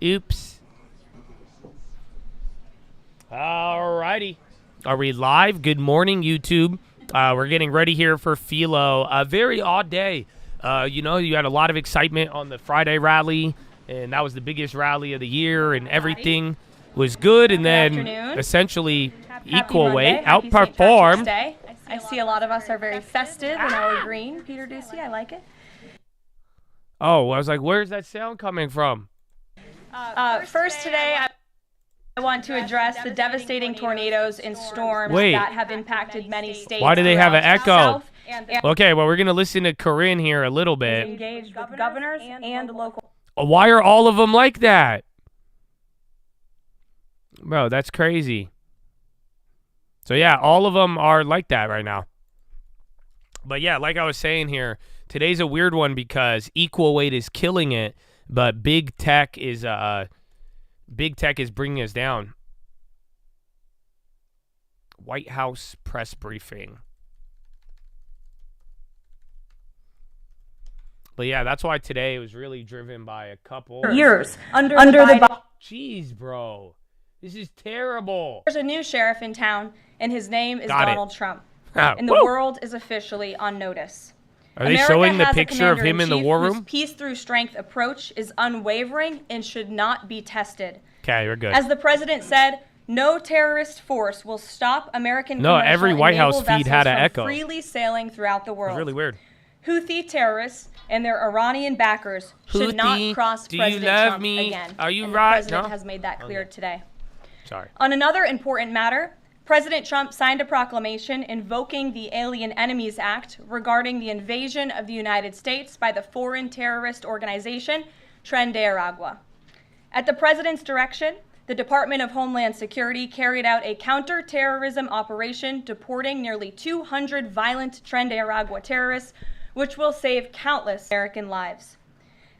Oops. Alrighty. Are we live? Good morning, YouTube. We're getting ready here for Felo. A very odd day. You know, you had a lot of excitement on the Friday rally, and that was the biggest rally of the year, and everything was good, and then essentially equal weight outperformed. I see a lot of us are very festive in our green. Peter Ducey, I like it. Oh, I was like, where's that sound coming from? First today, I want to address the devastating tornadoes and storms that have impacted many states. Why do they have an echo? Okay, well, we're going to listen to Corinne here a little bit. Engaged with governors and local. Why are all of them like that? Bro, that's crazy. So, yeah, all of them are like that right now. But, yeah, like I was saying here, today's a weird one because equal weight is killing it, but big tech is bringing us down. White House press briefing. But yeah, that's why today was really driven by a couple years under the Jeez, bro. This is terrible. There's a new sheriff in town, and his name is Donald Trump. And the world is officially on notice. Are they showing the picture of him in the war room? Whose peace through strength approach is unwavering and should not be tested. Okay, we're good. As the president said, no terrorist force will stop American every White House feed had an echo. Freely sailing throughout the world. It's really weird. Houthi terrorists and their Iranian backers should not cross President Trump again. Are you and right? The president has made that clear today. Sorry. On another important matter, President Trump signed a proclamation invoking the Alien Enemies Act regarding the invasion of the United States by the foreign terrorist organization Trena de Aragua. At the president's direction, the Department of Homeland Security carried out a counter-terrorism operation deporting nearly 200 violent Trena de Aragua terrorists, which will save countless American lives.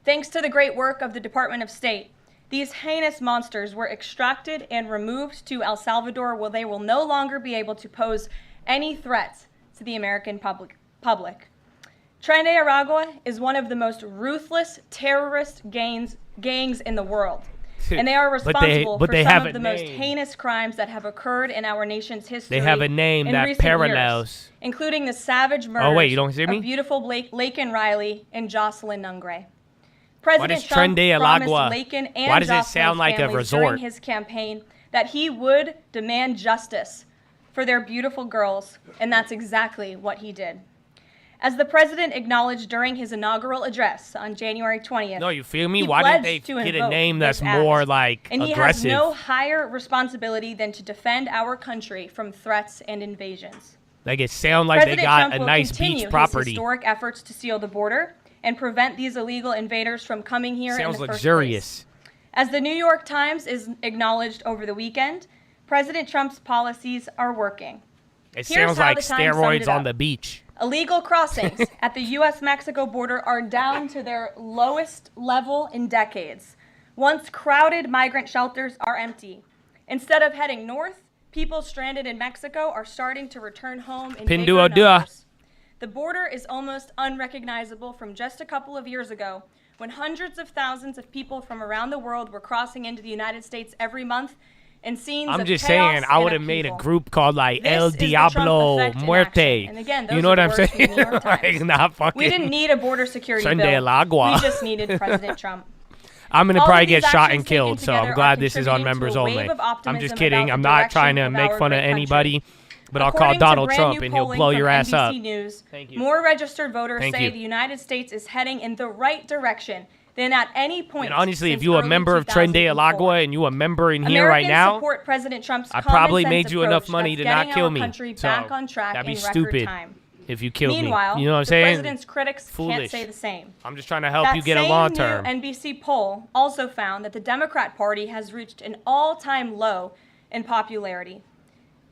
Thanks to the great work of the Department of State, these heinous monsters were extracted and removed to El Salvador, where they will no longer be able to pose any threats to the American public. Trena de Aragua is one of the most ruthless terrorist gangs in the world. And they are responsible for some of the most heinous crimes that have occurred in our nation's history. They have a name that parallels. Years, including the savage murder of beautiful Laken Riley and Jocelyn Nungray. President Trump promised Laken and Jocelyn's like a resort? During his campaign that he would demand justice for their beautiful girls, and that's exactly what he did. As the president acknowledged during his inaugural address on January 20th. No, you feel me? Why didn't they get a name that's more like and he aggressive? Has no higher responsibility than to defend our country from threats and invasions. Like it sounds like President they got Trump a nice beach property. His historic efforts to seal the border and prevent these illegal invaders from coming here in the first place. As the New York Times is acknowledged over the weekend, President Trump's policies are working. It sounds like steroids on the beach. Illegal crossings at the U.S.-Mexico border are down to their lowest level in decades. Once crowded migrant shelters are empty. Instead of heading north, people stranded in Mexico are starting to return home in bigger numbers. The border is almost unrecognizable from just a couple of years ago, when hundreds of thousands of people from around the world were crossing into the United States every month. And scenes I'm just saying, I would have made a group called like El Diablo Muerte. And again, you know what I'm saying? Like, not fucking. We didn't need a border security bill. We just needed President Trump. I'm going to probably get shot and killed, so I'm glad this is on members only. I'm just kidding. I'm not trying to make fun of anybody, but I'll call Donald Trump and he'll blow your ass up. Thank you. More registered voters say the United States is heading in the right direction than at any point. And honestly, if you're a member of Trena de Aragua and you're a member in here right now, support President Trump's I probably made you enough money to not kill me. So back on track that'd be stupid if you killed me. Meanwhile, you know what I'm saying? The president's critics Foolish. Can't say the same. I'm just trying to help you get a long term. That same new NBC poll also found that the Democrat Party has reached an all-time low in popularity.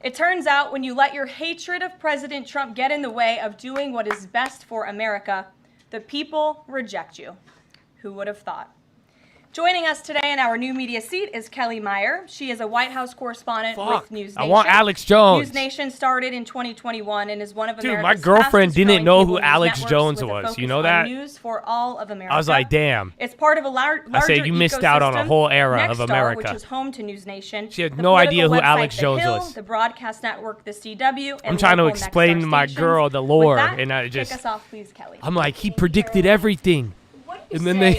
It turns out when you let your hatred of President Trump get in the way of doing what is best for America, the people reject you. Who would have thought? Joining us today in our new media seat is Kelly Meyer. She is a White House correspondent with News Nation. I want Alex Jones. News Nation started in 2021 and is one of America's my girlfriend didn't know who Alex Jones was. You know that? News for all of America. I was like, damn. It's part of a larger I say you missed out on a whole era of America. Which is home to News Nation. She had no idea who Alex Jones was. The broadcast network, the CW. I'm trying to explain to my girl the lore, and I just kick us off, please, Kelly. I'm like, he predicted everything. And then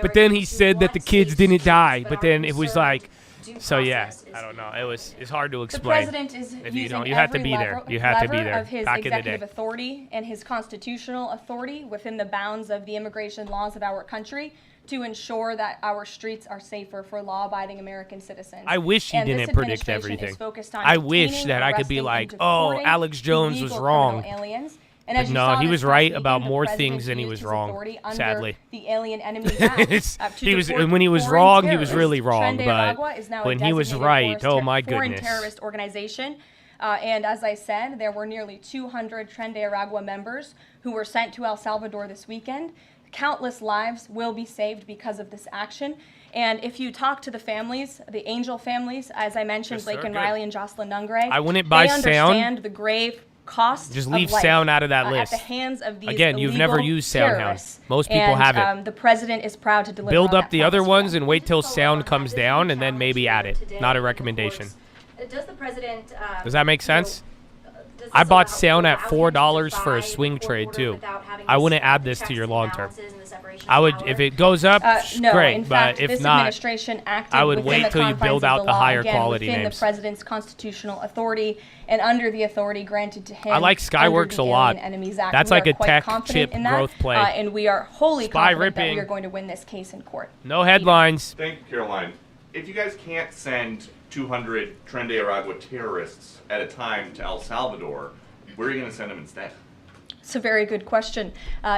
but then he said that the kids didn't die. But then it was like, so yeah, I don't know. It's hard to explain. The president is if you don't, using you have to be there. You have to be there. Of his back in the executive day. authority and his constitutional authority within the bounds of the immigration laws of our country to ensure that our streets are safer for law-abiding American citizens. I wish he didn't predict everything. I wish that I could be like, oh, Alex Jones was wrong. Aliens. But no, he was right about more things than he was wrong, sadly. The Alien Enemies Act, he was, when he was wrong, he was really wrong. But when he was right, oh my foreign goodness. terrorist organization. And as I said, there were nearly 200 Trena de Aragua members who were sent to El Salvador this weekend. Countless lives will be saved because of this action. And if you talk to the families, the Angel families, as I mentioned, Blake and Riley and Jocelyn Nungray, I wouldn't buy they understand the grave cost just leave of life, sound out of that list. At the hands of these Again, you've never used SoundHound. Most people and, haven't. The president is proud to deliver. Build on up the that other promise. ones and wait till sound comes down and then maybe add it. Not a recommendation. Does the president? Does that make sense? I bought sound at $4 for a swing trade too. I wouldn't add this to your long term. I would, if it goes up, no, great. In fact, but if this not, administration acted I would within wait the till you confines build of out the the law, higher again, quality within names. the president's constitutional authority and under the authority granted to him. I like Skyworks a lot. That's like a tech chip growth play. And we are wholly Spy confident that ripping. we are going to win this case in court. No headlines. Thank you, Caroline. If you guys can't send 200 Trena de Aragua terrorists at a time to El Salvador, where are you going to send them instead? It's a very good question.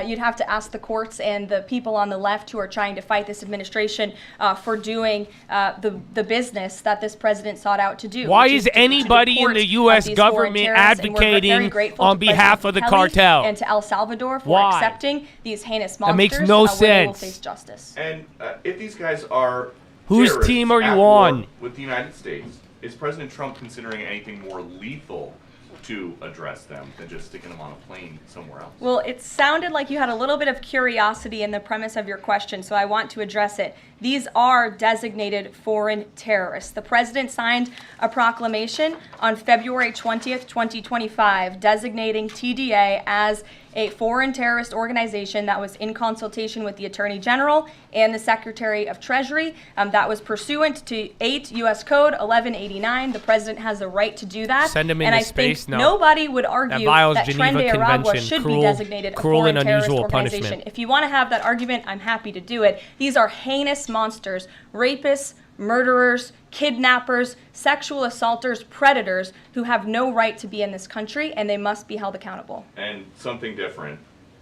You'd have to ask the courts and the people on the left who are trying to fight this administration for doing the business that this president sought out to do. Why is anybody in the U.S. government advocating on behalf of the cartel? And to El Salvador for accepting these heinous monsters. That makes no sense. They will face justice. And if these guys are whose team are you at war on? With the United States, is President Trump considering anything more lethal to address them than just sticking them on a plane somewhere else? Well, it sounded like you had a little bit of curiosity in the premise of your question, so I want to address it. These are designated foreign terrorists. The president signed a proclamation on February 20th, 2025, designating TDA as a foreign terrorist organization that was in consultation with the Attorney General and the Secretary of Treasury. That was pursuant to 8 U.S. Code 1189. The president has the right to do that. Send him into space? No. Nobody would argue that Trena de Aragua should be designated a foreign terrorist organization. Punishment. If you want to have that argument, I'm happy to do it. These are heinous monsters, rapists, murderers, kidnappers, sexual assaulters, predators who have no right to be in this country, and they must be held accountable. And something different.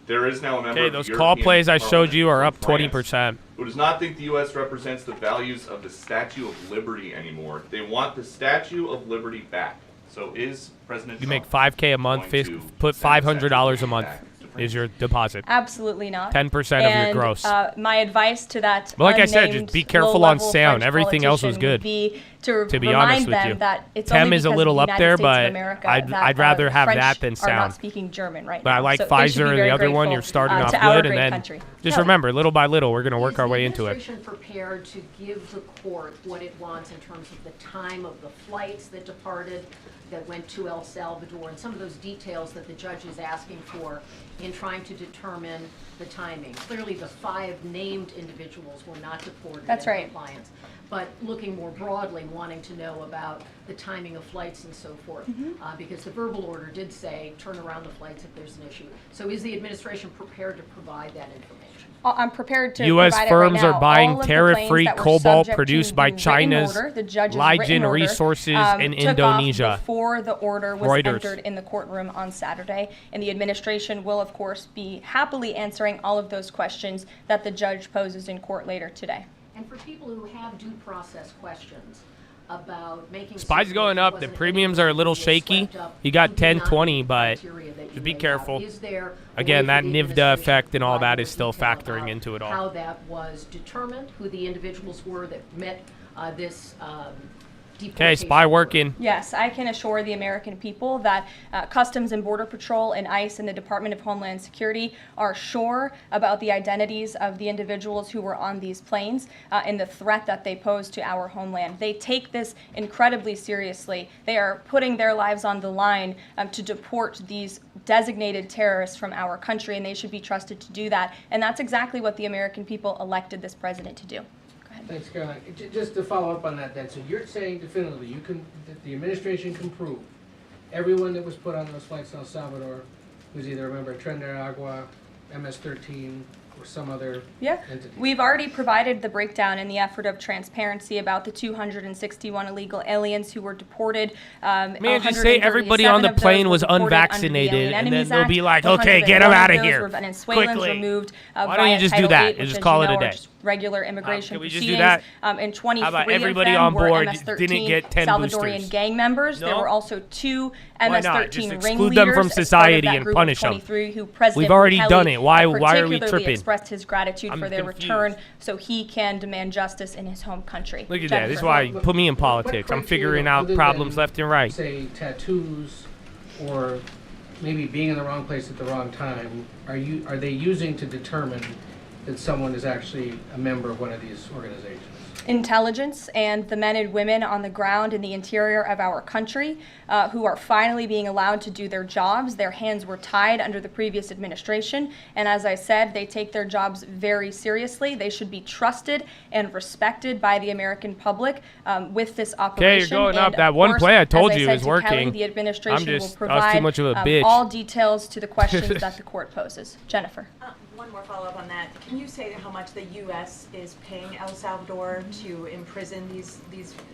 There is now a member Okay, of the those European call plays I showed Parliament you are up from France 20%. who does not think the U.S. represents the values of the Statue of Liberty anymore. They want the Statue of Liberty back. So is President You Trump make $5K a month, going to put send the $500 a Statue month back to France? is your deposit. Absolutely not. 10% of your gross. My advice to that But like I said, unnamed just be careful on low-level sound. French Everything else was politician good. would be to be remind honest with them you. that it's Tem only is a because little of the up United there, States of but America I'd that rather have French that than are sound. not speaking German right But now. I like So they should Pfizer be and very the other one. grateful, You're starting off to our good, and great then country. just Kelly. remember, little by little, we're going to work our way into it. Is the administration prepared to give the court what it wants in terms of the time of the flights that departed, that went to El Salvador, and some of those details that the judge is asking for in trying to determine the timing? Clearly, the 5 named individuals were not deported That's in right. compliance. But looking more broadly, wanting to know about the timing of flights and so forth, because the verbal order did say turn around the flights if there's an issue. So is the administration prepared to provide that information? I'm prepared to U.S. provide it right firms now. are buying All of the tariff-free planes that were cobalt subject produced to by the written China's order, the judge's Ligen written order, Resources in took off Indonesia. before the order was Reuters. entered in the courtroom on Saturday, and the administration will, of course, be happily answering all of those questions that the judge poses in court later today. And for people who have due process questions, about making SPY's certain going there up. The wasn't premiums anyone are a little who was shaky. swept up You got who did 10, not 20, meet the but criteria that you just be laid out. careful. Is there a Again, way that for the NIVDA administration effect and all to provide that is still more detail factoring about into it all. how that was determined, who the individuals were that met this Okay, SPY working. Yes, I can assure the American people that Customs and Border Patrol and ICE and the Department of Homeland Security are sure about the identities of the individuals who were on these planes and the threat that they pose to our homeland. They take this incredibly seriously. They are putting their lives on the line to deport these designated terrorists from our country, and they should be trusted to do that. And that's exactly what the American people elected this president to do. Thanks, Caroline. Just to follow up on that then, so you're saying definitively that the administration can prove everyone that was put on those flights to El Salvador was either a member of Trena de Aragua, MS-13, or some other entity? We've already provided the breakdown in the effort of transparency about the 261 illegal aliens who were deported. Man, just say everybody on the plane was unvaccinated, and then they'll be like, okay, get them out of here quickly. Removed, why don't you just do that and just call it a day? Regular immigration can we just proceedings. do that? And 23 How about everybody of them on were board MS-13 didn't get 10 Salvadorian boosters? gang members. There No? were also 2 Why not? Just MS-13 exclude them ringleaders from as part of society that and group of punish them. 23 who President We've already Bukele done it. Why are we particularly tripping? expressed his gratitude I'm for their confused. return so he can demand justice in his home country. Look at that. This is Jennifer. why you put me in politics. I'm figuring out Other problems than, left and right. Say tattoos, or maybe being in the wrong place at the wrong time. Are they using to determine that someone is actually a member of one of these organizations? Intelligence and the men and women on the ground in the interior of our country who are finally being allowed to do their jobs. Their hands were tied under the previous administration, and as I said, they take their jobs very seriously. They should be trusted and respected by the American public with this operation. Okay, you're going And up. That of one course, play I told as you said is to Kelly, working. the administration will I was too provide much of a bitch. all details to the questions that the court poses. Jennifer. One more follow-up on that. Can you say how much the U.S. is paying El Salvador to imprison these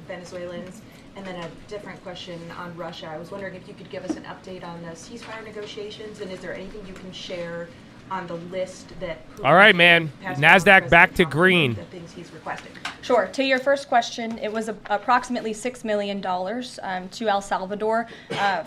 Venezuelans? And then a different question on Russia. I was wondering if you could give us an update on the ceasefire negotiations, and is there anything you can share on the list that All right, man. passed NASDAQ over back to President Trump, green. the things he's requesting? Sure. To your first question, it was approximately $6 million to El Salvador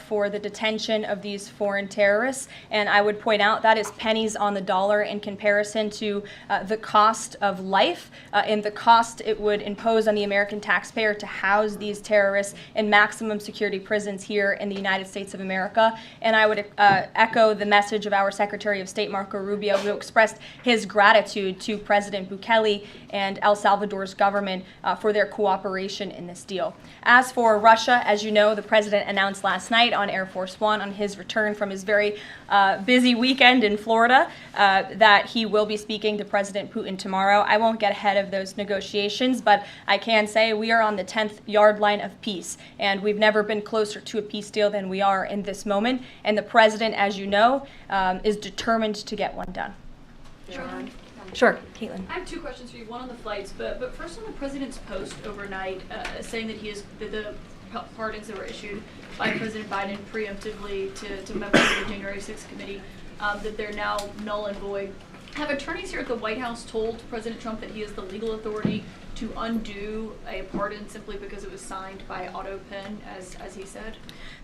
for the detention of these foreign terrorists. And I would point out that is pennies on the dollar in comparison to the cost of life and the cost it would impose on the American taxpayer to house these terrorists in maximum security prisons here in the United States of America. And I would echo the message of our Secretary of State, Marco Rubio, who expressed his gratitude to President Bukele and El Salvador's government for their cooperation in this deal. As for Russia, as you know, the president announced last night on Air Force One on his return from his very busy weekend in Florida that he will be speaking to President Putin tomorrow. I won't get ahead of those negotiations, but I can say we are on the 10th yard line of peace, and we've never been closer to a peace deal than we are in this moment. And the president, as you know, is determined to get one done. Sure, Caitlin. I have 2 questions for you. One on the flights, but first on the president's post overnight, saying that the pardons that were issued by President Biden preemptively to members of the January 6th committee, that they're now null and void. Have attorneys here at the White House told President Trump that he has the legal authority to undo a pardon simply because it was signed by auto pen, as he said?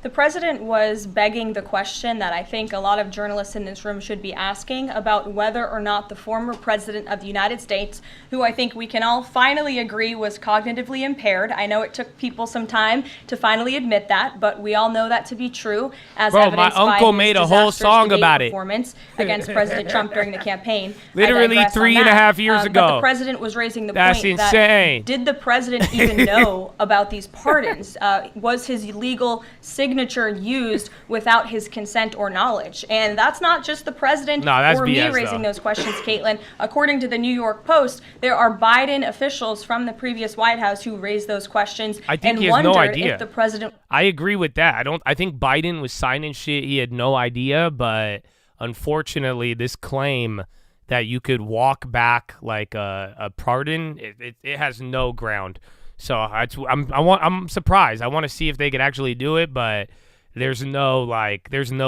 The president was begging the question that I think a lot of journalists in this room should be asking about whether or not the former president of the United States, who I think we can all finally agree was cognitively impaired. I know it took people some time to finally admit that, but we all know that to be true, as Bro, evidenced my uncle by his made a whole disastrous song debate about it. performance against President Trump during the campaign. Literally I digress on 3.5 years But ago. the president was raising the That's point insane. that did the president even know about these pardons? Was his legal signature used without his consent or knowledge? And that's not just the president that's or me BS, raising though. those questions, Caitlin. According to the New York Post, there are Biden officials from the previous White House who raised those questions I think and he has no wondered idea. if the president. I agree with that. I think Biden was signing shit he had no idea, but unfortunately this claim that you could walk back like a pardon, it has no ground. So I'm surprised. I want to see if they could actually do it, but there's no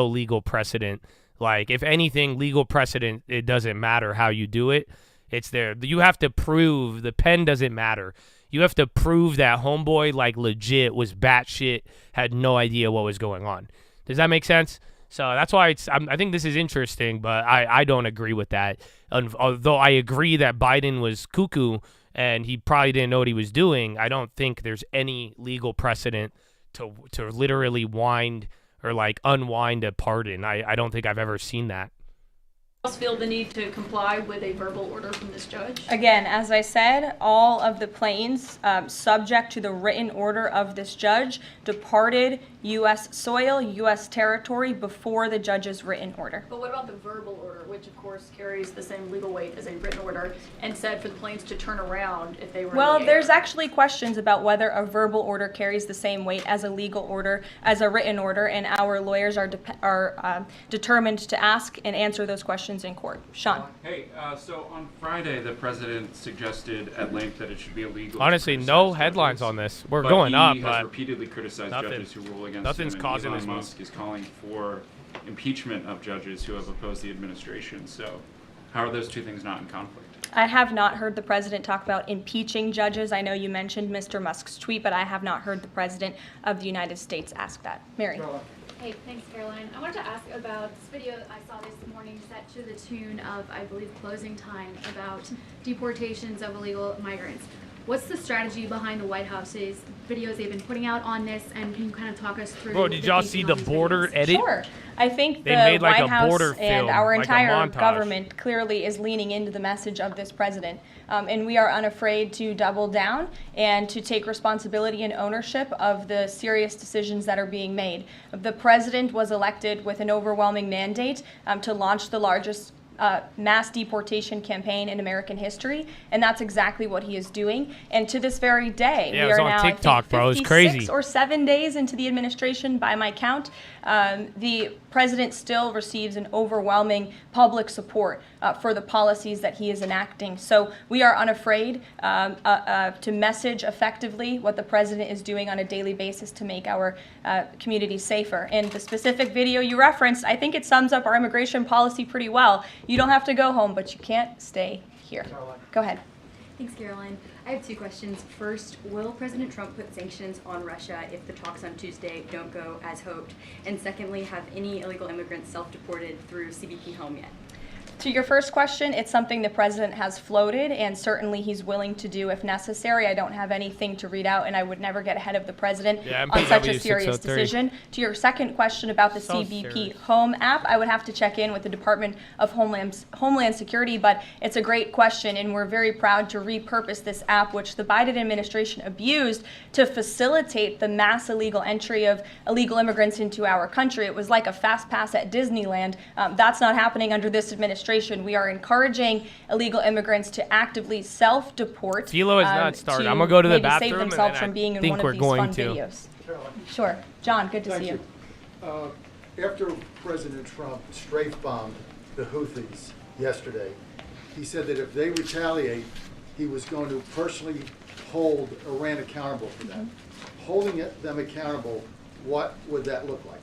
legal precedent. Like, if anything, legal precedent, it doesn't matter how you do it. It's there. You have to prove the pen doesn't matter. You have to prove that homeboy, like, legit was batshit, had no idea what was going on. Does that make sense? So that's why I think this is interesting, but I don't agree with that. Although I agree that Biden was cuckoo and he probably didn't know what he was doing, I don't think there's any legal precedent to literally wind or, like, unwind a pardon. I don't think I've ever seen that. Else feel the need to comply with a verbal order from this judge? Again, as I said, all of the planes subject to the written order of this judge departed U.S. soil, U.S. territory before the judge's written order. But what about the verbal order, which of course carries the same legal weight as a written order, and said for the planes to turn around if they were Well, in the air? there's actually questions about whether a verbal order carries the same weight as a legal order, as a written order, and our lawyers are determined to ask and answer those questions in court. Sean. Hey, so on Friday, the president suggested at length that it should be illegal. Honestly, to no criticize headlines judges, on this. We're but going up, he but has repeatedly criticized judges who rule against nothing's him. causing and this Elon move. Musk is calling for impeachment of judges who have opposed the administration. So, how are those two things not in conflict? I have not heard the president talk about impeaching judges. I know you mentioned Mr. Musk's tweet, but I have not heard the president of the United States ask that. Mary. Hey, thanks, Caroline. I wanted to ask about this video I saw this morning set to the tune of, I believe, Closing Time, about deportations of illegal migrants. What's the strategy behind the White House's videos they've been putting out on this, and can you kind of talk us through? Bro, did y'all see the border edit? Sure. I think They the made, like, White a House border and film, our like a entire montage. government clearly is leaning into the message of this president. And we are unafraid to double down and to take responsibility and ownership of the serious decisions that are being made. The president was elected with an overwhelming mandate to launch the largest mass deportation campaign in American history, and that's exactly what he is doing. And to this very day, Yeah, it we was are on now, TikTok, I think, bro. It was 56 crazy. or 7 days into the administration by my count. The president still receives an overwhelming public support for the policies that he is enacting. So we are unafraid to message effectively what the president is doing on a daily basis to make our communities safer. And the specific video you referenced, I think it sums up our immigration policy pretty well. You don't have to go home, but you can't stay here. Go ahead. Thanks, Caroline. I have two questions. First, will President Trump put sanctions on Russia if the talks on Tuesday don't go as hoped? And secondly, have any illegal immigrants self-deported through CBP home yet? To your first question, it's something the president has floated, and certainly he's willing to do if necessary. I don't have anything to read out, and I would never get ahead of the president on such a serious decision. To your second question about the CBP Home app, I would have to check in with the Department of Homeland Security, but it's a great question, and we're very proud to repurpose this app, which the Biden administration abused to facilitate the mass illegal entry of illegal immigrants into our country. It was like a fast pass at Disneyland. That's not happening under this administration. We are encouraging illegal immigrants to actively self-deport. Philo has not started. I'm gonna go to the maybe bathroom, save and themselves then from being I in think one of we're these going fun to. videos. Sure. John, good to see you. After President Trump strafe-bombed the Houthis yesterday, he said that if they retaliate, he was going to personally hold Iran accountable for that. Holding them accountable, what would that look like?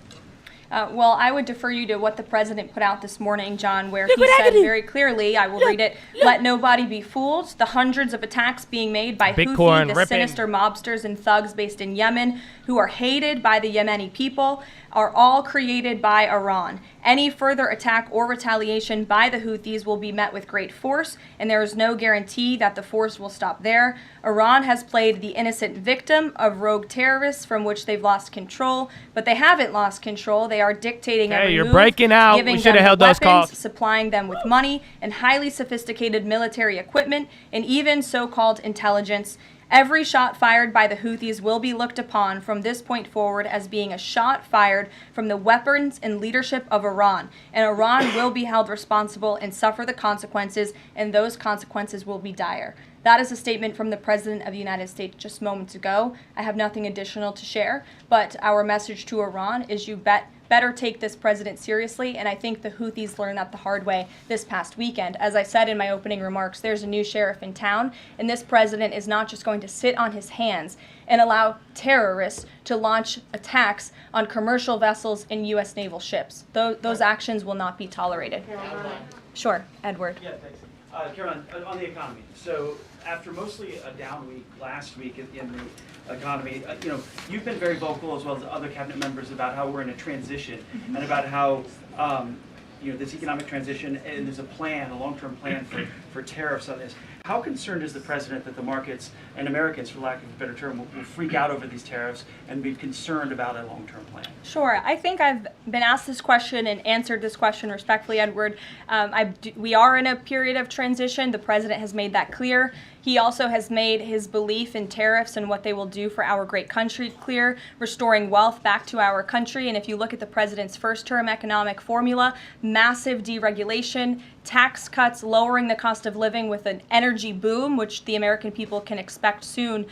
Well, I would defer you to what the president put out this morning, John, where he said very clearly, I will read it, "Let nobody be fooled. The hundreds of attacks being made by Houthi, the sinister mobsters and thugs based in Yemen, who are hated by the Yemeni people, are all created by Iran. Any further attack or retaliation by the Houthis will be met with great force, and there is no guarantee that the force will stop there. Iran has played the innocent victim of rogue terrorists from which they've lost control, but they haven't lost control. They are dictating every you're move, breaking out. giving We should them have held those weapons, calls. supplying them with money and highly sophisticated military equipment, and even so-called intelligence. Every shot fired by the Houthis will be looked upon from this point forward as being a shot fired from the weapons and leadership of Iran. And Iran will be held responsible and suffer the consequences, and those consequences will be dire." That is a statement from the President of the United States just moments ago. I have nothing additional to share, but our message to Iran is you better take this president seriously, and I think the Houthis learned that the hard way this past weekend. As I said in my opening remarks, there's a new sheriff in town, and this president is not just going to sit on his hands and allow terrorists to launch attacks on commercial vessels and U.S. naval ships. Those actions will not be tolerated. Sure, Edward. Yeah, thanks. Caroline, on the economy. So after mostly a down week last week in the economy, you've been very vocal as well as other cabinet members about how we're in a transition and about how this economic transition, and there's a plan, a long-term plan for tariffs on this. How concerned is the president that the markets and Americans, for lack of a better term, will freak out over these tariffs and be concerned about a long-term plan? Sure. I think I've been asked this question and answered this question respectfully, Edward. We are in a period of transition. The president has made that clear. He also has made his belief in tariffs and what they will do for our great country clear, restoring wealth back to our country. And if you look at the president's first-term economic formula, massive deregulation, tax cuts, lowering the cost of living with an energy boom, which the American people can expect soon.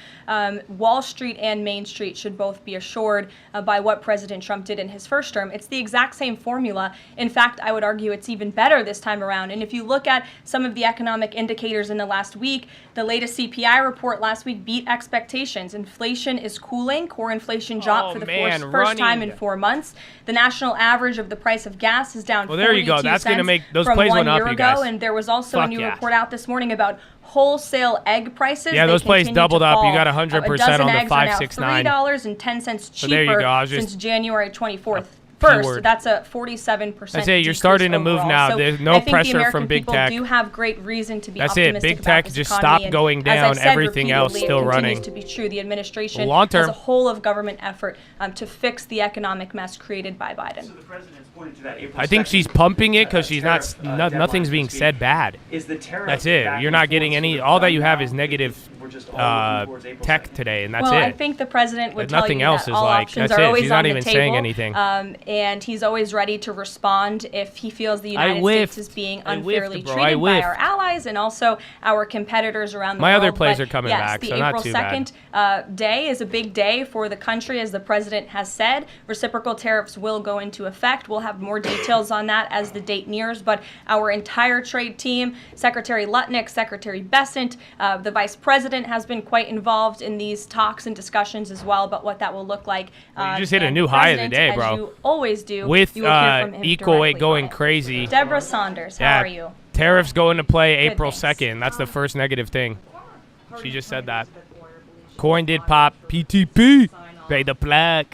Wall Street and Main Street should both be assured by what President Trump did in his first term. It's the exact same formula. In fact, I would argue it's even better this time around. And if you look at some of the economic indicators in the last week, the latest CPI report last week beat expectations. Inflation is cooling. Core inflation dropped for the first time in 4 months. The national average of the price of gas is down 42 there you go. That's going to make those plays went up, you guys. And there was also a new report out this morning about wholesale egg prices. Yeah, those plays doubled up. You got 100% on the 569. $3.10 cheaper so there you go. since January 24th. First, that's a 47%. I say you're starting to move now. So there's no pressure from big tech. Do have great reason to be that's optimistic it. Big tech about just this stopped going down. Everything else still running. It continues to be true. The administration long term has a whole of government effort to fix the economic mess created by Biden. So the president's pointed to that April I think 2nd, she's pumping it because she's nothing's being said bad. Is the tariff that's it. You're not getting any. All that you have is negative tech today, and that's it. I think the president would tell nothing you else that is all like options that's are it. always She's on not the even table, saying anything. And he's always ready to respond if he feels the United States is being unfairly treated by our allies and also our competitors around the world. My other plays are coming back, the so April not too 2nd day is a big day for the country, as the president has said. Reciprocal tariffs will go into effect. We'll have more details on that as the date nears, but our entire trade team, Secretary Lutnick, Secretary Bessent, the vice president has been quite involved in these talks and discussions as well about what that will look like. You just hit a new high of the day, bro. As you always do. With you will hear from him Equal Weight directly going on it. crazy. Deborah Saunders, how are you? Tariffs go into play April thanks. 2nd. That's the first negative thing. She just said that. Coin did pop. PTP. Pay the plaque.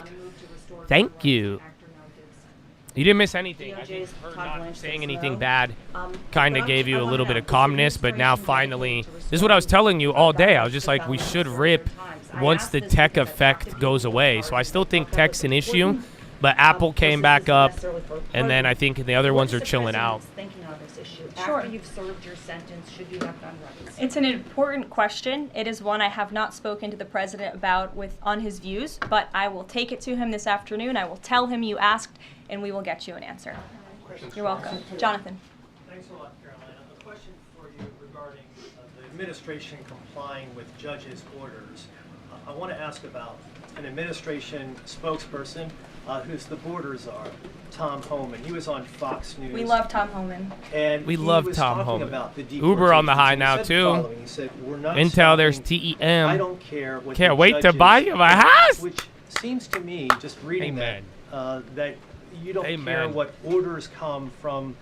Thank you. You didn't miss anything. I think her not saying anything bad kind of gave you a little bit of calmness, but now finally, this is what I was telling you all day. I was just like, we should rip once the tech effect goes away. So I still think tech's an issue, but Apple came back up, and then I think the other ones are chilling out. Thinking on this issue Sure. after you've served your sentence, should you have gun rights? It's an important question. It is one I have not spoken to the president about on his views, but I will take it to him this afternoon. I will tell him you asked, and we will get you an answer. You're welcome. Jonathan. Thanks a lot, Carolina. A question for you regarding the administration complying with judges' orders. I want to ask about an administration spokesperson who's the borders czar, Tom Homan. He was on Fox News. We love Tom Homan. And we he love was Tom talking Homan. about the Uber on the high deportations. now, He said too. the following. He said, "We're not Intel, there's stopping. TEM. I don't care what Can't the wait to judges buy you a house." Which seems to me, just reading Amen. that you don't care Amen. what orders come from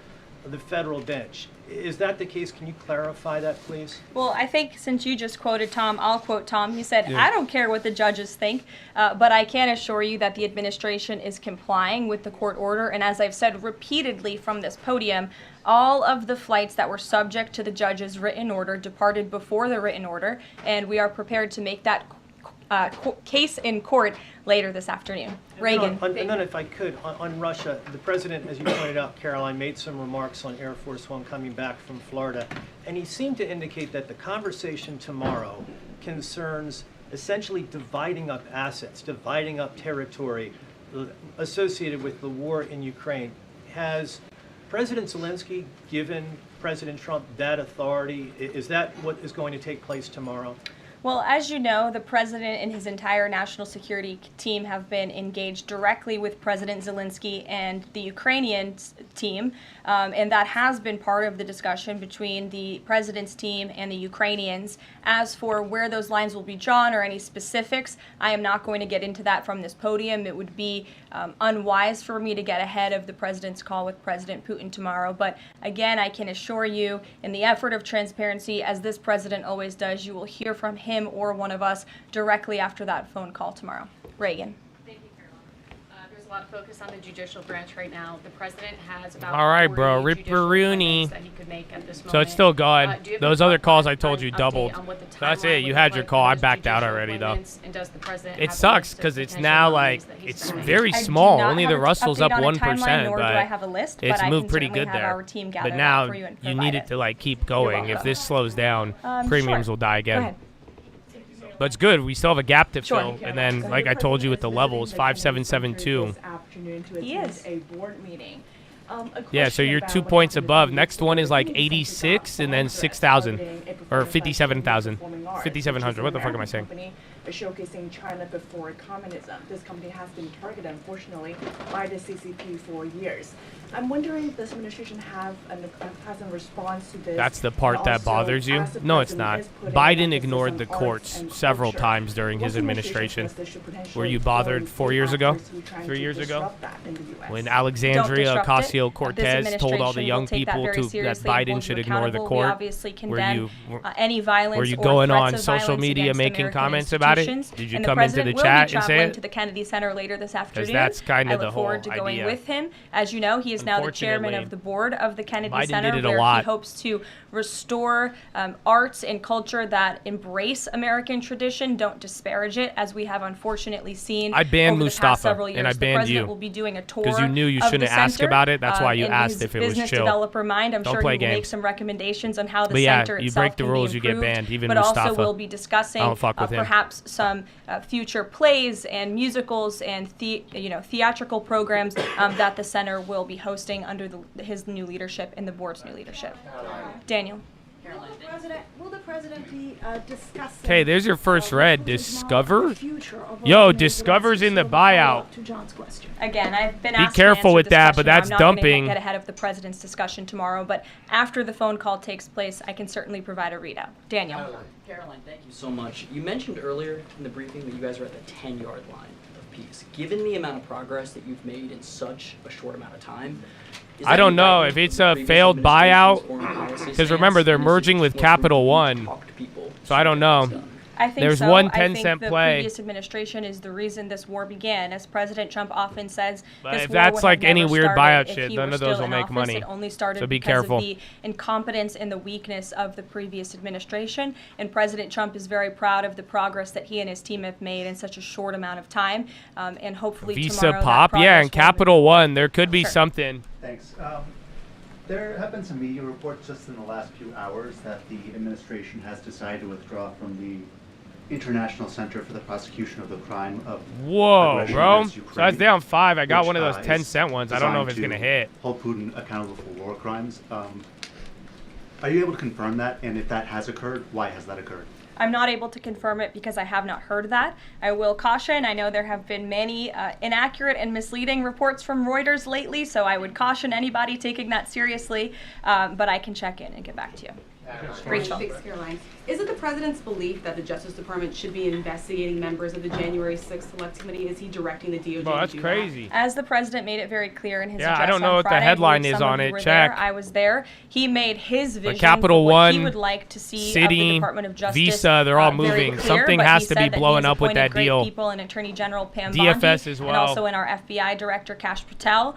the federal bench. Is that the case? Can you clarify that, please? Well, I think since you just quoted Tom, I'll quote Tom. He said, I don't care what the judges think, but I can assure you that the administration is complying with the court order. And as I've said repeatedly from this podium, all of the flights that were subject to the judge's written order departed before the written order, and we are prepared to make that case in court later this afternoon. Reagan. And then if I could, on Russia, the president, as you pointed out, Caroline, made some remarks on Air Force One coming back from Florida, and he seemed to indicate that the conversation tomorrow concerns essentially dividing up assets, dividing up territory associated with the war in Ukraine. Has President Zelensky given President Trump that authority? Is that what is going to take place tomorrow? Well, as you know, the president and his entire national security team have been engaged directly with President Zelensky and the Ukrainian team, and that has been part of the discussion between the president's team and the Ukrainians. As for where those lines will be drawn or any specifics, I am not going to get into that from this podium. It would be unwise for me to get ahead of the president's call with President Putin tomorrow. But again, I can assure you, in the effort of transparency, as this president always does, you will hear from him or one of us directly after that phone call tomorrow. Reagan. Thank you, Caroline. There's a lot of focus on the judicial branch right now. The president has about All right, bro. 40 judicial Ripperoonie. appointments that he could make at this moment. So it's still gone. Do you have Those a other calls I update told you on doubled. what the So that's timeline it. You would had look your like call. for I those backed out judicial already, though. appointments? And does the president It have a sucks list of because it's potential now like nominees that he's it's gonna very I do small. not Only have the an Russell's update up on a 1%, timeline, nor do I but have a list, it's but I moved can pretty certainly good have there. our team gather But that now for you and you provide need it. it to like keep going. If welcome. this slows down, premiums Sure. will die Go again. ahead. But it's good. We still have a gap to Sure. fill. And then, like I told you with the levels, 5772. This afternoon to He attend is. a board meeting. Yeah, so you're 2 points above. Next one is like 86 and then 6,000 or 57,000. 5,700. What the fuck am I saying? Showcasing China before communism. This company has been targeted, unfortunately, by the CCP for years. I'm wondering if this administration has a response to this. That's the part that bothers you? No, it's not. Biden ignored the courts several times during his administration. Were you bothered 4 years ago? 3 years ago? When Alexandria Ocasio-Cortez told all the young people that Biden should ignore the court? We obviously condemn any violence were you or going threats on of social violence media against making American comments about it? institutions. Did you And come into the chat and say will be traveling it? to the Kennedy Center later this afternoon. that's kind I of look the whole forward to going idea. with him. As you know, he is now the chairman Unfortunately, of the board of the Kennedy Biden Center, did it a where lot. he hopes to restore arts and culture that embrace American tradition, don't disparage it, as we have unfortunately seen I banned over the past Mustafa, several years. and I the banned president you. will be doing a tour Because you knew you of shouldn't the ask center. about it. That's why you In asked his if it was business chill. developer mind, I'm Don't sure play he will make games. some recommendations on how the But yeah, center you itself break the can rules, be you get improved, banned, even but Mustafa. also we'll be discussing I don't fuck with him. perhaps some future plays and musicals and theatrical programs that the center will be hosting under his new leadership and the board's new leadership. Daniel. Will the president be discussing? Okay, there's your first red. Discover? the future of Yo, our Discover's in the neighborhoods? So buyout. to John's question. Again, I've been Be asked careful to answer with this that, but question. that's I'm not gonna dumping. get ahead of the president's discussion tomorrow, but after the phone call takes place, I can certainly provide a readout. Daniel. Caroline, thank you so much. You mentioned earlier in the briefing that you guys are at the 10-yard line of peace. Given the amount of progress that you've made in such a short amount of time, is I that don't know indictment if it's of the a previous failed administration's buyout, foreign policy because stance, remember, they're and is merging it with more Capital prudent to One. talk to people So I don't know. I think There's so. one I 10-cent think the play. previous administration is the reason this war began. As President Trump often says, But this if war that's would like have any never weird started buyout if shit, he none were of those still will in make office. money. It only started So be because careful. of the incompetence and the weakness of the previous administration. And President Trump is very proud of the progress that he and his team have made in such a short amount of time. And hopefully Visa tomorrow that Pop? Yeah, progress and will Capital One, there could be something. Thanks. There have been some media reports just in the last few hours that the administration has decided to withdraw from the International Center for the Prosecution of the Crime of Whoa, Aggression bro. against So Ukraine, that's down 5. I got which, one of those is 10-cent ones. I don't know if it's designed going to hit. Hold Putin accountable for war crimes. Are you able to confirm that? And if that has occurred, why has that occurred? I'm not able to confirm it because I have not heard that. I will caution, I know there have been many inaccurate and misleading reports from Reuters lately, so I would caution anybody taking that seriously, but I can check in and get back to you. Rachel. Thanks, Caroline. Is it the president's belief that the Justice Department should be investigating members of the January 6th Select Committee? Is he directing the DOJ Bro, that's to do crazy. As the president made it very clear in his Yeah, address I don't know on what the Friday, headline believe is some on of you it. were Check. there, I was there. He made his vision Capital for what he One, would like to see of City, the Department of Justice. Visa, they're all very moving. clear, Something but has he to be said that blowing he's up with that appointed great deal. people and Attorney General Pam DFS Bondi, as and well. also in our FBI Director Kash Patel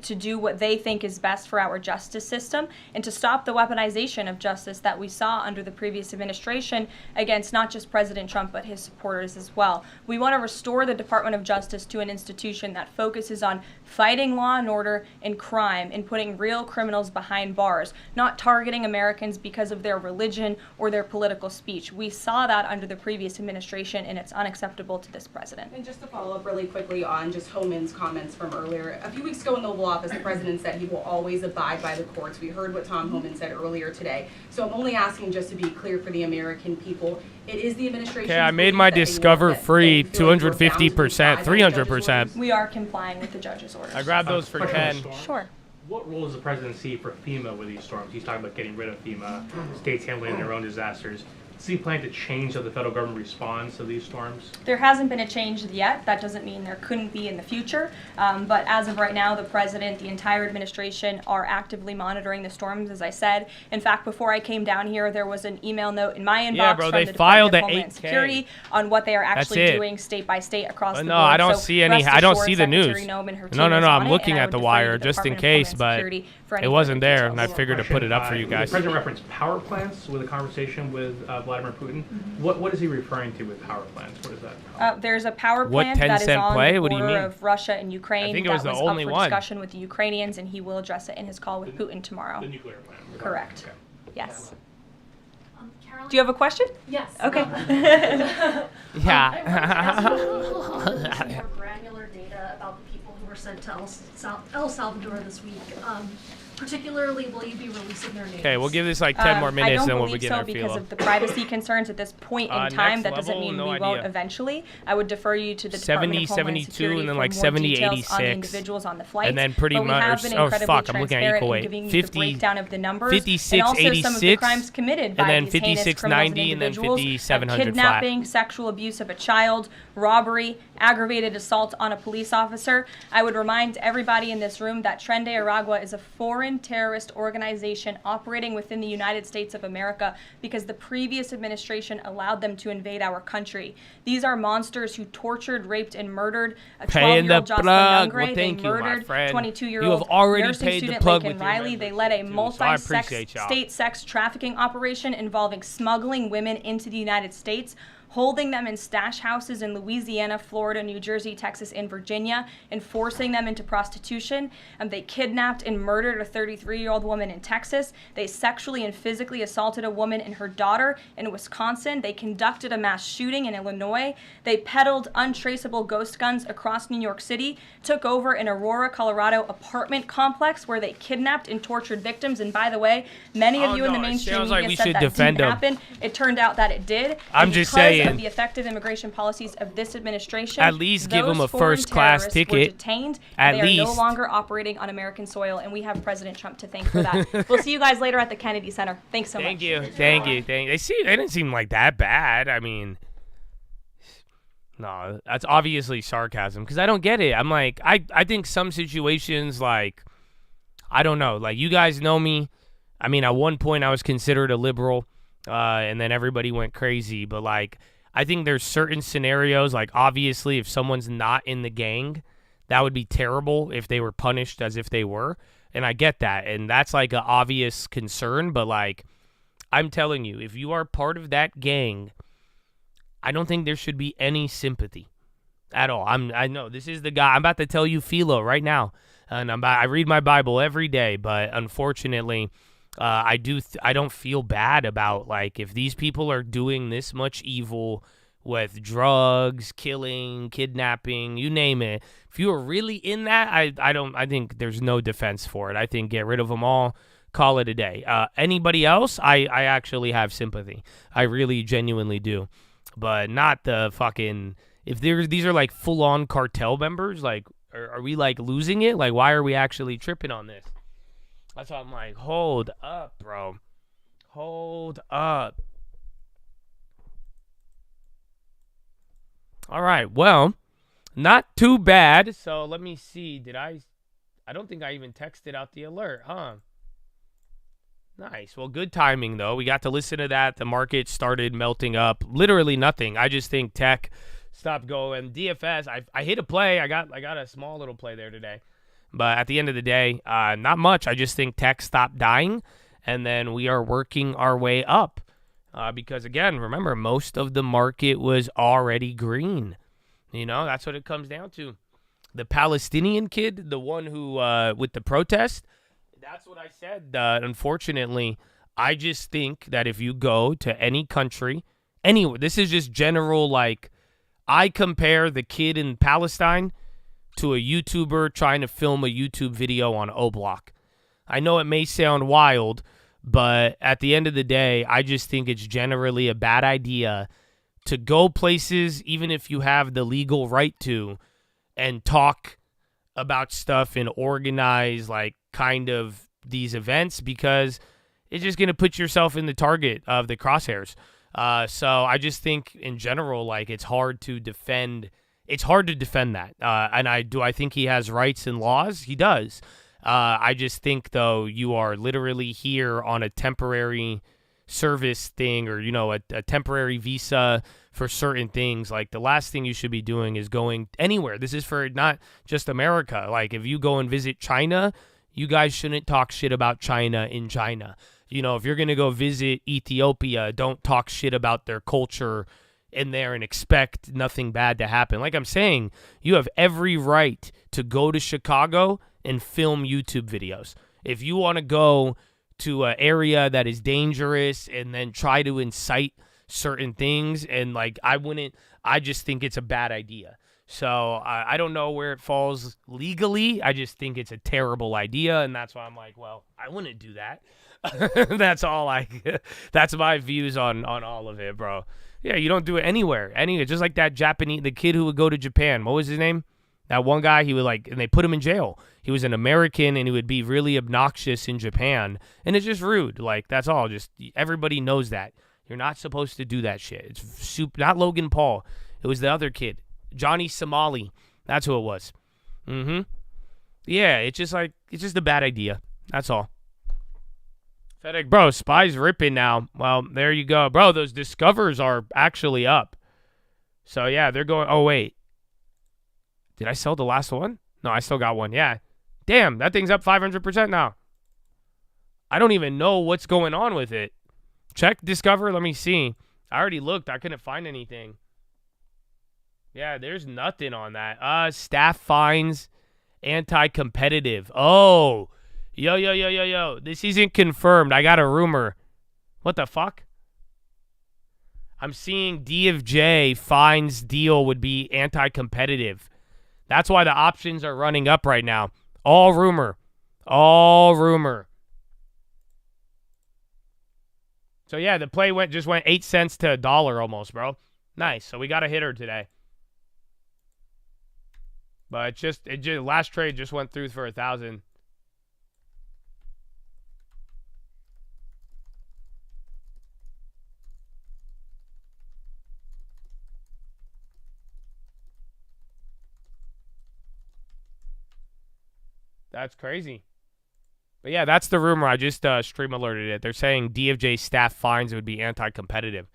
to do what they think is best for our justice system and to stop the weaponization of justice that we saw under the previous administration against not just President Trump but his supporters as well. We want to restore the Department of Justice to an institution that focuses on fighting law and order and crime and putting real criminals behind bars, not targeting Americans because of their religion or their political speech. We saw that under the previous administration, and it's unacceptable to this president. And just to follow up really quickly on just Homan's comments from earlier, a few weeks ago in the Oval Office, the president said he will always abide by the courts. We heard what Tom Homan said earlier today. So I'm only asking just to be clear for the American people. It is the administration. Okay, I made my Discover free 250%, 300%. We are complying with the judge's orders. I grabbed those for 10. Sure. What role does the president see for FEMA with these storms? He's talking about getting rid of FEMA, states handling their own disasters. Does he plan to change how the federal government responds to these storms? There hasn't been a change yet. That doesn't mean there couldn't be in the future. But as of right now, the president, the entire administration are actively monitoring the storms, as I said. In fact, before I came down here, there was an email note in my inbox bro, from they the filed Department of at Homeland 8K. Security on what they are actually That's it. doing state by state across the board. No, I don't So see any. rest I don't assured, see the news. Secretary Noem and her No, team is on I'm it, looking and I at the would defer you wire to the just in Department of case, Homeland but Security for any it wasn't further there, and I details. figured to put it up for you The guys. president referenced power plants with a conversation with Vladimir Putin. What is he referring to with power plants? What is that? There's a power What plant that is 10-cent on play? the What do you border mean? of Russia and Ukraine. I think it was that the was only up for one. discussion with the Ukrainians, and he will address it in his call with Putin tomorrow. The nuclear plant. Correct. Okay. Yes. Caroline? Do you have a question? Yes. Okay. Yeah. I wanted to ask you a little bit more granular data about the people who were sent to El Salvador this week. Particularly, will you be releasing their names? Okay, we'll give this like 10 more minutes, then we'll begin I our don't believe so because FELO. of the privacy concerns at this point in Next time. That doesn't level? mean No we won't idea. eventually. I would defer you to the 70, Department of Homeland 72, Security and then for like more 70, details on the 86. individuals on the flights. And then pretty but we have much, been oh incredibly fuck, I'm looking at transparent equal in weight. giving you 50, the breakdown of the numbers 56, and also some of the 86, crimes committed by and then these heinous 56, criminals 90, and then individuals 50, of 700 flat. kidnapping, sexual abuse of a child, robbery, aggravated assault on a police officer. I would remind everybody in this room that Trena de Aragua is a foreign terrorist organization operating within the United States of America because the previous administration allowed them to invade our country. These are monsters who tortured, raped, and murdered a Paying the 12-year-old Jocelyn plug. Nungre. Well, They thank you, my murdered friend. 22-year-old You have already nursing paid the student plug Laken with your Riley. They led a so I multi-sex appreciate y'all. state sex trafficking operation involving smuggling women into the United States, holding them in stash houses in Louisiana, Florida, New Jersey, Texas, and Virginia, and forcing them into prostitution. They kidnapped and murdered a 33-year-old woman in Texas. They sexually and physically assaulted a woman and her daughter in Wisconsin. They conducted a mass shooting in Illinois. They peddled untraceable ghost guns across New York City, took over an Aurora, Colorado apartment complex where they kidnapped and tortured victims. And by the way, many of you in the mainstream sounds media like we said should that defend didn't them. happen. It turned out that it did. I'm And just because saying. of the effective immigration policies of this administration, At least give those them a foreign first-class terrorists ticket. Were detained. At and they are no least. longer operating on American soil, and we have President Trump to thank for that. We'll see you guys later at the Kennedy Center. Thanks so much. Thank you. They didn't seem like that bad. I mean, no, that's obviously sarcasm because I don't get it. I'm like, I think some situations, like, I don't know. Like, you guys know me. I mean, at one point I was considered a liberal, and then everybody went crazy. But, like, I think there's certain scenarios, like, obviously, if someone's not in the gang, that would be terrible if they were punished as if they were. And I get that. And that's, like, an obvious concern. But, like, I'm telling you, if you are part of that gang, I don't think there should be any sympathy at all. I know this is the guy. I'm about to tell you Felo right now. And I read my Bible every day. But, unfortunately, I don't feel bad about, like, if these people are doing this much evil with drugs, killing, kidnapping, you name it. If you are really in that, I think there's no defense for it. I think get rid of them all, call it a day. Anybody else, I actually have sympathy. I really genuinely do. But not the fucking, if these are like full-on cartel members, like, are we like losing it? Like, why are we actually tripping on this? That's why I'm like, hold up, bro. Hold up. All right, well, not too bad. So let me see. I don't think I even texted out the alert, huh? Nice. Well, good timing, though. We got to listen to that. The market started melting up. Literally nothing. I just think tech stopped going. DFS, I hit a play. I got a small little play there today. But at the end of the day, not much. I just think tech stopped dying, and then we are working our way up. Because, again, remember, most of the market was already green. You know, that's what it comes down to. The Palestinian kid, the one who, with the protest, that's what I said. Unfortunately, I just think that if you go to any country, anywhere, this is just general, like, I compare the kid in Palestine to a YouTuber trying to film a YouTube video on O Block. I know it may sound wild, But at the end of the day, I just think it's generally a bad idea to go places, even if you have the legal right to, and talk about stuff and organize like kind of these events, because it's just going to put yourself in the target of the crosshairs. So I just think in general, like, it's hard to defend. It's hard to defend that. And I think he has rights and laws? He does. I just think, though, you are literally here on a temporary service thing, or, you know, a temporary visa for certain things. Like, the last thing you should be doing is going anywhere. This is for not just America. Like, if you go and visit China, you guys shouldn't talk shit about China in China. You know, if you're going to go visit Ethiopia, don't talk shit about their culture in there and expect nothing bad to happen. Like I'm saying, you have every right to go to Chicago and film YouTube videos. If you want to go to an area that is dangerous and then try to incite certain things, and like, I just think it's a bad idea. So I don't know where it falls legally. I just think it's a terrible idea, and that's why I'm like, well, I wouldn't do that. That's my views on all of it, bro. Yeah, you don't do it anywhere. Just like that the kid who would go to Japan. What was his name? That one guy, he would and they put him in jail. He was an American, and he would be really obnoxious in Japan. And it's just rude. Like, that's all. Just, everybody knows that. You're not supposed to do that shit. It's not Logan Paul. It was the other kid. Johnny Somali. That's who it was. Yeah, it's just a bad idea. That's all. FedEx, bro, Spy's ripping now. Well, there you go. Bro, those Discovers are actually up. So, yeah, they're going. Oh, wait. Did I sell the last one? No, I still got one. Yeah. Damn, that thing's up 500% now. I don't even know what's going on with it. Check Discover. Let me see. I already looked. I couldn't find anything. Yeah, there's nothing on that. Staff fines, anti-competitive. Oh, yo. This isn't confirmed. I got a rumor. What the fuck? I'm seeing DFJ fines deal would be anti-competitive. That's why the options are running up right now. All rumor. So, yeah, the play just went 8 cents to $1 almost, bro. Nice. So we got a hitter today. But last trade just went through for 1,000. That's crazy. But yeah, that's the rumor. I just stream alerted it. They're saying DFJ staff fines would be anti-competitive.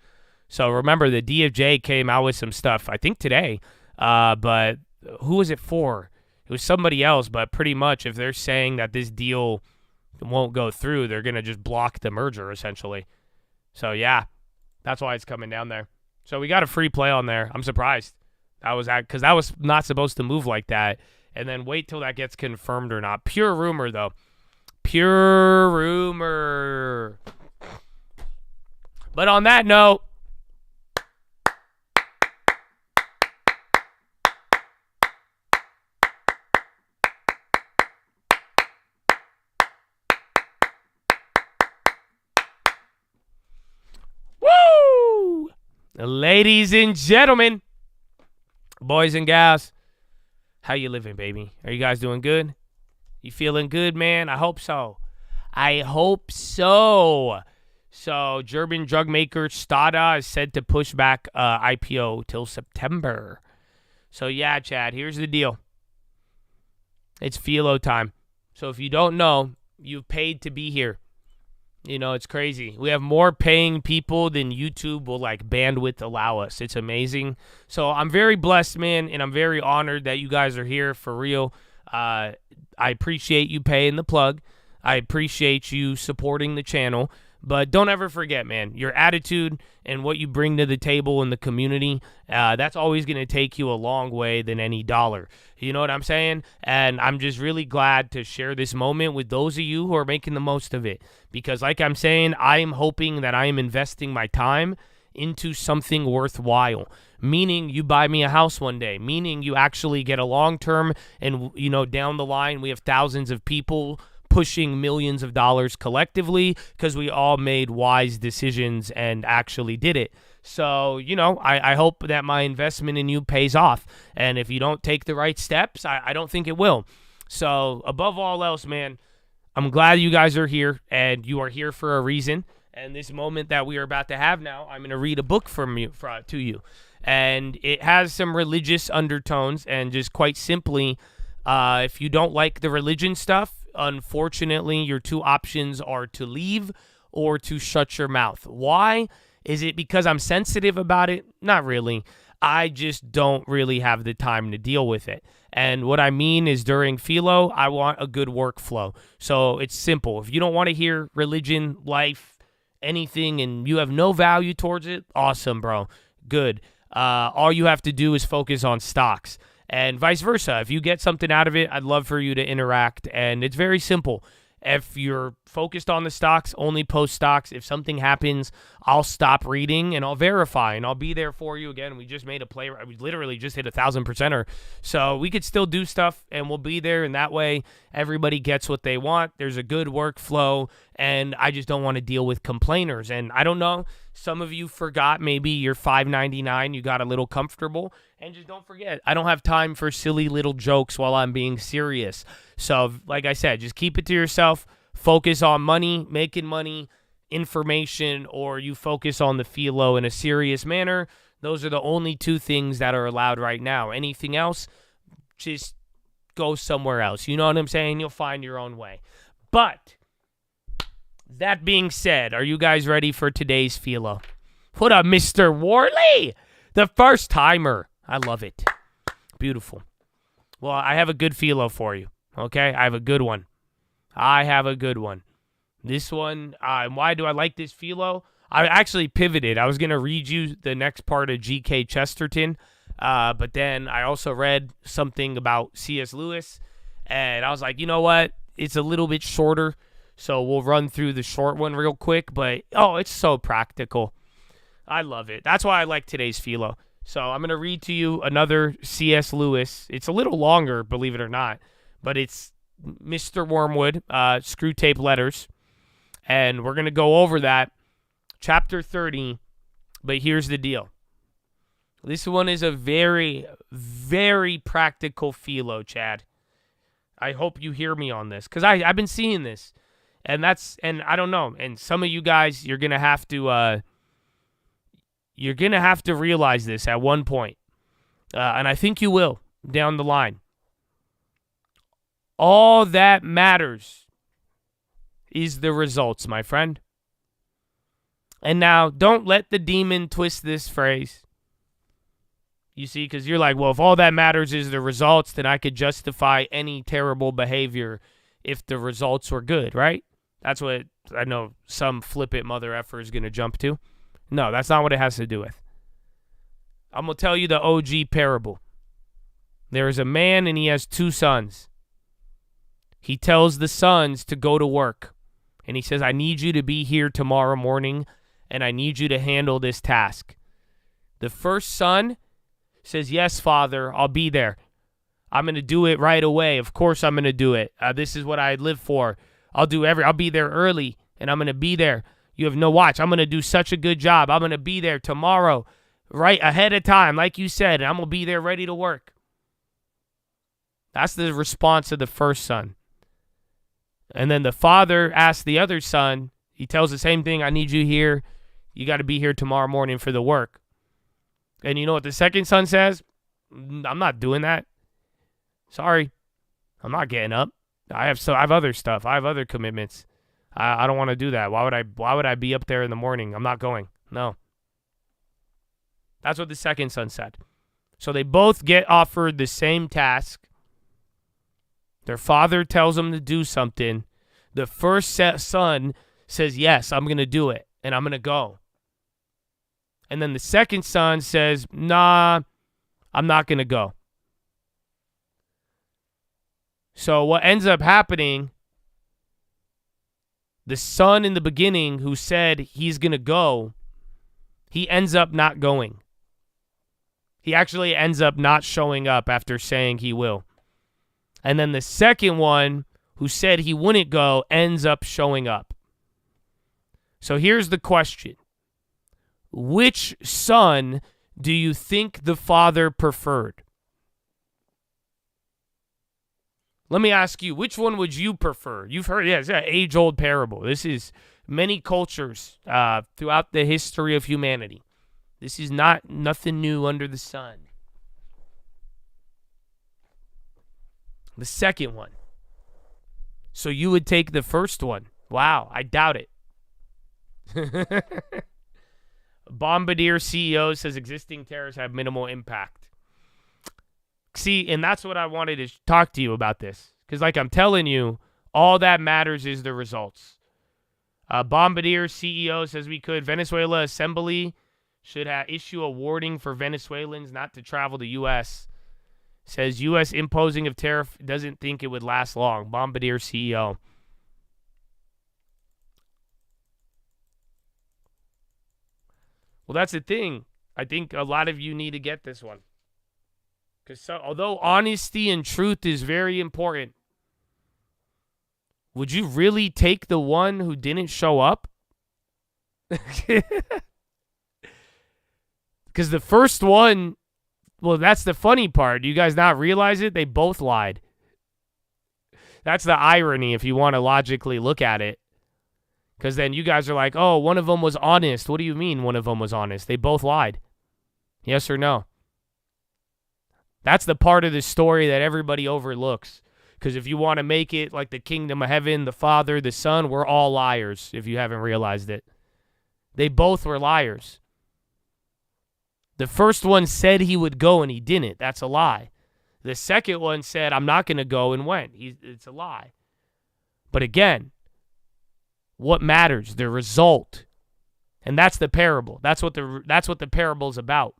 So remember, the DFJ came out with some stuff, I think today. But who was it for? It was somebody else. But pretty much, if they're saying that this deal won't go through, they're going to just block the merger, essentially. So yeah, that's why it's coming down there. So we got a free play on there. I'm surprised. Because that was not supposed to move like that. And then wait till that gets confirmed or not. Pure rumor, though. Pure rumor. But on that note, woo! Ladies and gentlemen, boys and gals, how you living, baby? Are you guys doing good? You feeling good, man? I hope so. So, German drug maker Stada is said to push back IPO till September. So, yeah, Chad, here's the deal. It's Felo time. So, if you don't know, you've paid to be here. You know, it's crazy. We have more paying people than YouTube will, bandwidth allow us. It's amazing. So I'm very blessed, man, and I'm very honored that you guys are here for real. I appreciate you paying the plug. I appreciate you supporting the channel. But don't ever forget, man, your attitude and what you bring to the table in the community, that's always going to take you a long way than any dollar. You know what I'm saying? And I'm just really glad to share this moment with those of you who are making the most of it. Because like I'm saying, I am hoping that I am investing my time into something worthwhile. Meaning you buy me a house one day. Meaning you actually get a long-term and, down the line we have thousands of people pushing millions of dollars collectively because we all made wise decisions and actually did it. So, I hope that my investment in you pays off. And if you don't take the right steps, I don't think it will. So, above all else, man, I'm glad you guys are here, and you are here for a reason. And this moment that we are about to have now, I'm going to read a book to you. And it has some religious undertones, and just quite simply, if you don't like the religion stuff, unfortunately, your two options are to leave or to shut your mouth. Why? Is it because I'm sensitive about it? Not really. I just don't really have the time to deal with it. And what I mean is during Philo, I want a good workflow. So it's simple. If you don't want to hear religion, life, anything, and you have no value towards it, awesome, bro. Good. All you have to do is focus on stocks. And vice versa. If you get something out of it, I'd love for you to interact. And it's very simple. If you're focused on the stocks, only post stocks. If something happens, I'll stop reading and I'll verify and I'll be there for you. Again, we just made a play. We literally just hit 1,000%er. So we could still do stuff and we'll be there. And that way, everybody gets what they want. There's a good workflow. And I just don't want to deal with complainers. And I don't know. Some of you forgot maybe you're $5.99. You got a little comfortable. And just don't forget, I don't have time for silly little jokes while I'm being serious. So, like I said, just keep it to yourself. Focus on money, making money, information, or you focus on the philo in a serious manner. Those are the only two things that are allowed right now. Anything else, just go somewhere else. You know what I'm saying? You'll find your own way. But that being said, are you guys ready for today's philo? What up, Mr. Worley? The first timer. I love it. Beautiful. Well, I have a good philo for you. Okay? I have a good one. This one, why do I like this philo? I actually pivoted. I was going to read you the next part of G.K. Chesterton, but then I also read something about C.S. Lewis, and I was like, you know what? It's a little bit shorter, so we'll run through the short one real quick, but, it's so practical. I love it. That's why I like today's philo. So I'm going to read to you another C.S. Lewis. It's a little longer, believe it or not, but it's Mr. Wormwood, Screwtape Letters, and we're going to go over that, chapter 30, but here's the deal. This one is a very, very practical philo, Chad. I hope you hear me on this, because I've been seeing this, and I don't know, and some of you guys, you're going to have to realize this at one point, and I think you will down the line. All that matters is the results, my friend. And now, don't let the demon twist this phrase. You see, because you're like, well, if all that matters is the results, then I could justify any terrible behavior if the results were good, right? That's what I know some flippant mother effer is going to jump to. No, that's not what it has to do with. I'm going to tell you the OG parable. There is a man and he has two sons. He tells the sons to go to work. And he says, I need you to be here tomorrow morning, and I need you to handle this task. The first son says, yes, Father, I'll be there. I'm going to do it right away. Of course I'm going to do it. This is what I live for. I'll be there early, and I'm going to be there. You have no watch. I'm going to do such a good job. I'm going to be there tomorrow, right ahead of time, like you said, and I'm going to be there ready to work. That's the response of the first son. And then the father asks the other son, he tells the same thing, I need you here. You got to be here tomorrow morning for the work. And you know what the second son says? I'm not doing that. Sorry. I'm not getting up. I have other stuff. I have other commitments. I don't want to do that. Why would I be up there in the morning? I'm not going. No. That's what the second son said. So they both get offered the same task. Their father tells them to do something. The first son says, yes, I'm going to do it, and I'm going to go. And then the second son says, nah, I'm not going to go. So what ends up happening, the son in the beginning who said he's going to go, he ends up not going. He actually ends up not showing up after saying he will. And then the second one who said he wouldn't go ends up showing up. So here's the question. Which son do you think the father preferred? Let me ask you, which one would you prefer? You've heard, it's an age-old parable. This is many cultures throughout the history of humanity. This is nothing new under the sun. The second one. So you would take the first one. Wow, I doubt it. Bombardier CEO says existing tariffs have minimal impact. See, and that's what I wanted to talk to you about this. Because like I'm telling you, all that matters is the results. Bombardier CEO says Venezuela Assembly should issue a warning for Venezuelans not to travel to U.S. Says U.S. imposing of tariff doesn't think it would last long. Bombardier CEO. Well, that's the thing. I think a lot of you need to get this one. Because although honesty and truth is very important, would you really take the one who didn't show up? Because the first one, well, that's the funny part. Do you guys not realize it? They both lied. That's the irony if you want to logically look at it. Because then you guys are like, oh, one of them was honest. What do you mean one of them was honest? They both lied. Yes or no? That's the part of the story that everybody overlooks. Because if you want to make it like the kingdom of heaven, the Father, the Son, we're all liars if you haven't realized it. They both were liars. The first one said he would go and he didn't. That's a lie. The second one said, I'm not going to go and went. It's a lie. But again, what matters? The result. And that's the parable. That's what the parable's about.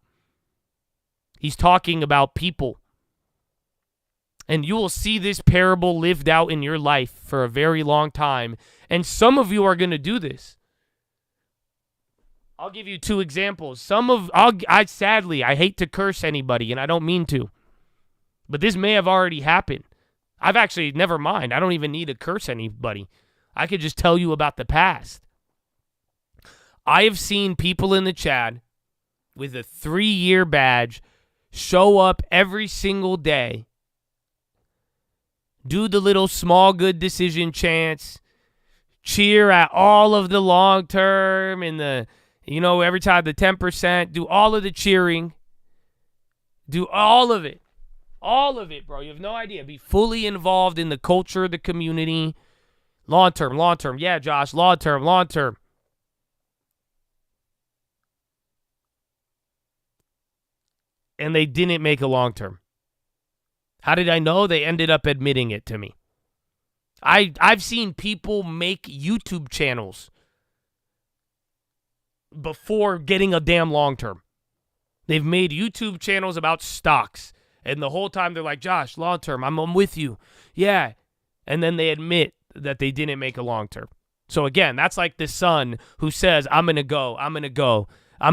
He's talking about people. And you will see this parable lived out in your life for a very long time. And some of you are going to do this. I'll give you two examples. Sadly, I hate to curse anybody, and I don't mean to. But this may have already happened. Never mind. I don't even need to curse anybody. I could just tell you about the past. I have seen people in the chat with a 3-year badge show up every single day, do the little small good decision chants, cheer at all of the long term and every time the 10%, do all of the cheering, do all of it. All of it, bro. You have no idea. Be fully involved in the culture, the community. Long term. Yeah, Josh, long term. And they didn't make a long term. How did I know? They ended up admitting it to me. I've seen people make YouTube channels before getting a damn long term. They've made YouTube channels about stocks. And the whole time they're like, Josh, long term, I'm with you. Yeah. And then they admit that they didn't make a long term. So again, that's like the son who says, I'm going to go. I'm going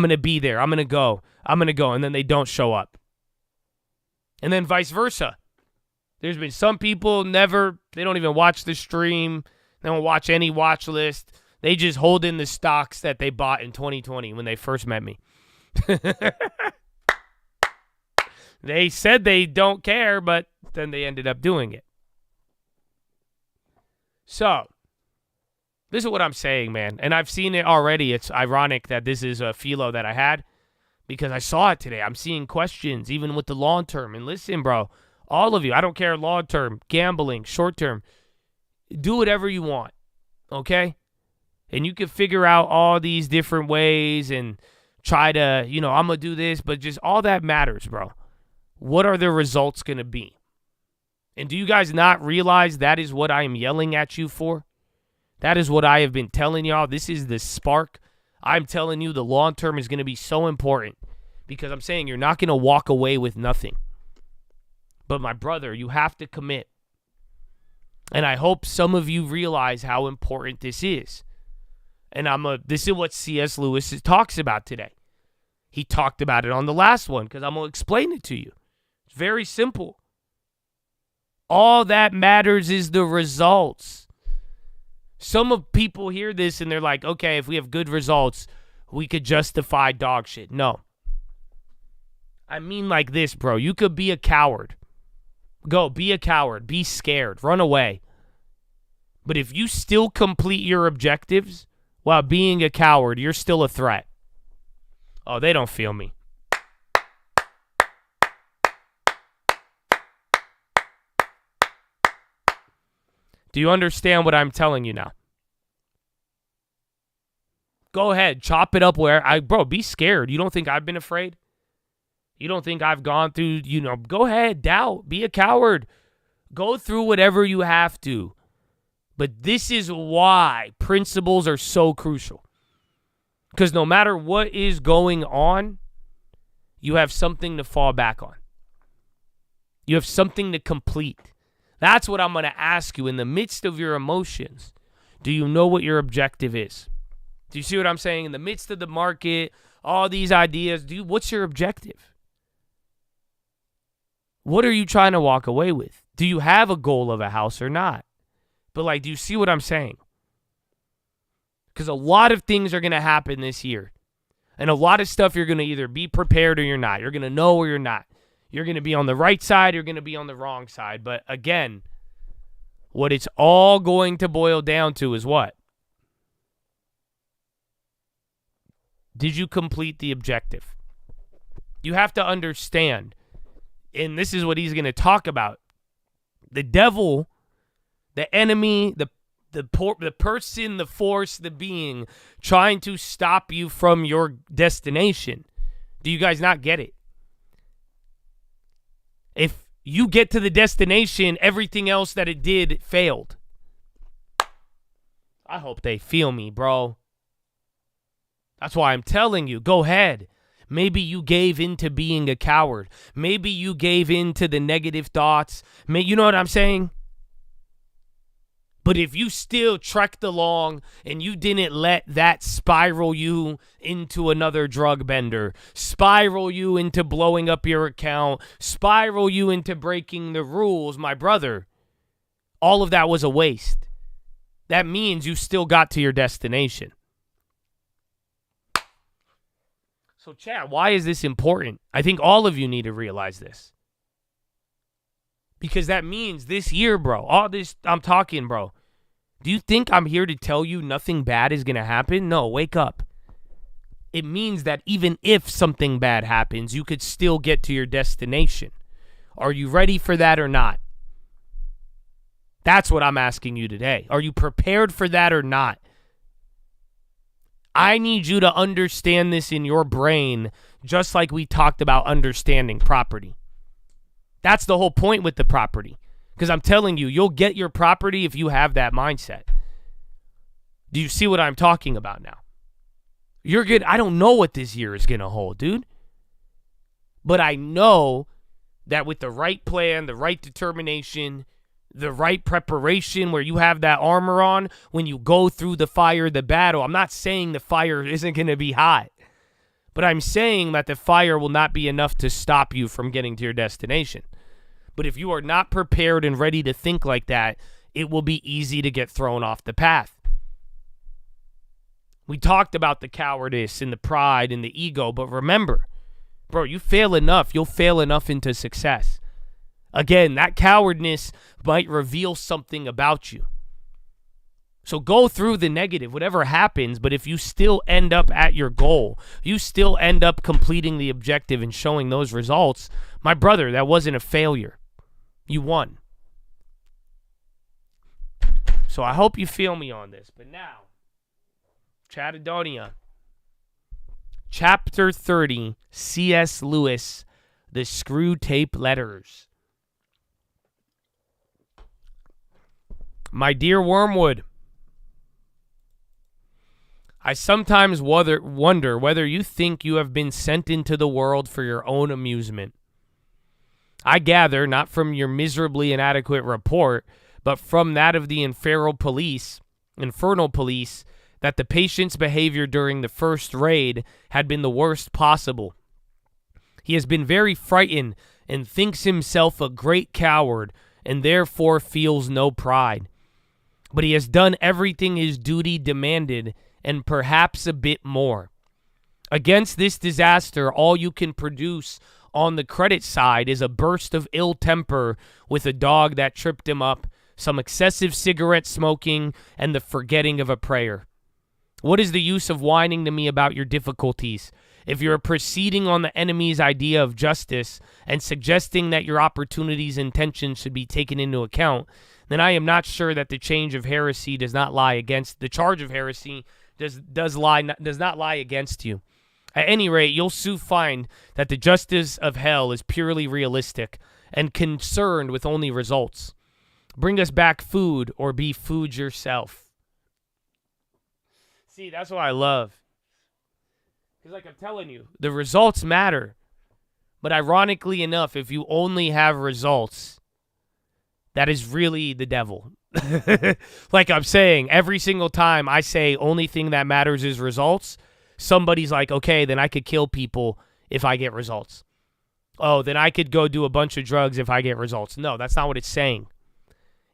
to be there. I'm going to go. And then they don't show up. And then vice versa. There's been some people they don't even watch the stream. They don't watch any watch list. They just hold in the stocks that they bought in 2020 when they first met me. They said they don't care, but then they ended up doing it. So, this is what I'm saying, man. And I've seen it already. It's ironic that this is a Felo that I had because I saw it today. I'm seeing questions, even with the long term. And listen, bro, all of you, I don't care long term, gambling, short term. Do whatever you want, okay? And you can figure out all these different ways and try to, I'm going to do this, but just all that matters, bro. What are the results going to be? And do you guys not realize that is what I am yelling at you for? That is what I have been telling y'all. This is the spark. I'm telling you the long term is going to be so important because I'm saying you're not going to walk away with nothing. But my brother, you have to commit. And I hope some of you realize how important this is. And this is what C.S. Lewis talks about today. He talked about it on the last one because I'm going to explain it to you. It's very simple. All that matters is the results. Some of people hear this and they're like, okay, if we have good results, we could justify dog shit. No. I mean like this, bro. You could be a coward. Go, be a coward. Be scared. Run away. But if you still complete your objectives while being a coward, you're still a threat. Oh, they don't feel me. Do you understand what I'm telling you now? Go ahead, chop it up bro, be scared. You don't think I've been afraid? You don't think I've gone through, go ahead, doubt, be a coward. Go through whatever you have to. But this is why principles are so crucial. Because no matter what is going on, you have something to fall back on. You have something to complete. That's what I'm going to ask you in the midst of your emotions. Do you know what your objective is? Do you see what I'm saying? In the midst of the market, all these ideas, what's your objective? What are you trying to walk away with? Do you have a goal of a house or not? But do you see what I'm saying? Because a lot of things are going to happen this year. And a lot of stuff you're going to either be prepared or you're not. You're going to know or you're not. You're going to be on the right side, you're going to be on the wrong side. But again, what it's all going to boil down to is what? Did you complete the objective? You have to understand, and this is what he's going to talk about. The devil, the enemy, the person, the force, the being trying to stop you from your destination. Do you guys not get it? If you get to the destination, everything else that it did failed. I hope they feel me, bro. That's why I'm telling you, go ahead. Maybe you gave in to being a coward. Maybe you gave in to the negative thoughts. You know what I'm saying? But if you still trekked along and you didn't let that spiral you into another drug bender, spiral you into blowing up your account, spiral you into breaking the rules, my brother, all of that was a waste. That means you still got to your destination. So, Chad, why is this important? I think all of you need to realize this. Because that means this year, bro, all this I'm talking, bro. Do you think I'm here to tell you nothing bad is going to happen? No, wake up. It means that even if something bad happens, you could still get to your destination. Are you ready for that or not? That's what I'm asking you today. Are you prepared for that or not? I need you to understand this in your brain, just like we talked about understanding property. That's the whole point with the property. Because I'm telling you, you'll get your property if you have that mindset. Do you see what I'm talking about now? You're good. I don't know what this year is going to hold, dude. But I know that with the right plan, the right determination, the right preparation where you have that armor on, when you go through the fire, the battle, I'm not saying the fire isn't going to be hot. But I'm saying that the fire will not be enough to stop you from getting to your destination. But if you are not prepared and ready to think like that, it will be easy to get thrown off the path. We talked about the cowardice and the pride and the ego, but remember, bro, you fail enough, you'll fail enough into success. Again, that cowardness might reveal something about you. So go through the negative, whatever happens, but if you still end up at your goal, you still end up completing the objective and showing those results, my brother, that wasn't a failure. You won. So I hope you feel me on this. But now, Chatadonia, Chapter 30, C.S. Lewis, The Screwtape Letters. My dear Wormwood, I sometimes wonder whether you think you have been sent into the world for your own amusement. I gather, not from your miserably inadequate report, but from that of the infernal police, that the patient's behavior during the first raid had been the worst possible. He has been very frightened and thinks himself a great coward and therefore feels no pride. But he has done everything his duty demanded, and perhaps a bit more. Against this disaster, all you can produce on the credit side is a burst of ill temper with a dog that tripped him up, some excessive cigarette smoking, and the forgetting of a prayer. What is the use of whining to me about your difficulties? If you're proceeding on the enemy's idea of justice and suggesting that your opportunities and intentions should be taken into account, then I am not sure that the charge of heresy does not lie against you. At any rate, you'll soon find that the justice of hell is purely realistic and concerned with only results. Bring us back food or be food yourself. See, that's what I love. Because like I'm telling you, the results matter. But ironically enough, if you only have results, that is really the devil. Like I'm saying, every single time I say only thing that matters is results, somebody's like, okay, then I could kill people if I get results. Oh, then I could go do a bunch of drugs if I get results. No, that's not what it's saying.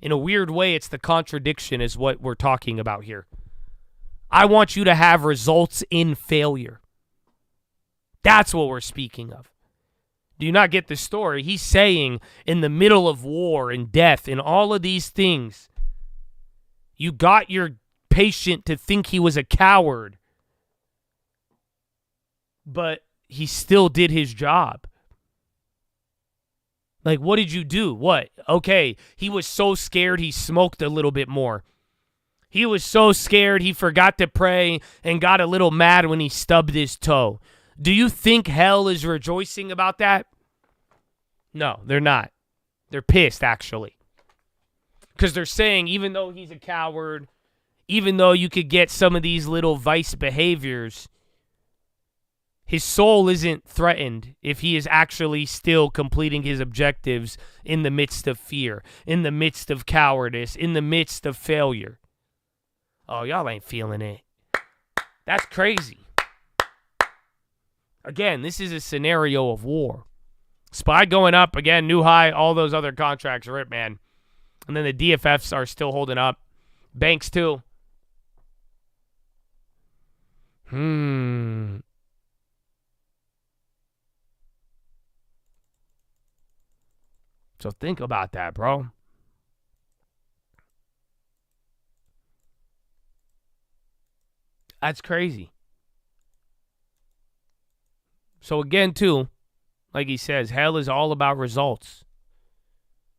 In a weird way, it's the contradiction is what we're talking about here. I want you to have results in failure. That's what we're speaking of. Do you not get the story? He's saying in the middle of war and death and all of these things, you got your patient to think he was a coward, but he still did his job. Like, what did you do? What? Okay, he was so scared he smoked a little bit more. He was so scared he forgot to pray and got a little mad when he stubbed his toe. Do you think hell is rejoicing about that? No, they're not. They're pissed, actually. Because they're saying, even though he's a coward, even though you could get some of these little vice behaviors, his soul isn't threatened if he is actually still completing his objectives in the midst of fear, in the midst of cowardice, in the midst of failure. Oh, y'all ain't feeling it. That's crazy. Again, this is a scenario of war. SPY going up, again, new high, all those other contracts are it, man. And then the DFFs are still holding up. Banks, too. So think about that, bro. That's crazy. So again, too, like he says, hell is all about results.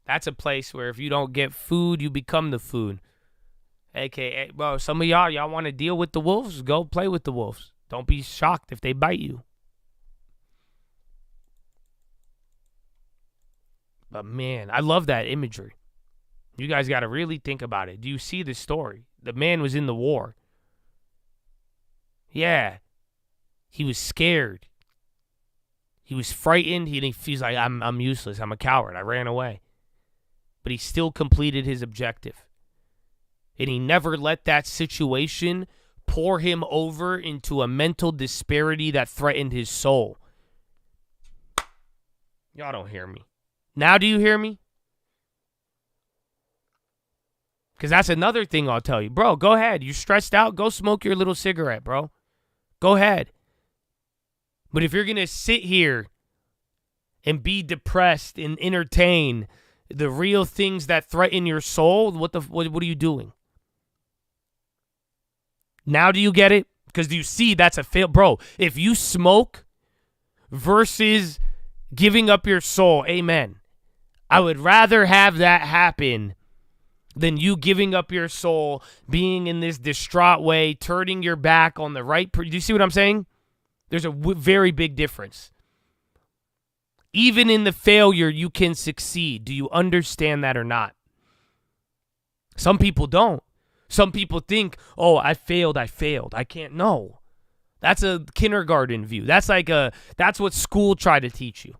That's a place where if you don't get food, you become the food. AKA, bro, some of y'all want to deal with the wolves? Go play with the wolves. Don't be shocked if they bite you. But man, I love that imagery. You guys got to really think about it. Do you see the story? The man was in the war. Yeah. He was scared. He was frightened. He's like, I'm useless. I'm a coward. I ran away. But he still completed his objective. And he never let that situation pour him over into a mental disparity that threatened his soul. Y'all don't hear me. Now do you hear me? Because that's another thing I'll tell you. Bro, go ahead. You stressed out? Go smoke your little cigarette, bro. Go ahead. But if you're going to sit here and be depressed and entertain the real things that threaten your soul, what are you doing? Now do you get it? Because do you see that's a fail? Bro, if you smoke versus giving up your soul, amen. I would rather have that happen than you giving up your soul, being in this distraught way, turning your back on the right. Do you see what I'm saying? There's a very big difference. Even in the failure, you can succeed. Do you understand that or not? Some people don't. Some people think, oh, I failed. I can't. No. That's a kindergarten view. That's what school tried to teach you.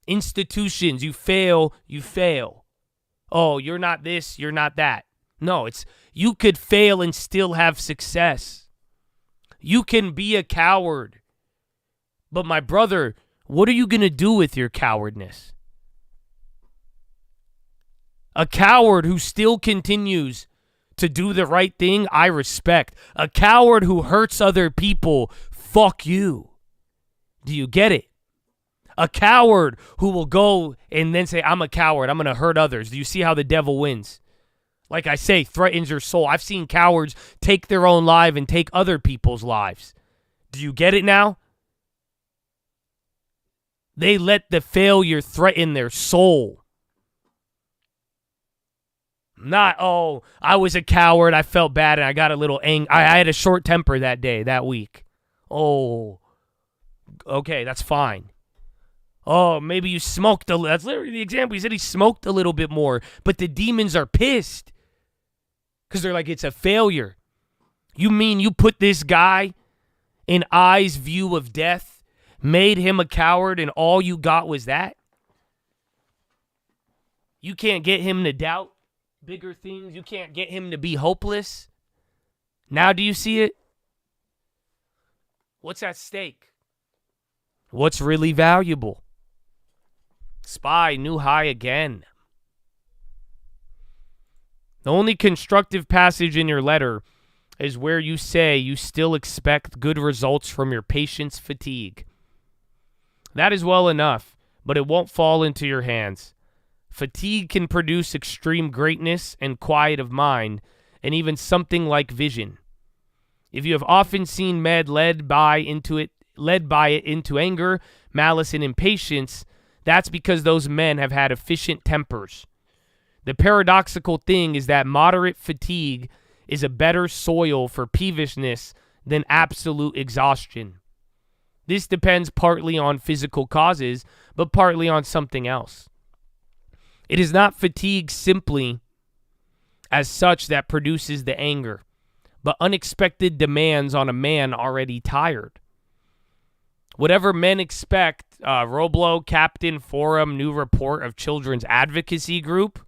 Institutions, you fail. Oh, you're not this, you're not that. No, it's you could fail and still have success. You can be a coward. But my brother, what are you going to do with your cowardness? A coward who still continues to do the right thing, I respect. A coward who hurts other people, fuck you. Do you get it? A coward who will go and then say, I'm a coward, I'm going to hurt others. Do you see how the devil wins? Like I say, threatens your soul. I've seen cowards take their own life and take other people's lives. Do you get it now? They let the failure threaten their soul. Not, oh, I was a coward, I felt bad, and I got a little angry. I had a short temper that day, that week. Oh, okay, that's fine. Oh, maybe you smoked a little. That's literally the example. He said he smoked a little bit more, but the demons are pissed because they're like, it's a failure. You mean you put this guy in I's view of death, made him a coward, and all you got was that? You can't get him to doubt bigger things. You can't get him to be hopeless. Now do you see it? What's at stake? What's really valuable? Spy, new high again. The only constructive passage in your letter is where you say you still expect good results from your patient's fatigue. That is well enough, but it won't fall into your hands. Fatigue can produce extreme greatness and quiet of mind, and even something like vision. If you have often seen men led by it into anger, malice, and impatience, that's because those men have had efficient tempers. The paradoxical thing is that moderate fatigue is a better soil for peevishness than absolute exhaustion. This depends partly on physical causes, but partly on something else. It is not fatigue simply as such that produces the anger, but unexpected demands on a man already tired. Whatever men expect, Roblo, Captain Forum, new report of Children's Advocacy Group.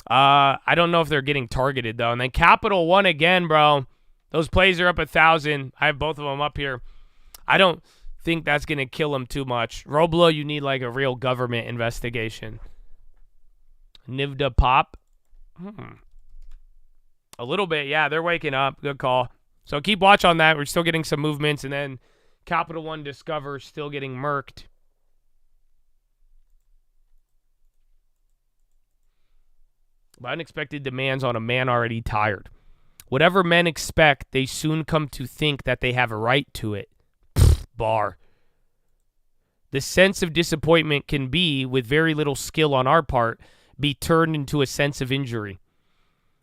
I don't know if they're getting targeted, though. And then Capital One again, bro. Those plays are up 1,000. I have both of them up here. I don't think that's going to kill him too much. Roblo, you need like a real government investigation. Nivda Pop. A little bit, yeah. They're waking up. Good call. So keep watch on that. We're still getting some movements. And then Capital One Discover still getting murked. By unexpected demands on a man already tired. Whatever men expect, they soon come to think that they have a right to it. Bar. The sense of disappointment can be, with very little skill on our part, be turned into a sense of injury.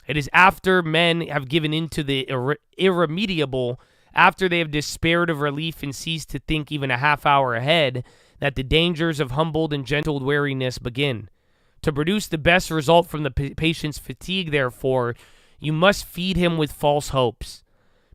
It is after men have given into the irremediable, after they have despaired of relief and ceased to think even a half hour ahead, that the dangers of humbled and gentled wariness begin. To produce the best result from the patient's fatigue, therefore, you must feed him with false hopes.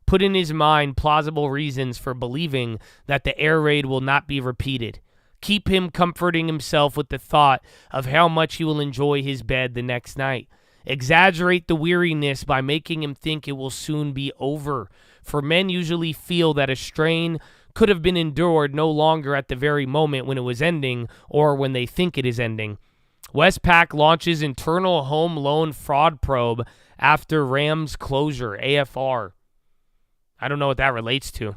Put in his mind plausible reasons for believing that the air raid will not be repeated. Keep him comforting himself with the thought of how much he will enjoy his bed the next night. Exaggerate the weariness by making him think it will soon be over. For men usually feel that a strain could have been endured no longer at the very moment when it was ending or when they think it is ending. Westpac launches internal home loan fraud probe after Rams closure, AFR. I don't know what that relates to.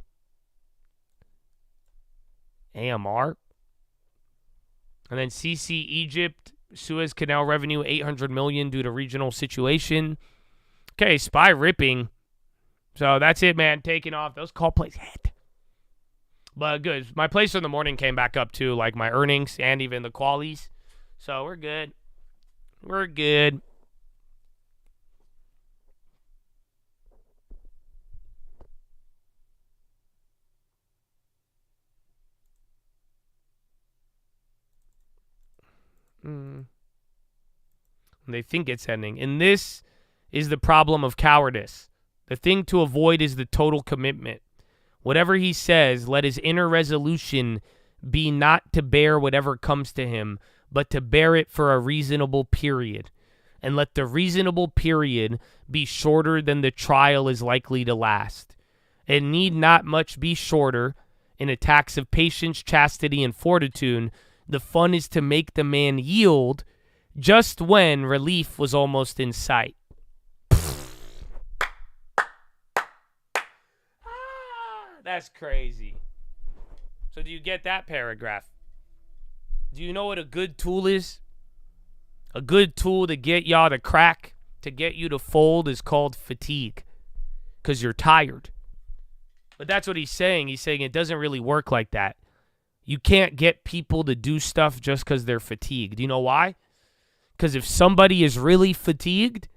AMR? And then CC Egypt, Suez Canal revenue, $800 million due to regional situation. Okay, SPY ripping. So that's it, man. Taking off. Those call plays hit. But good. My place in the morning came back up too, like my earnings and even the qualies. So we're good. We're good. They think it's ending. And this is the problem of cowardice. The thing to avoid is the total commitment. Whatever he says, let his inner resolution be not to bear whatever comes to him, but to bear it for a reasonable period. And let the reasonable period be shorter than the trial is likely to last. It need not much be shorter. In attacks of patience, chastity, and fortitude, the fun is to make the man yield just when relief was almost in sight. That's crazy. So do you get that paragraph? Do you know what a good tool is? A good tool to get y'all to crack, to get you to fold, is called fatigue. Because you're tired. But that's what he's saying. He's saying it doesn't really work like that. You can't get people to do stuff just because they're fatigued. Do you know why? Because if somebody is really fatigued,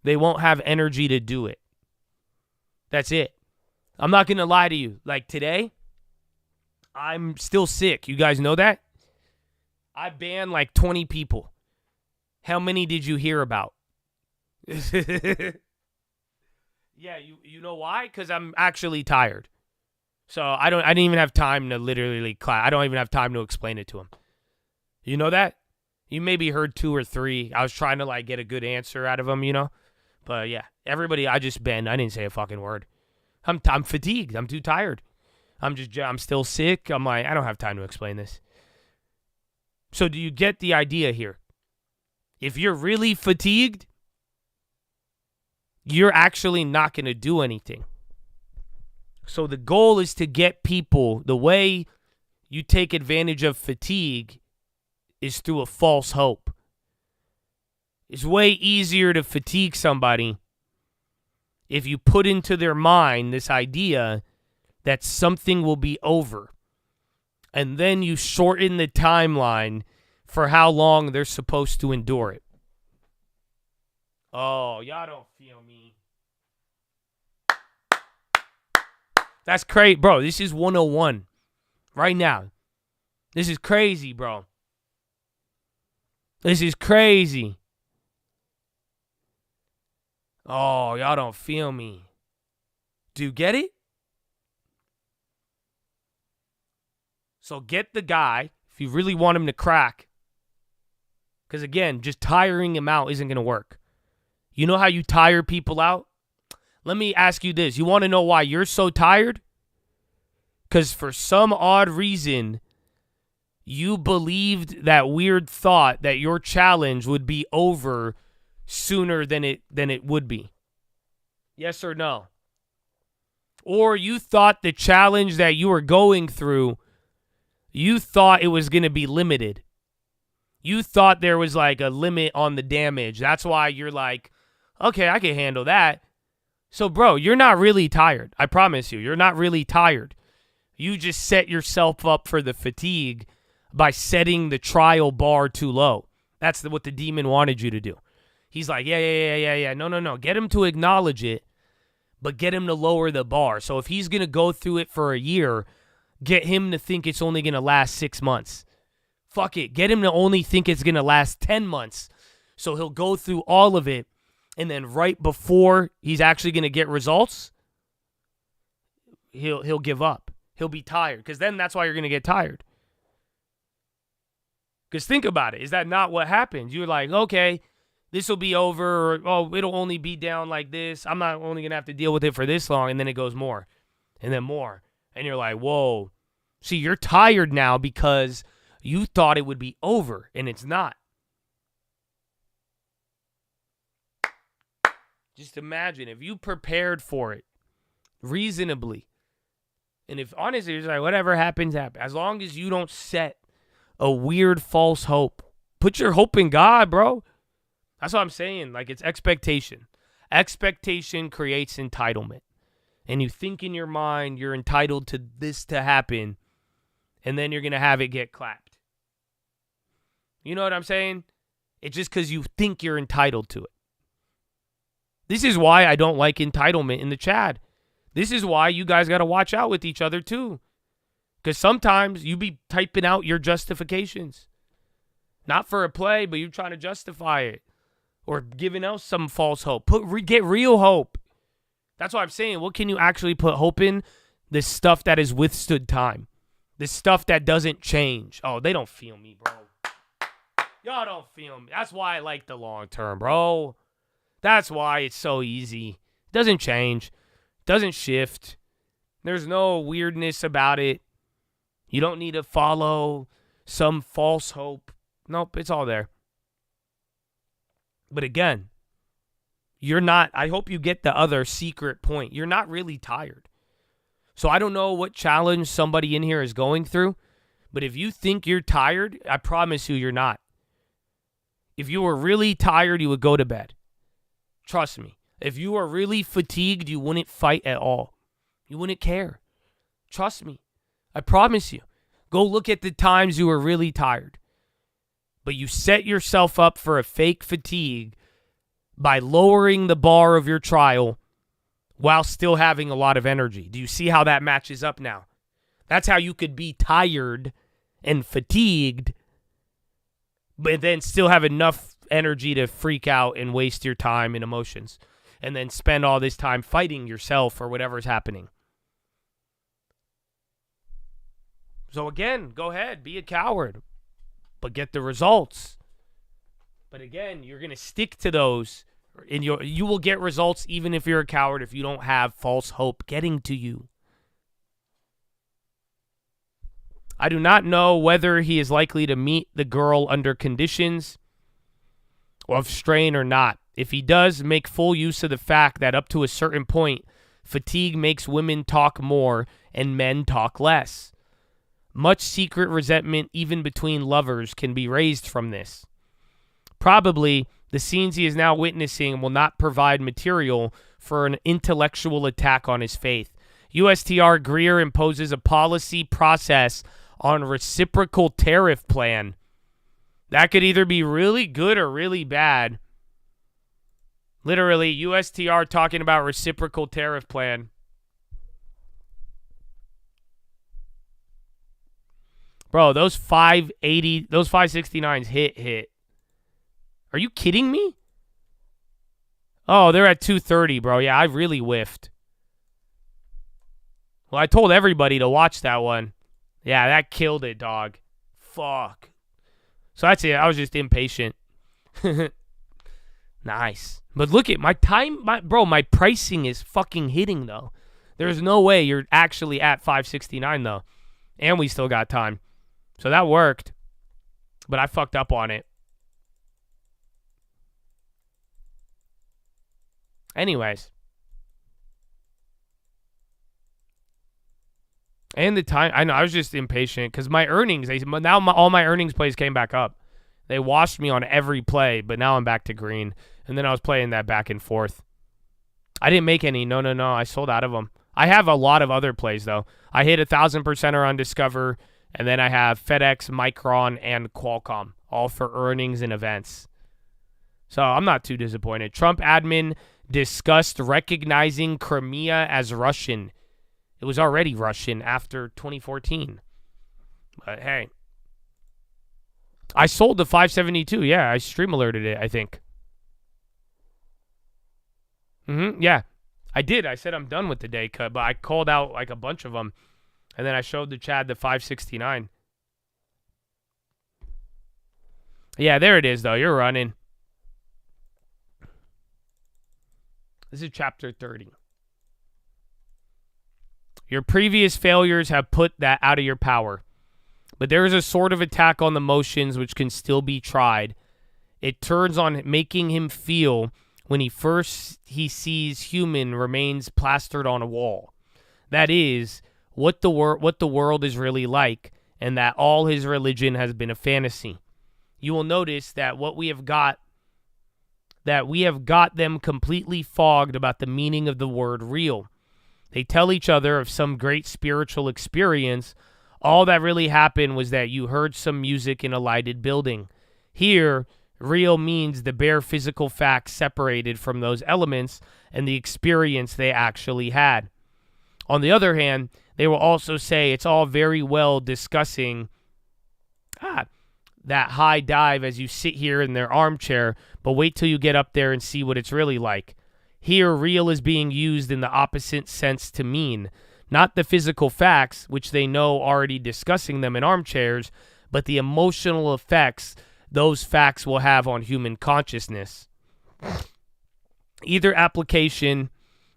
they won't have energy to do it. That's it. I'm not going to lie to you. Like today, I'm still sick. You guys know that? I banned like 20 people. How many did you hear about? Yeah, you know why? Because I'm actually tired. So I didn't even have time to literally I don't even have time to explain it to him. You know that? You maybe heard 2 or 3. I was trying to like get a good answer out of him, you know? But yeah, everybody I just banned. I didn't say a fucking word. I'm fatigued. I'm too tired. I'm still sick. I'm like, I don't have time to explain this. So do you get the idea here? If you're really fatigued, you're actually not going to do anything. So the goal is to get people, the way you take advantage of fatigue is through a false hope. It's way easier to fatigue somebody if you put into their mind this idea that something will be over. And then you shorten the timeline for how long they're supposed to endure it. Oh, y'all don't feel me. That's crazy. Bro, this is 101 right now. This is crazy, bro. This is crazy. Oh, y'all don't feel me. Do you get it? So get the guy, if you really want him to crack. Because again, just tiring him out isn't going to work. You know how you tire people out? Let me ask you this. You want to know why you're so tired? Because for some odd reason, you believed that weird thought that your challenge would be over sooner than it would be. Yes or no? Or you thought the challenge that you were going through, you thought it was going to be limited. You thought there was like a limit on the damage. That's why you're like, okay, I can handle that. So, bro, you're not really tired. I promise you, you're not really tired. You just set yourself up for the fatigue by setting the trial bar too low. That's what the demon wanted you to do. He's like, yeah. No. Get him to acknowledge it, but get him to lower the bar. So if he's going to go through it for a year, get him to think it's only going to last 6 months. Fuck it. Get him to only think it's going to last 10 months. So he'll go through all of it, and then right before he's actually going to get results, he'll give up. He'll be tired, because then that's why you're going to get tired. Because think about it. Is that not what happens? You're like, okay, this will be over, or, oh, it'll only be down like this. I'm not only going to have to deal with it for this long, and then it goes more, and then more. And you're like, whoa. See, you're tired now because you thought it would be over, and it's not. Just imagine if you prepared for it reasonably. And if honestly, it's like whatever happens, happens. As long as you don't set a weird false hope. Put your hope in God, bro. That's what I'm saying. Like, it's expectation. Expectation creates entitlement. And you think in your mind you're entitled to this to happen, and then you're going to have it get clapped. You know what I'm saying? It's just because you think you're entitled to it. This is why I don't like entitlement in the chat. This is why you guys got to watch out with each other too. Because sometimes you be typing out your justifications. Not for a play, but you're trying to justify it. Or giving out some false hope. Get real hope. That's what I'm saying. What can you actually put hope in? This stuff that has withstood time. This stuff that doesn't change. Oh, they don't feel me, bro. Y'all don't feel me. That's why I like the long term, bro. That's why it's so easy. It doesn't change. It doesn't shift. There's no weirdness about it. You don't need to follow some false hope. Nope, it's all there. But again, you're not, I hope you get the other secret point. You're not really tired. So I don't know what challenge somebody in here is going through, but if you think you're tired, I promise you you're not. If you were really tired, you would go to bed. Trust me. If you were really fatigued, you wouldn't fight at all. You wouldn't care. Trust me. I promise you. Go look at the times you were really tired. But you set yourself up for a fake fatigue by lowering the bar of your trial while still having a lot of energy. Do you see how that matches up now? That's how you could be tired and fatigued, but then still have enough energy to freak out and waste your time and emotions, and then spend all this time fighting yourself or whatever's happening. So again, go ahead, be a coward, but get the results. But again, you're going to stick to those, and you will get results even if you're a coward, if you don't have false hope getting to you. I do not know whether he is likely to meet the girl under conditions of strain or not. If he does, make full use of the fact that up to a certain point, fatigue makes women talk more and men talk less. Much secret resentment, even between lovers, can be raised from this. Probably, the scenes he is now witnessing will not provide material for an intellectual attack on his faith. USTR Greer imposes a policy process on reciprocal tariff plan. That could either be really good or really bad. Literally, USTR talking about reciprocal tariff plan. Bro, those 580, those 569s hit. Are you kidding me? Oh, they're at 230, bro. Yeah, I really whiffed. Well, I told everybody to watch that one. Yeah, that killed it, dog. Fuck. So that's it. I was just impatient. Nice. But look at my time. My pricing is fucking hitting, though. There's no way you're actually at 569, though. And we still got time. So that worked. But I fucked up on it. Anyways. And the time, I know, I was just impatient because my earnings, all my earnings plays came back up. They washed me on every play, but now I'm back to green. And then I was playing that back and forth. I didn't make any. No. I sold out of them. I have a lot of other plays, though. I hit 1,000%er on Discover, and then I have FedEx, Micron, and Qualcomm, all for earnings and events. So I'm not too disappointed. Trump admin discussed recognizing Crimea as Russian. It was already Russian after 2014. But hey. I sold the 572. Yeah, I stream alerted it, I think. Yeah, I did. I said I'm done with the day cut, but I called out like a bunch of them. And then I showed the Chad the 569. Yeah, there it is, though. You're running. This is chapter 30. Your previous failures have put that out of your power. But there is a sort of attack on the motions which can still be tried. It turns on making him feel when he sees human remains plastered on a wall. That is, what the world is really like, and that all his religion has been a fantasy. You will notice that we have got them completely fogged about the meaning of the word real. They tell each other of some great spiritual experience. All that really happened was that you heard some music in a lighted building. Here, real means the bare physical facts separated from those elements and the experience they actually had. On the other hand, they will also say it's all very well discussing that high dive as you sit here in their armchair, but wait till you get up there and see what it's really like. Here, real is being used in the opposite sense to mean, not the physical facts, which they know already discussing them in armchairs, but the emotional effects those facts will have on human consciousness. Either application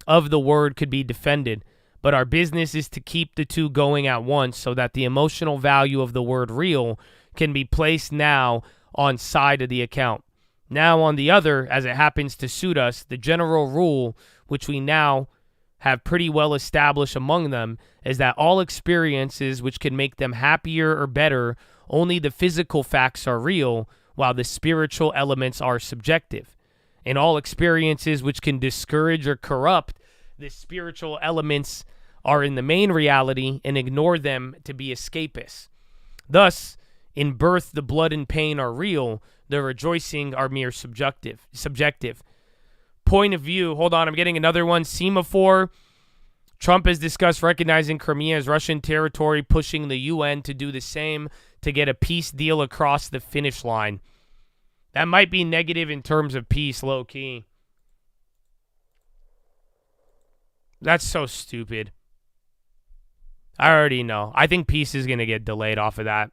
of the word could be defended, but our business is to keep the two going at once so that the emotional value of the word real can be placed now on side of the account. Now on the other, as it happens to suit us, the general rule, which we now have pretty well established among them, is that all experiences which can make them happier or better, only the physical facts are real, while the spiritual elements are subjective. And all experiences which can discourage or corrupt the spiritual elements are in the main reality and ignore them to be escapists. Thus, in birth the blood and pain are real, the rejoicing are mere subjective. Point of view, hold on, I'm getting another one. Semaphore. Trump has discussed recognizing Crimea as Russian territory, pushing the UN to do the same to get a peace deal across the finish line. That might be negative in terms of peace, low-key. That's so stupid. I already know. I think peace is going to get delayed off of that.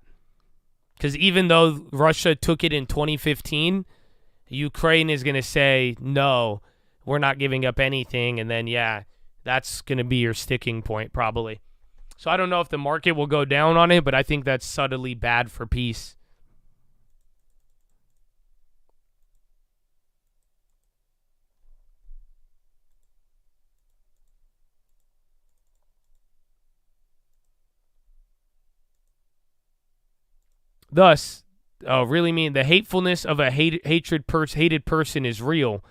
Because even though Russia took it in 2015, Ukraine is going to say, no, we're not giving up anything. And then, yeah, that's going to be your sticking point probably. So I don't know if the market will go down on it, but I think that's subtly bad for peace. Thus, really mean the hatefulness of a hated person is real.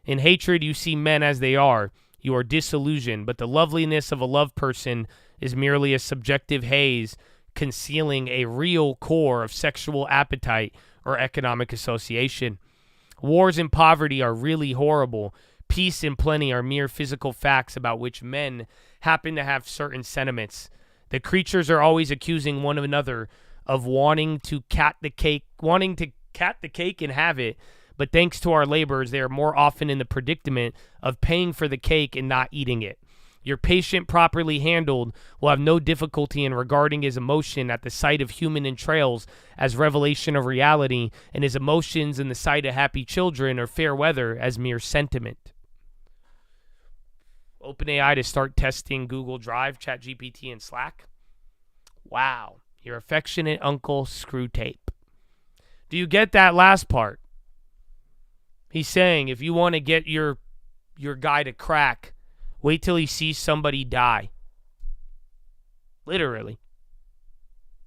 In hatred, you see men as they are. You are disillusioned, but the loveliness of a loved person is merely a subjective haze concealing a real core of sexual appetite or economic association. Wars and poverty are really horrible. Peace and plenty are mere physical facts about which men happen to have certain sentiments. The creatures are always accusing one another of wanting to cat the cake and have it, but thanks to our labors, they are more often in the predicament of paying for the cake and not eating it. Your patient, properly handled, will have no difficulty in regarding his emotion at the sight of human entrails as revelation of reality, and his emotions in the sight of happy children or fair weather as mere sentiment. OpenAI to start testing Google Drive, ChatGPT, and Slack. Wow. Your affectionate uncle, Screwtape. Do you get that last part? He's saying if you want to get your guy to crack, wait till he sees somebody die. Literally.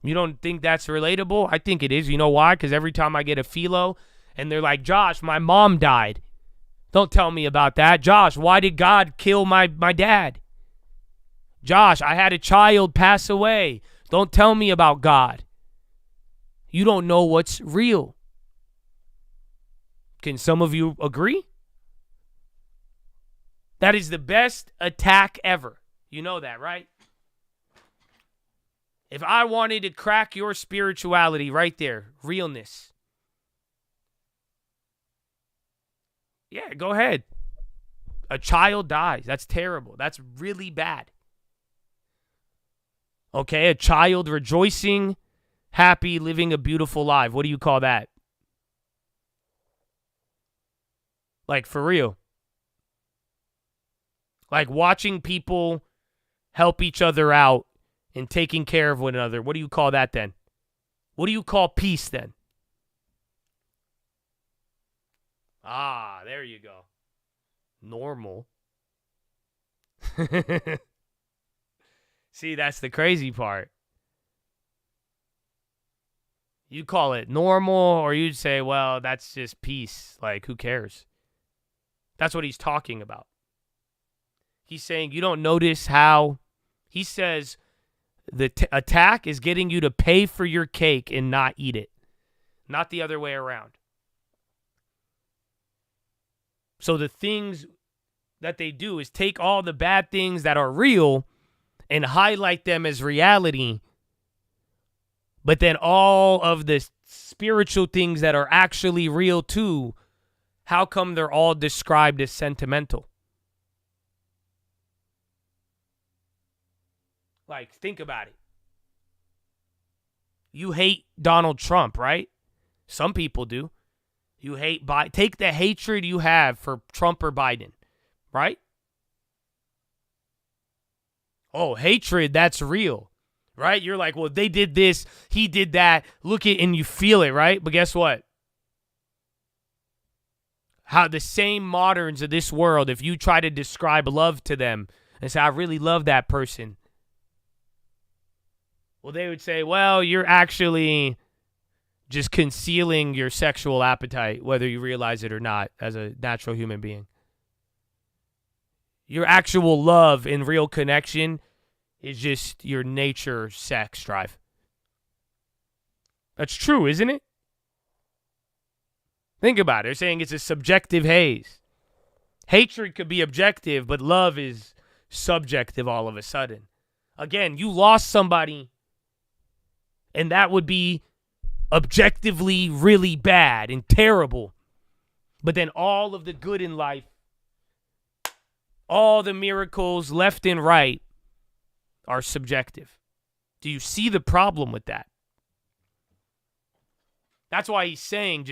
You don't think that's relatable? I think it is. You know why? Because every time I get a Felo and they're like, Josh, my mom died. Don't tell me about that. Josh, why did God kill my dad? Josh, I had a child pass away. Don't tell me about God. You don't know what's real. Can some of you agree? That is the best attack ever. You know that, right? If I wanted to crack your spirituality right there, realness. Yeah, go ahead. A child dies. That's terrible. That's really bad. Okay, a child rejoicing, happy, living a beautiful life. What do you call that? Like, for real. Like watching people help each other out and taking care of one another. What do you call that then? What do you call peace then? Ah, there you go. Normal. See, that's the crazy part. You call it normal, or you'd say, well, that's just peace. Like, who cares? That's what he's talking about. He's saying you don't notice how, he says the attack is getting you to pay for your cake and not eat it. Not the other way around. So the things that they do is take all the bad things that are real and highlight them as reality. But then all of the spiritual things that are actually real too, how come they're all described as sentimental? Like, think about it. You hate Donald Trump, right? Some people do. You hate Biden. Take the hatred you have for Trump or Biden, right? Oh, hatred, that's real, right? You're like, well, they did this, he did that. Look at, and you feel it, right? But guess what? How the same moderns of this world, if you try to describe love to them and say, I really love that person, well, they would say, well, you're actually just concealing your sexual appetite, whether you realize it or not, as a natural human being. Your actual love and real connection is just your nature sex drive. That's true, isn't it? Think about it. They're saying it's a subjective haze. Hatred could be objective, but love is subjective all of a sudden. Again, you lost somebody, and that would be objectively really bad and terrible. But then all of the good in life, all the miracles left and right are subjective. Do you see the problem with that? That's why he's saying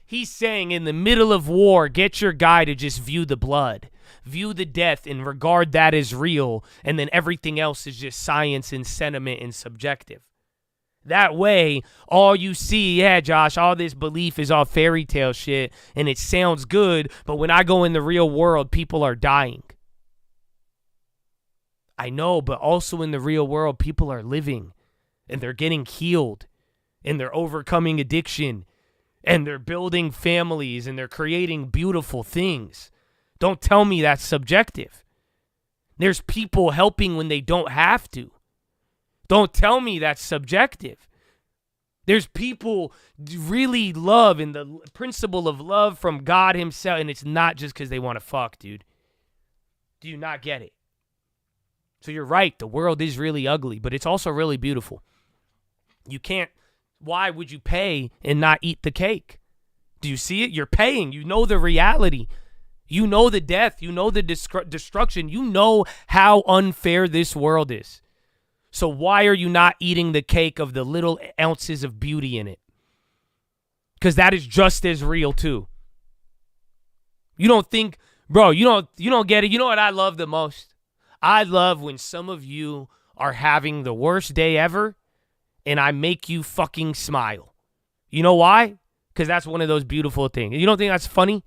he's saying in the middle of war, get your guy to just view the blood, view the death and regard that as real, and then everything else is just science and sentiment and subjective. That way, all you see, yeah, Josh, all this belief is all fairy tale shit, and it sounds good, but when I go in the real world, people are dying. I know, but also in the real world, people are living, and they're getting healed, and they're overcoming addiction, and they're building families, and they're creating beautiful things. Don't tell me that's subjective. There's people helping when they don't have to. Don't tell me that's subjective. There's people really love, and the principle of love from God himself, and it's not just because they want to fuck, dude. Do you not get it? So you're right, the world is really ugly, but it's also really beautiful. Why would you pay and not eat the cake? Do you see it? You're paying. You know the reality. You know the death. You know the destruction. You know how unfair this world is. So why are you not eating the cake of the little ounces of beauty in it? Because that is just as real too. You don't think, bro, you don't get it. You know what I love the most? I love when some of you are having the worst day ever and I make you fucking smile. You know why? Because that's one of those beautiful things. You don't think that's funny?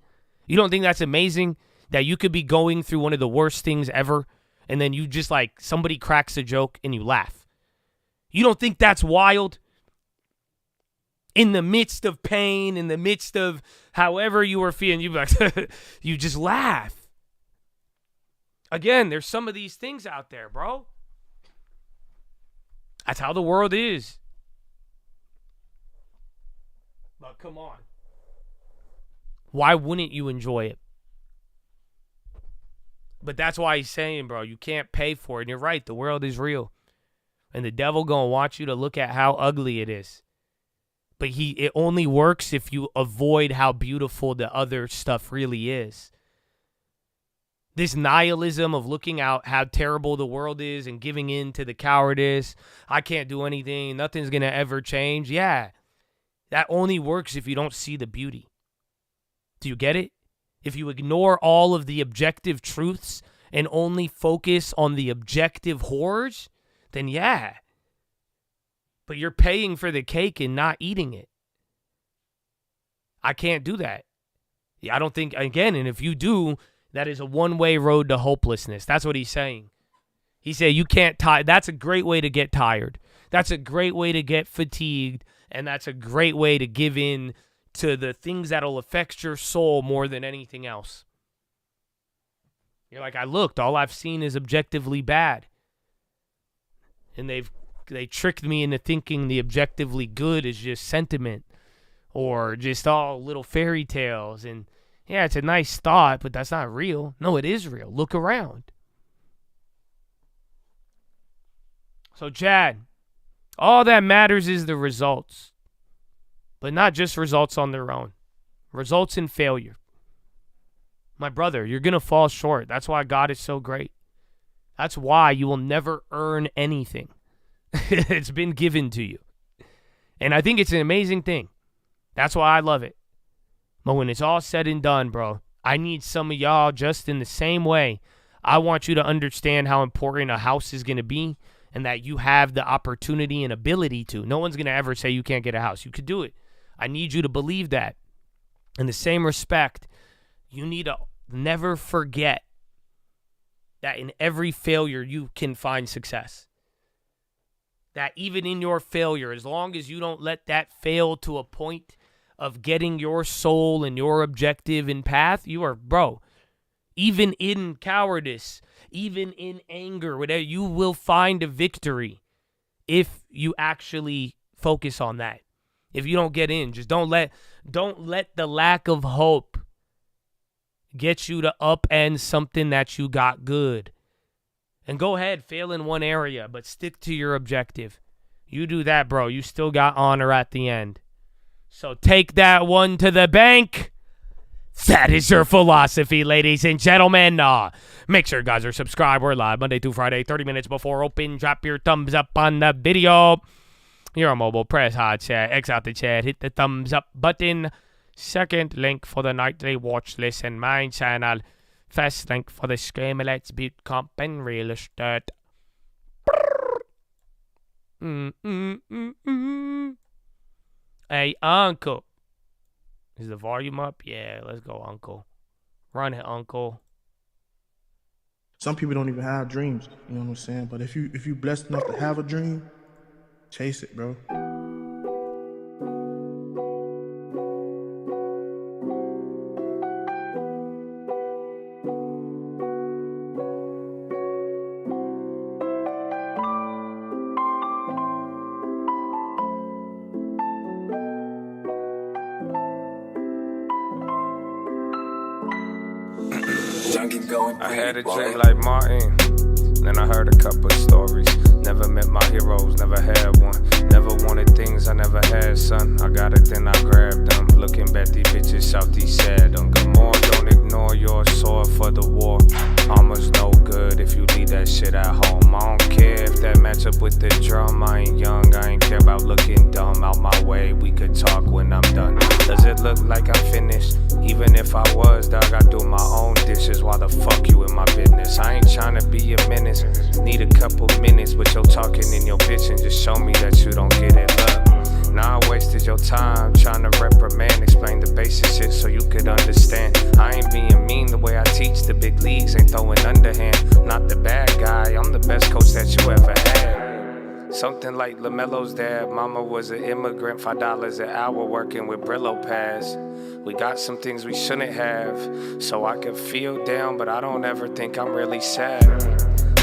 You don't think that's amazing that you could be going through one of the worst things ever and then you just like somebody cracks a joke and you laugh? You don't think that's wild? In the midst of pain, in the midst of however you were feeling, you just laugh. Again, there's some of these things out there, bro. That's how the world is. But come on. Why wouldn't you enjoy it? But that's why he's saying, bro, you can't pay for it. And you're right, the world is real. And the devil gonna want you to look at how ugly it is. But it only works if you avoid how beautiful the other stuff really is. This nihilism of looking out how terrible the world is and giving in to the cowardice. I can't do anything. Nothing's going to ever change. Yeah, that only works if you don't see the beauty. Do you get it? If you ignore all of the objective truths and only focus on the objective horrors, then yeah. But you're paying for the cake and not eating it. I can't do that. I don't think, again, and if you do, that is a one-way road to hopelessness. That's what he's saying. He said you can't that's a great way to get tired. That's a great way to get fatigued. And that's a great way to give in to the things that'll affect your soul more than anything else. You're like, I looked. All I've seen is objectively bad. And they tricked me into thinking the objectively good is just sentiment or just all little fairy tales. And yeah, it's a nice thought, but that's not real. No, it is real. Look around. So, Chad, all that matters is the results. But not just results on their own. Results in failure. My brother, you're going to fall short. That's why God is so great. That's why you will never earn anything. It's been given to you. And I think it's an amazing thing. That's why I love it. But when it's all said and done, bro, I need some of y'all just in the same way. I want you to understand how important a house is going to be and that you have the opportunity and ability to. No one's going to ever say you can't get a house. You could do it. I need you to believe that. In the same respect, You need to never forget that in every failure you can find success. That even in your failure, as long as you don't let that fail to a point of getting your soul and your objective and path, you are, bro, even in cowardice, even in anger, whatever, you will find a victory if you actually focus on that. If you don't get in, just don't let the lack of hope get you to upend something that you got good. And go ahead, fail in one area, but stick to your objective. You do that, bro, you still got honor at the end. So take that one to the bank. That is your philosophy, ladies and gentlemen. Make sure you guys are subscribed. We're live Monday through Friday, 30 minutes before open. Drop your thumbs up on the video. You're on mobile. Press hot chat. X out the chat. Hit the thumbs up button. Second link for the nightly watch list and my channel. First link for the Screwtape beat comp and real estate. Hey, Uncle. Is the volume up? Yeah, let's go, Uncle. Run it, Uncle. Some people don't even have dreams, you know what I'm saying? But if you blessed enough to have a dream, chase it, bro. I had a dream like Martin, then I heard a couple of stories. Never met my heroes, never had one. Never wanted things I never had, son. I got it, then I grabbed them. Looking back, these bitches Southeast sad them. Good more, don't ignore your sword for the war. Armor's no good if you leave that shit at home. I don't care if that match up with the drum. I ain't young, I ain't care about looking dumb. Out my way, we could talk when I'm done. Does it look like I'm finished? Even if I was, dog, I do my own dishes. Why the fuck you in my business? I ain't tryna be a menace. Need a couple minutes, but you're talking in your bitch and just show me that you don't get it. Look, now I wasted your time trying to reprimand, explain the basic shit so you could understand. I ain't being mean the way I teach. The big leagues ain't throwing underhand. I'm not the bad guy, I'm the best coach that you ever had. Something like LaMelo's dad. Mama was an immigrant, $5 an hour working with Brillo pads. We got some things we shouldn't have, so I can feel down, but I don't ever think I'm really sad.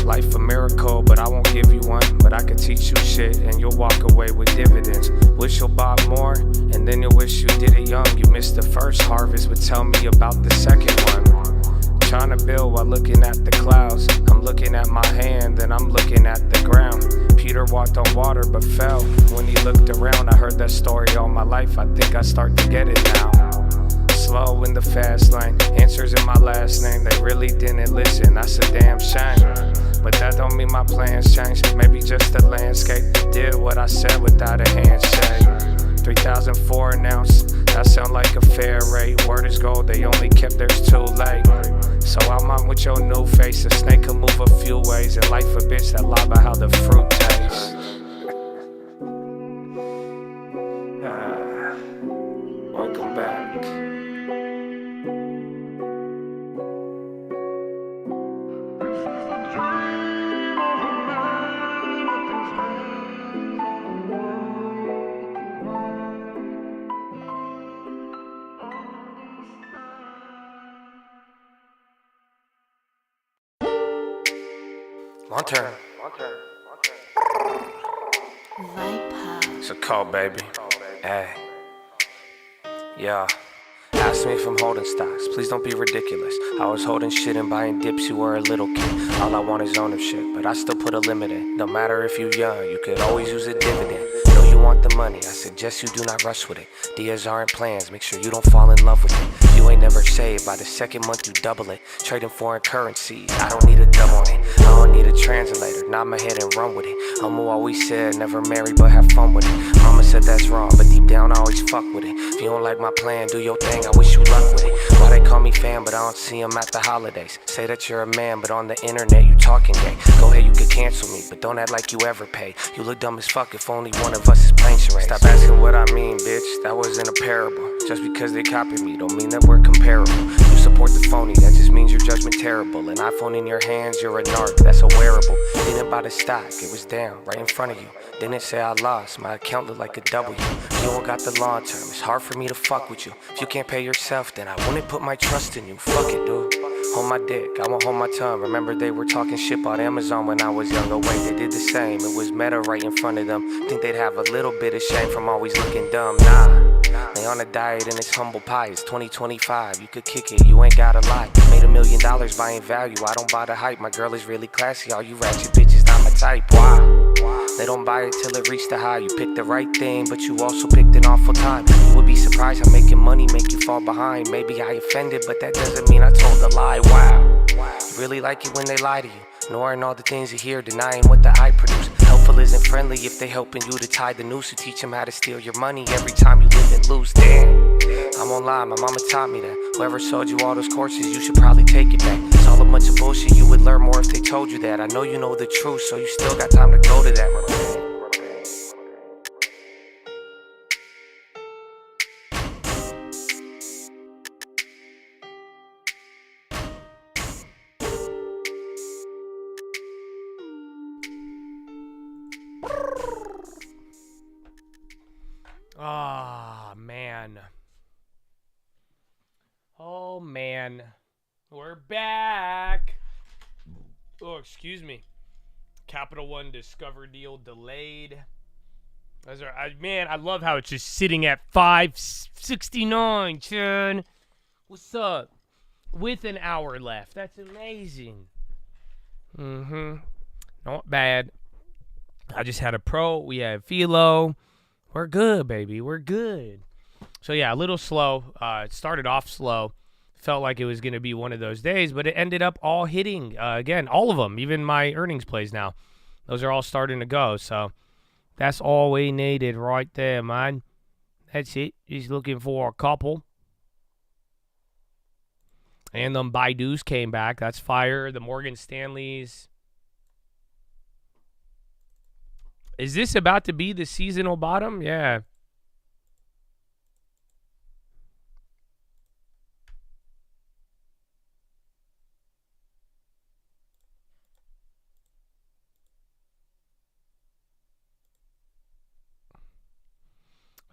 Life a miracle, but I won't give you one. But I could teach you shit, and you'll walk away with dividends. Wish you'll bought more, and then you'll wish you did it young. You missed the first harvest, but tell me about the second one. Trying to build while looking at the clouds. I'm looking at my hand, then I'm looking at the ground. Peter walked on water, but fell. When he looked around, I heard that story all my life. I think I start to get it now. Slow in the fast lane, answers in my last name. They really didn't listen, that's a damn shame. But that don't mean my plans changed. Maybe just the landscape did what I said without a handshake. 3,004 an ounce, that sound like a fair rate. Word is gold, they only kept theirs too late. So I'm out with your new face. A snake can move a few ways, and life a bitch that lie about how the fruit tastes. Welcome back. One turn. It's a call, baby. Hey. Yeah. Ask me if I'm holding stocks. Please don't be ridiculous. I was holding shit and buying dips. You were a little kid. All I want is ownership, but I still put a limit in. No matter if you young, you could always use a dividend. Know you want the money. I suggest you do not rush with it. Deals aren't plans. Make sure you don't fall in love with it. You ain't never saved. By the second month you double it. Trading foreign currencies. I don't need a double on it. I don't need a translator. Nod my head and run with it. I'ma always said never marry but have fun with it. Mama said that's wrong, but deep down I always fuck with it. If you don't like my plan, do your thing. I wish you luck with it. Why they call me fan, but I don't see them at the holidays. Say that you're a man, but on the internet you talking gay. Go ahead, you could cancel me, but don't act like you ever paid. You look dumb as fuck if only one of us is playing charades. Stop asking what I mean, bitch. That was in a parable. Just because they copy me don't mean that we're comparable. You support the phony, that just means your judgment terrible. An iPhone in your hands, you're a narc, that's a wearable. Didn't buy the stock, it was down, right in front of you. Didn't say I lost, my account looked like a W. You don't got the long term, it's hard for me to fuck with you. If you can't pay yourself, then I wouldn't put my trust in you. Fuck it, dude. Hold my dick, I won't hold my tongue. Remember they were talking shit about Amazon when I was young. Oh wait, they did the same, it was Meta right in front of them. Think they'd have a little bit of shame from always looking dumb. Nah, they on a diet and it's humble pie. It's 2025, you could kick it, you ain't gotta lie. Made $1 million buying value, I don't buy the hype. My girl is really classy, all you ratchet bitches not my type. Why? They don't buy it till it reached the high. You picked the right thing, but you also picked an awful time. You would be surprised how making money make you fall behind. Maybe I offended, but that doesn't mean I told a lie. Wow, you really like it when they lie to you, ignoring all the things you hear, denying what the eye produce. Helpful isn't friendly if they helping you to tie the noose. You teach them how to steal your money every time you live and lose. Damn, I won't lie, my mama taught me that. Whoever sold you all those courses, you should probably take it back. It's all a bunch of bullshit, you would learn more if they told you that. I know you know the truth, so you still got time to go to that. Ah, man. Oh, man. We're back. Oh, excuse me. Capital One Discover deal delayed. Man, I love how it's just sitting at 569, Chun. What's up? With an hour left. That's amazing. Not bad. I just had a pro. We have Felo. We're good, baby. We're good. So, yeah, a little slow. It started off slow. Felt like it was going to be one of those days, but it ended up all hitting. Again, all of them, even my earnings plays now. Those are all starting to go. So, that's all we needed right there, man. That's it. Just looking for a couple. And them Baidus came back. That's fire. The Morgan Stanleys. Is this about to be the seasonal bottom? Yeah.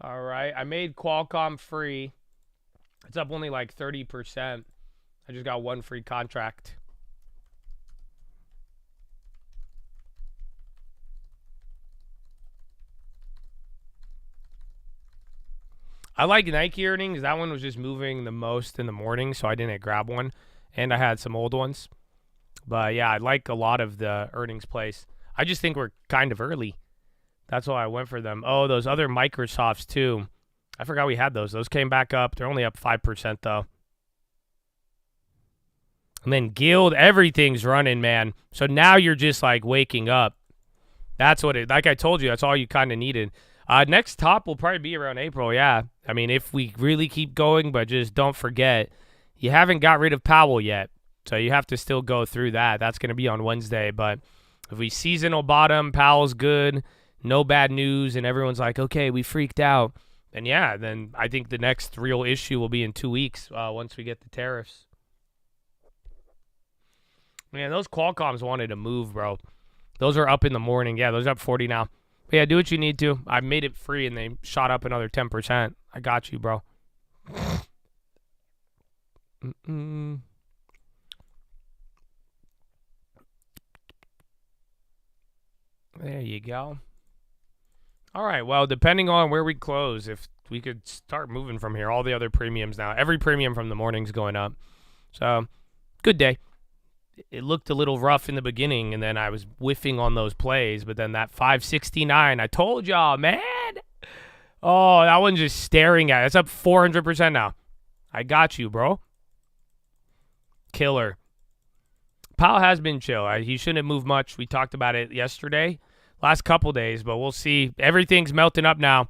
All right. I made Qualcomm free. It's up only like 30%. I just got one free contract. I like Nike earnings. That one was just moving the most in the morning, so I didn't grab one. And I had some old ones. But, yeah, I like a lot of the earnings plays. I just think we're kind of early. That's why I went for them. Oh, those other Microsofts, too. I forgot we had those. Those came back up. They're only up 5%, though. And then Guild, everything's running, man. So now you're just, like, waking up. That's what it, like I told you, that's all you kind of needed. Next top will probably be around April, yeah. I mean, if we really keep going, but just don't forget, you haven't got rid of Powell yet. So you have to still go through that. That's going to be on Wednesday. But if we seasonal bottom, Powell's good, no bad news, and everyone's like, okay, we freaked out, then yeah, then I think the next real issue will be in 2 weeks once we get the tariffs. Man, those Qualcomms wanted to move, bro. Those are up in the morning. Yeah, those are up 40 now. But yeah, do what you need to. I made it free, and they shot up another 10%. I got you, bro. There you go. All right, well, depending on where we close, if we could start moving from here, all the other premiums now, every premium from the morning's going up. So, good day. It looked a little rough in the beginning, and then I was whiffing on those plays, but then that 569, I told y'all, man. Oh, that one's just staring at it. It's up 400% now. I got you, bro. Killer. Powell has been chill. He shouldn't move much. We talked about it yesterday, last couple days, but we'll see. Everything's melting up now.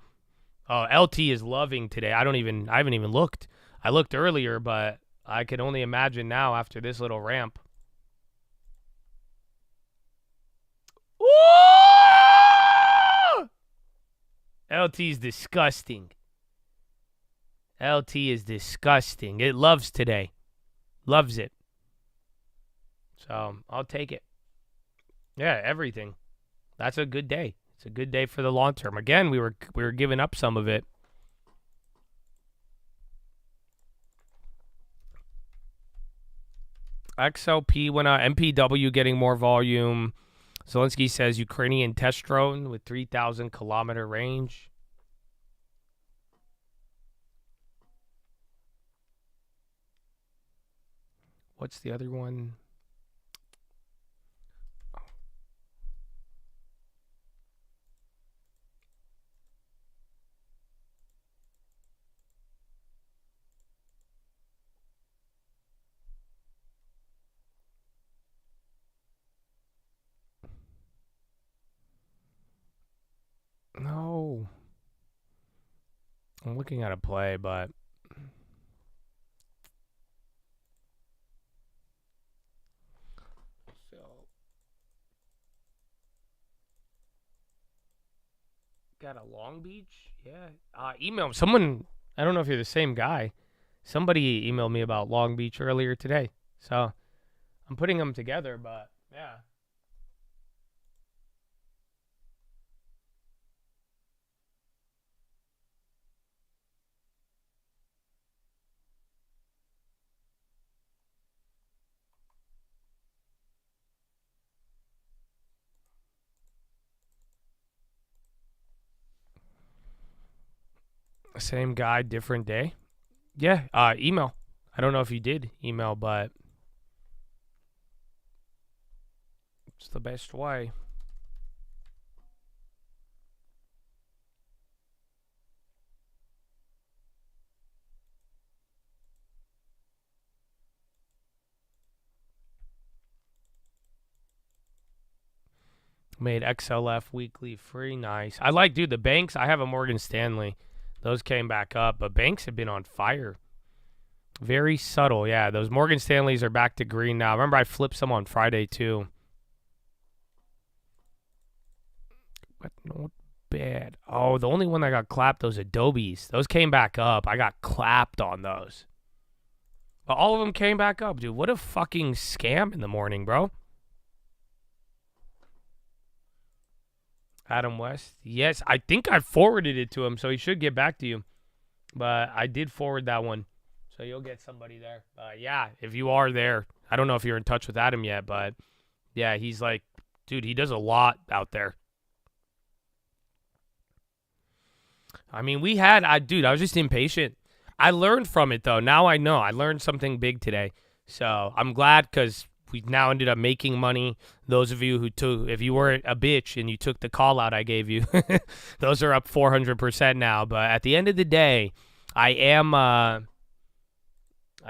Oh, LT is loving today. I haven't even looked. I looked earlier, but I can only imagine now after this little ramp. Ooh! LT's disgusting. LT is disgusting. It loves today. Loves it. So I'll take it. Yeah, everything. That's a good day. It's a good day for the long term. Again, we were giving up some of it. XLP went out. MPW getting more volume. Zelensky says Ukrainian test drone with 3,000 kilometer range. What's the other one? No. I'm looking at a play, but got a Long Beach? Yeah. Email someone. I don't know if you're the same guy. Somebody emailed me about Long Beach earlier today. So I'm putting them together, but yeah. Same guy, different day. Yeah, email. I don't know if you did email, but it's the best way. Made XLF weekly free. Nice. I like, dude, the banks. I have a Morgan Stanley. Those came back up, but banks have been on fire. Very subtle, yeah. Those Morgan Stanleys are back to green now. Remember, I flipped some on Friday, too. But not bad. Oh, the only one that got clapped, those Adobes. Those came back up. I got clapped on those. But all of them came back up, dude. What a fucking scam in the morning, bro. Adam West. Yes, I think I forwarded it to him, so he should get back to you. But I did forward that one, so you'll get somebody there. Yeah, if you are there. I don't know if you're in touch with Adam yet, but yeah, he's like, dude, he does a lot out there. I mean, dude, I was just impatient. I learned from it, though. Now I know. I learned something big today. So I'm glad because we now ended up making money. Those of you who took, if you weren't a bitch and you took the call out I gave you, those are up 400% now. But at the end of the day, I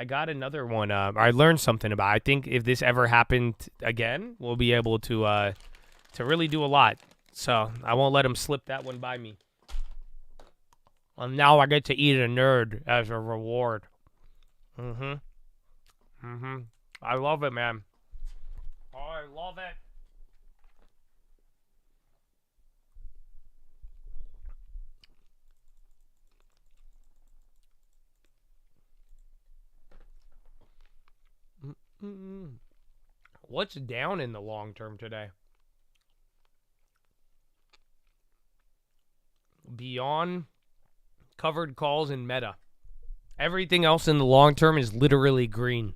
got another one. I learned something about it. I think if this ever happened again, we'll be able to really do a lot. So I won't let him slip that one by me. Well, now I get to eat a nerd as a reward. I love it, man. Oh, I love it. What's down in the long term today? Beyond covered calls and Meta. Everything else in the long term is literally green.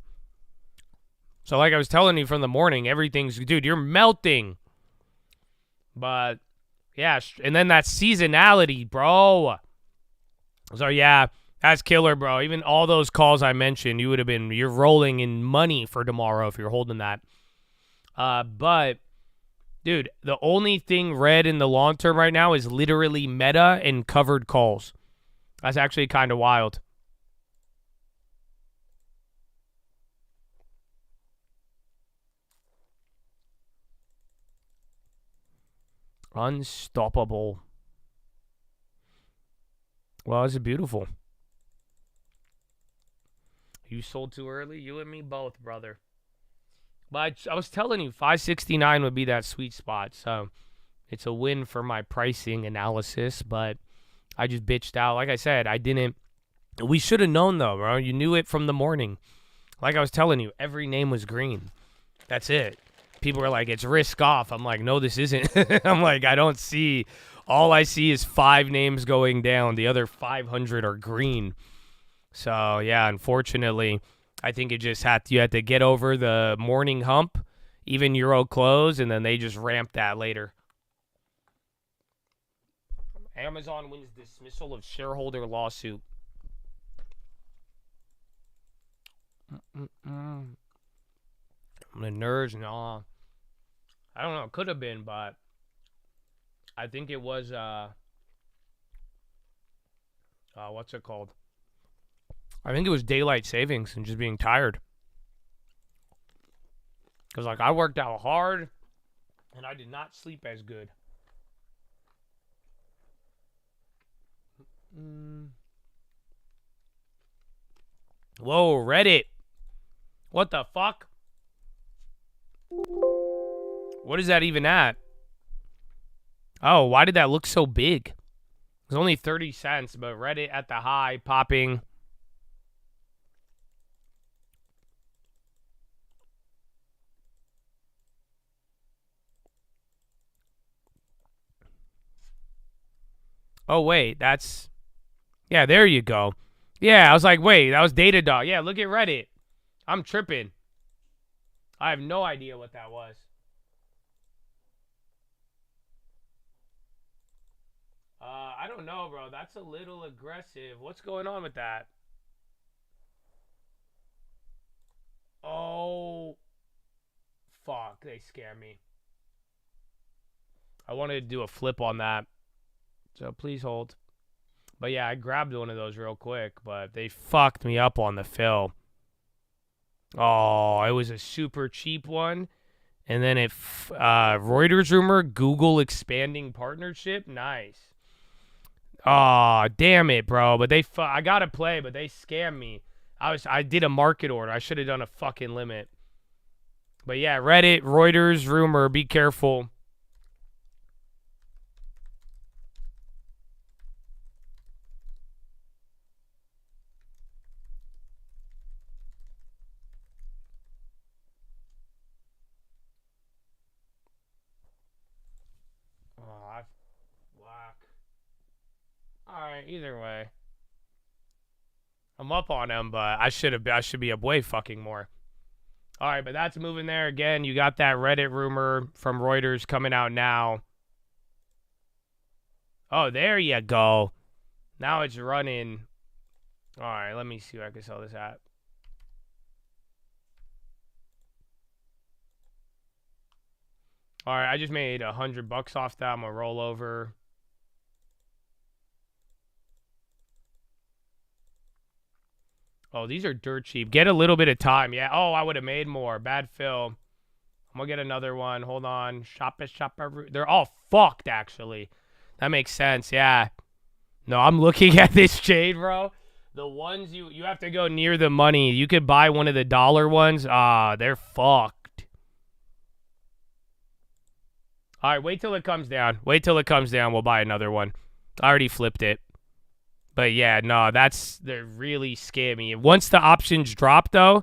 So like I was telling you from the morning, everything's, dude, you're melting. But, yeah, and then that seasonality, bro. So, yeah, that's killer, bro. Even all those calls I mentioned, you're rolling in money for tomorrow if you're holding that. But, dude, the only thing red in the long term right now is literally Meta and covered calls. That's actually kind of wild. Unstoppable. Well, this is beautiful. You sold too early? You and me both, brother. But I was telling you, 569 would be that sweet spot. So it's a win for my pricing analysis. But I just bitched out. Like I said, I didn't We should have known, though, bro. You knew it from the morning. Like I was telling you, every name was green. That's it. People were like, it's risk off. I'm like, no, this isn't. I'm like, I don't see. All I see is 5 names going down. The other 500 are green. So, yeah, unfortunately, I think you had to get over the morning hump, even Euro close, and then they just ramped that later. Amazon wins dismissal of shareholder lawsuit. The nerds, no. I don't know. It could have been, but I think it was, what's it called? I think it was daylight savings and just being tired. Because, like, I worked out hard, and I did not sleep as good. Whoa, Reddit. What the fuck? What is that even at? Oh, why did that look so big? It was only 30 cents, but Reddit at the high, popping. Oh, wait, that's... Yeah, there you go. Yeah, I was like, wait, that was Datadog. Yeah, look at Reddit. I'm tripping. I have no idea what that was. I don't know, bro. That's a little aggressive. What's going on with that? Oh. Fuck, they scare me. I wanted to do a flip on that. So please hold. But yeah, I grabbed one of those real quick, but they fucked me up on the fill. Oh, it was a super cheap one. And then it, Reuters rumor, Google expanding partnership. Nice. Oh, damn it, bro. But I got to play, but they scammed me. I did a market order. I should have done a fucking limit. But yeah, Reddit, Reuters rumor, be careful. Alright, either way. I'm up on him, but I should be up way fucking more. Alright, but that's moving there again. You got that Reddit rumor from Reuters coming out now. Oh, there you go. Now it's running. Alright, let me see where I can sell this at. Alright, I just made $100 off that. I'm gonna roll over. Oh, these are dirt cheap. Get a little bit of time. Yeah. Oh, I would have made more. Bad fill. I'm going to get another one. Hold on. Shop. They're all fucked, actually. That makes sense. Yeah. No, I'm looking at this shade, bro. The ones you have to go near the money. You could buy one of the dollar ones. They're fucked. All right, wait till it comes down. Wait till it comes down. We'll buy another one. I already flipped it. But yeah, no, they're really scammy. Once the options drop, though,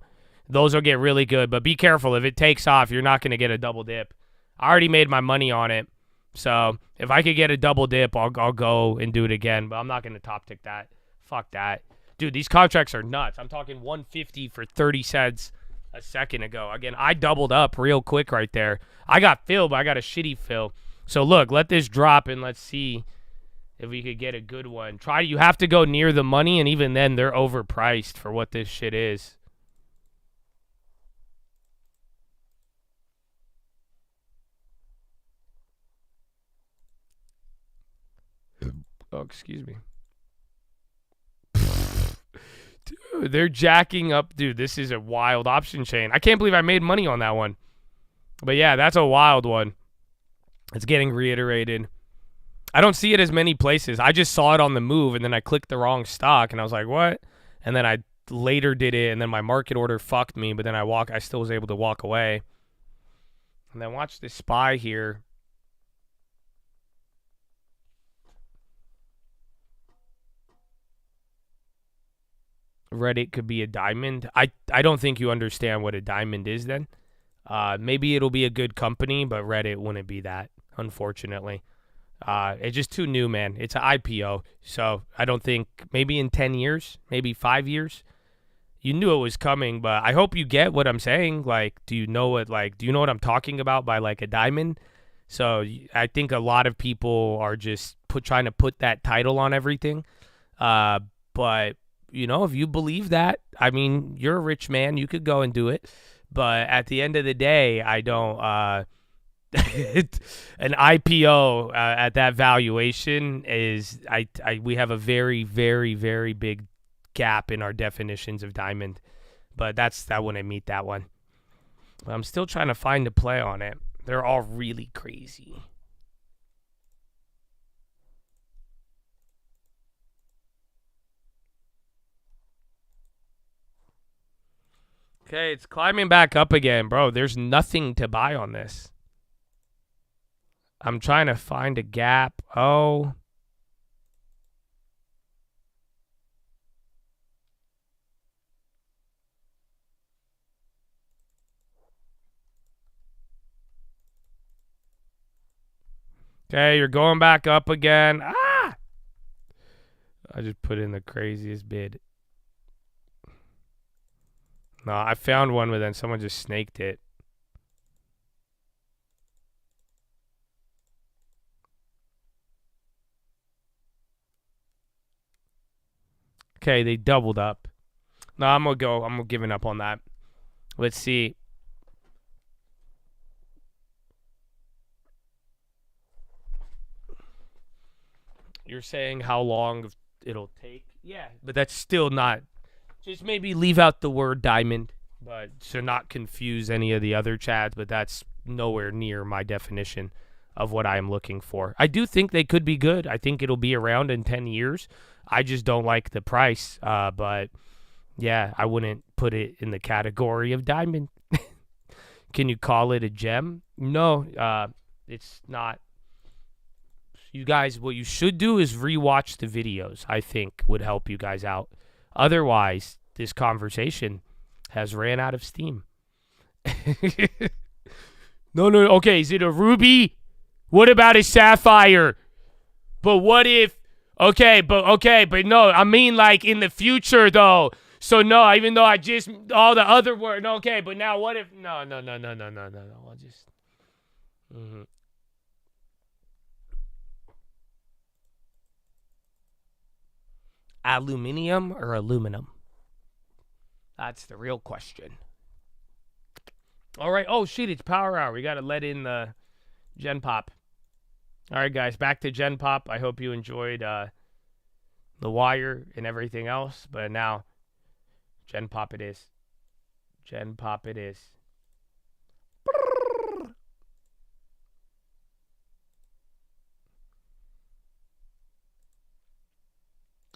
those will get really good. But be careful. If it takes off, you're not going to get a double dip. I already made my money on it. So if I could get a double dip, I'll go and do it again. But I'm not going to top tick that. Fuck that. Dude, these contracts are nuts. I'm talking 150 for 30 cents a second ago. Again, I doubled up real quick right there. I got fill, but I got a shitty fill. So look, let this drop and let's see if we could get a good one. You have to go near the money, and even then, they're overpriced for what this shit is. Oh, excuse me. Dude, they're jacking up. Dude, this is a wild option chain. I can't believe I made money on that one. But yeah, that's a wild one. It's getting reiterated. I don't see it as many places. I just saw it on the move, and then I clicked the wrong stock, and I was like, what? And then I later did it, and then my market order fucked me, but then I still was able to walk away. And then watch this SPY here. Reddit could be a diamond. I don't think you understand what a diamond is then. Maybe it'll be a good company, but Reddit wouldn't be that, unfortunately. It's just too new, man. It's an IPO, so I don't think, maybe in 10 years, maybe 5 years, you knew it was coming, but I hope you get what I'm saying. Like, do you know what I'm talking about by like a diamond? So I think a lot of people are just trying to put that title on everything. But if you believe that, I mean, you're a rich man, you could go and do it. But at the end of the day, I don't, an IPO at that valuation is, we have a very, very, very big gap in our definitions of diamond. But that wouldn't meet that one. But I'm still trying to find a play on it. They're all really crazy. Okay, it's climbing back up again, bro. There's nothing to buy on this. I'm trying to find a gap. Oh. Okay, you're going back up again. Ah! I just put in the craziest bid. No, I found one, but then someone just snaked it. Okay, they doubled up. No, I'm giving up on that. Let's see. You're saying how long it'll take? Yeah, but that's still not. Just maybe leave out the word diamond, but to not confuse any of the other chats, but that's nowhere near my definition of what I am looking for. I do think they could be good. I think it'll be around in 10 years. I just don't like the price. But yeah, I wouldn't put it in the category of diamond. Can you call it a gem? No, it's not. You guys, what you should do is rewatch the videos, I think would help you guys out. Otherwise, this conversation has ran out of steam. No. Okay, is it a ruby? What about a sapphire? But what if... Okay, but no, I mean like in the future, though. So no, even though I just... All the other word... Okay, but now what if... No. I'll just... Mm-hmm. Aluminium or aluminum? That's the real question. All right. Oh, shit, it's power hour. We got to let in the Gen Pop. All right, guys, back to Gen Pop. I hope you enjoyed The Wire and everything else. But now, Gen Pop it is. Gen Pop it is.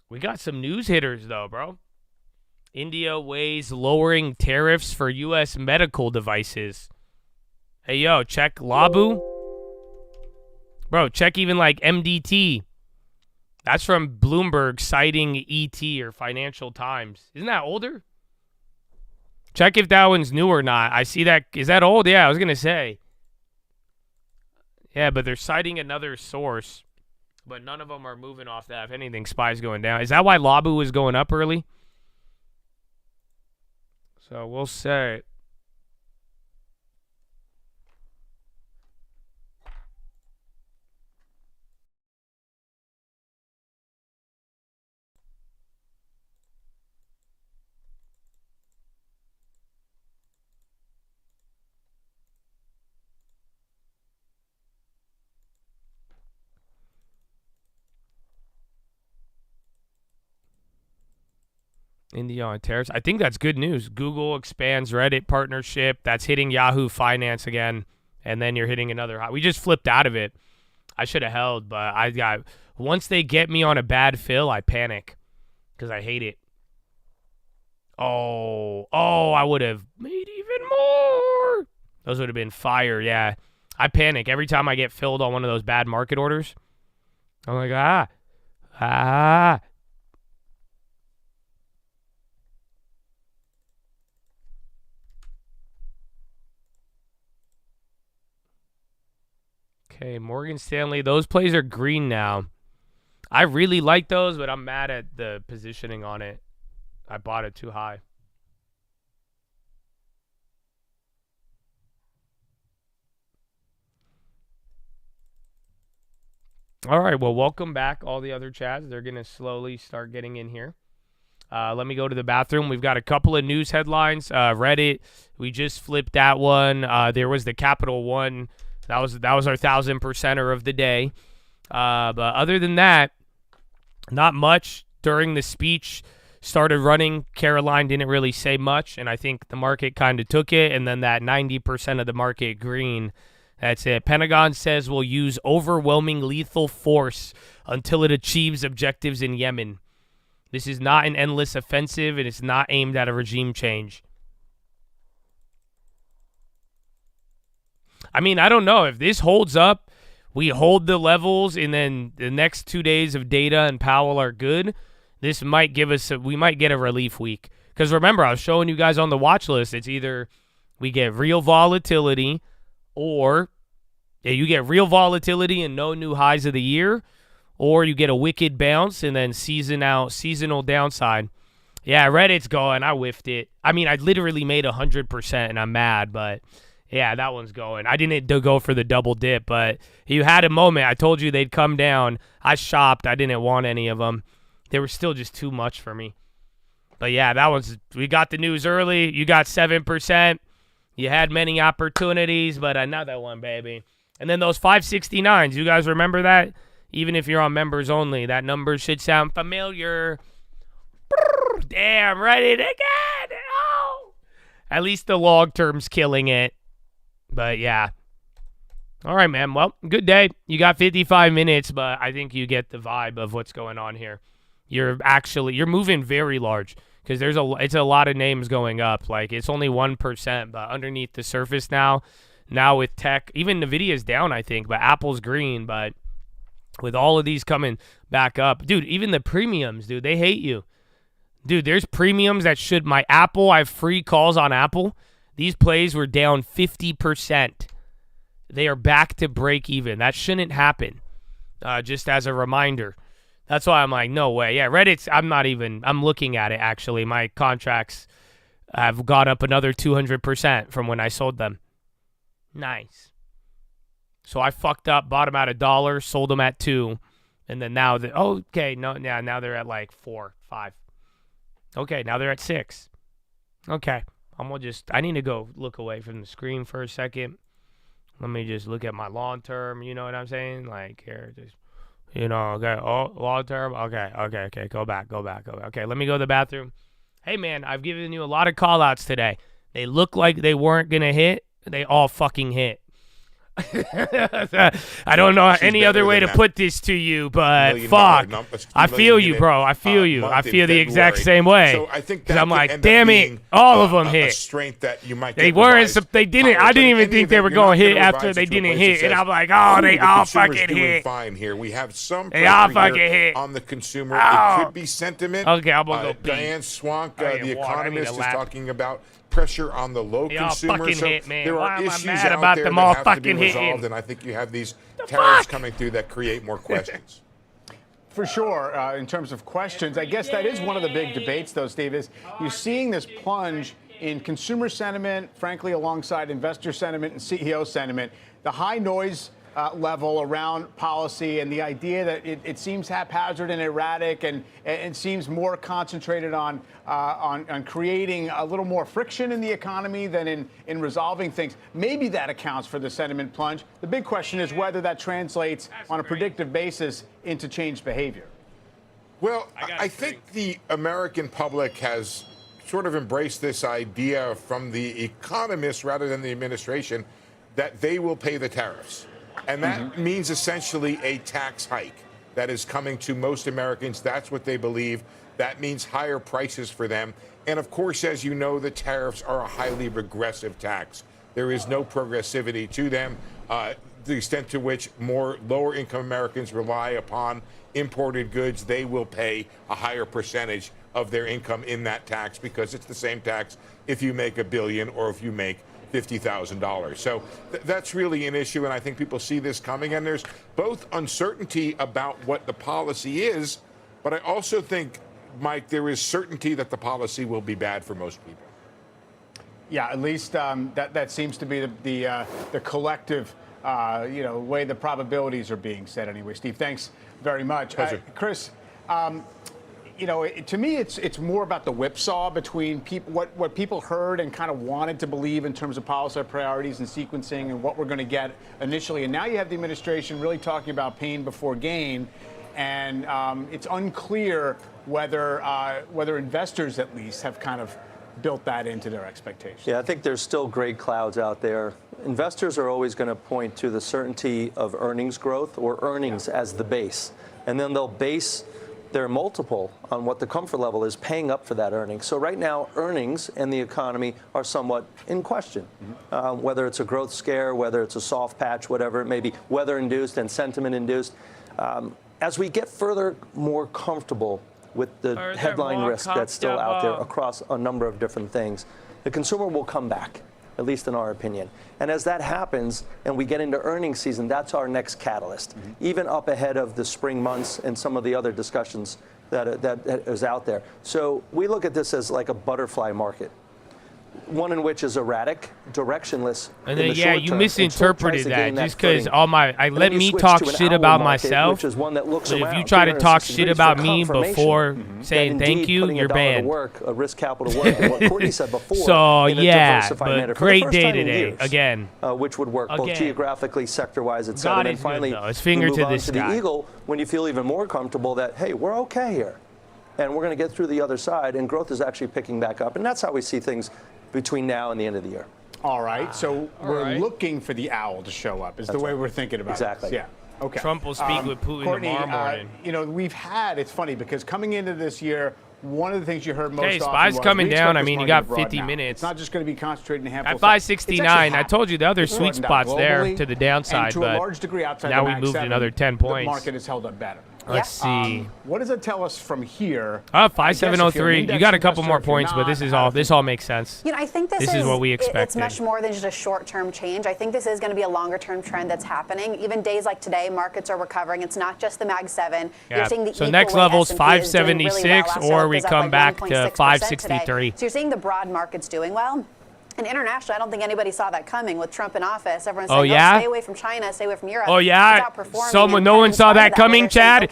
We got some news hitters, though, bro. India weighs lowering tariffs for U.S. medical devices. Hey, yo, check Labu. Bro, check even like MDT. That's from Bloomberg citing ET or Financial Times. Isn't that older? Check if that one's new or not. I see that. Is that old? Yeah, I was going to say. Yeah, but they're citing another source. But none of them are moving off that. If anything, SPY's going down. Is that why Labu was going up early? So we'll say. India on tariffs. I think that's good news. Google expands Reddit partnership. That's hitting Yahoo Finance again. And then you're hitting another high. We just flipped out of it. I should have held, but once they get me on a bad fill, I panic because I hate it. Oh, I would have made even more. Those would have been fire, yeah. I panic every time I get filled on one of those bad market orders. I'm like, Okay, Morgan Stanley. Those plays are green now. I really like those, but I'm mad at the positioning on it. I bought it too high. All right, well, welcome back, all the other chads. They're going to slowly start getting in here. Let me go to the bathroom. We've got a couple of news headlines. Reddit, we just flipped that one. There was the Capital One. That was our 1,000%er of the day. But other than that, not much. During the speech started running, Caroline didn't really say much, and I think the market kind of took it, and then that 90% of the market green, that's it. Pentagon says we'll use overwhelming lethal force until it achieves objectives in Yemen. This is not an endless offensive, and it's not aimed at a regime change. I mean, I don't know. If this holds up, we hold the levels, and then the next 2 days of data and Powell are good, this might give us we might get a relief week. Because remember, I was showing you guys on the watch list, it's either we get real volatility or you get real volatility and no new highs of the year, or you get a wicked bounce and then seasonal downside. Yeah, Reddit's going. I whiffed it. I mean, I literally made 100% and I'm mad, but yeah, that one's going. I didn't go for the double dip, but you had a moment. I told you they'd come down. I shopped. I didn't want any of them. They were still just too much for me. But yeah, we got the news early. You got 7%. You had many opportunities, but another one, baby. And then those 569s, you guys remember that? Even if you're on members only, that number should sound familiar. Damn, Reddit again. Oh. At least the long term's killing it. But yeah. All right, man. Well, good day. You got 55 minutes, but I think you get the vibe of what's going on here. You're moving very large because it's a lot of names going up. Like, it's only 1%, but underneath the surface now with tech, even NVIDIA's down, I think, but Apple's green. But with all of these coming back up, dude, even the premiums, dude, they hate you. Dude, there's premiums that I have free calls on Apple. These plays were down 50%. They are back to break even. That shouldn't happen. Just as a reminder. That's why I'm like, no way. Yeah, Reddit's, I'm looking at it, actually. My contracts have got up another 200% from when I sold them. Nice. So I fucked up, bought them at $1, sold them at $2, and then now now they're at like 4, 5. Okay, now they're at 6. Okay, I need to go look away from the screen for a second. Let me just look at my long term. You know what I'm saying? Like here, just. Okay. Oh, long term. Okay. Go back. Okay, let me go to the bathroom. Hey, man, I've given you a lot of call-outs today. They look like they weren't going to hit. They all fucking hit. I don't know any other way to put this to you, but fuck. I feel you, bro. I feel you. I feel the exact same way. So I think I'm like, damn it, all of them hit. Strength that you might they weren't. They didn't. I didn't even think they were going to hit after they didn't hit, and I'm like, oh, they all fucking hit. Fine here. We have some. They all fucking hit on the consumer. It could be sentiment. Okay, I'm gonna go pee. Diane Swank, the economist, is talking about pressure on the low consumer. So there are issues out there that have to be resolved, and I think you have these tariffs coming through that create more questions. For sure, in terms of questions, I guess that is one of the big debates, though, Steve, is you're seeing this plunge in consumer sentiment, frankly, alongside investor sentiment and CEO sentiment. The high noise level around policy and the idea that it seems haphazard and erratic and seems more concentrated on creating a little more friction in the economy than in resolving things. Maybe that accounts for the sentiment plunge. The big question is whether that translates on a predictive basis into changed behavior. Well, I think the American public has sort of embraced this idea from the economists rather than the administration that they will pay the tariffs. And that means essentially a tax hike that is coming to most Americans. That's what they believe. That means higher prices for them. And of course, as you know, the tariffs are a highly regressive tax. There is no progressivity to them. The extent to which more lower income Americans rely upon imported goods, they will pay a higher percentage of their income in that tax because it's the same tax if you make $1 billion or if you make $50,000. So that's really an issue, and I think people see this coming. And there's both uncertainty about what the policy is, but I also think, Mike, there is certainty that the policy will be bad for most people. Yeah, at least that seems to be the collective, way the probabilities are being set anyway. Steve, thanks very much. Chris, to me, it's more about the whipsaw between people, what people heard and kind of wanted to believe in terms of policy priorities and sequencing and what we're going to get initially. And now you have the administration really talking about pain before gain, and it's unclear whether investors at least have kind of built that into their expectations. Yeah, I think there's still gray clouds out there. Investors are always going to point to the certainty of earnings growth or earnings as the base, and then they'll base their multiple on what the comfort level is paying up for that earnings. So right now, earnings and the economy are somewhat in question. Whether it's a growth scare, whether it's a soft patch, whatever it may be, weather-induced and sentiment-induced. As we get further more comfortable with the headline risk that's still out there across a number of different things, the consumer will come back, at least in our opinion. And as that happens and we get into earnings season, that's our next catalyst, even up ahead of the spring months and some of the other discussions that is out there. So we look at this as like a butterfly market, one in which is erratic, directionless. And then, yeah, you misinterpreted that just because let me talk shit about myself. But if you try to talk shit about me before saying thank you, you're banned. A risk capital work. And what Courtney said before. So yeah, but great day today again. Which would work both geographically, sector-wise, et cetera. God And finally, it's finger to the sky. The eagle when you feel even more comfortable that hey, we're okay here, and we're going to get through the other side, and growth is actually picking back up, and that's how we see things between now and the end of the year. All right, so we're looking for the owl to show up, is the way we're thinking about it. Exactly. Yeah, okay. Trump will speak with Putin Courtney, tomorrow morning. We've had, it's funny, because coming into this year, one of the things you heard most often Spy's was, coming we down. expect I this mean, you money to got 50 broaden out. minutes. It's not just going to be concentrated in a handful At of stuff. 569, I told you the other It's sweet broadened out spots there globally, to the downside, and to but a large degree outside now the we Mag moved 7, another 10 points. The market has held up better. Let's see. What does it tell us from here? 5703. You got a couple more points, but this all makes sense. I think this is what we expected. It's much more than just a short-term change. I think this is going to be a longer-term trend that's happening. Even days like today, markets are recovering. It's not just the Mag 7. Yeah. You're seeing the So next level's 576, or we come back to 563. So you're seeing the broad markets doing well. And internationally, I don't think anybody saw that coming with Trump in office. Everyone's saying, stay away from China, stay away from Europe. Oh, yeah? No one saw that coming, Chad?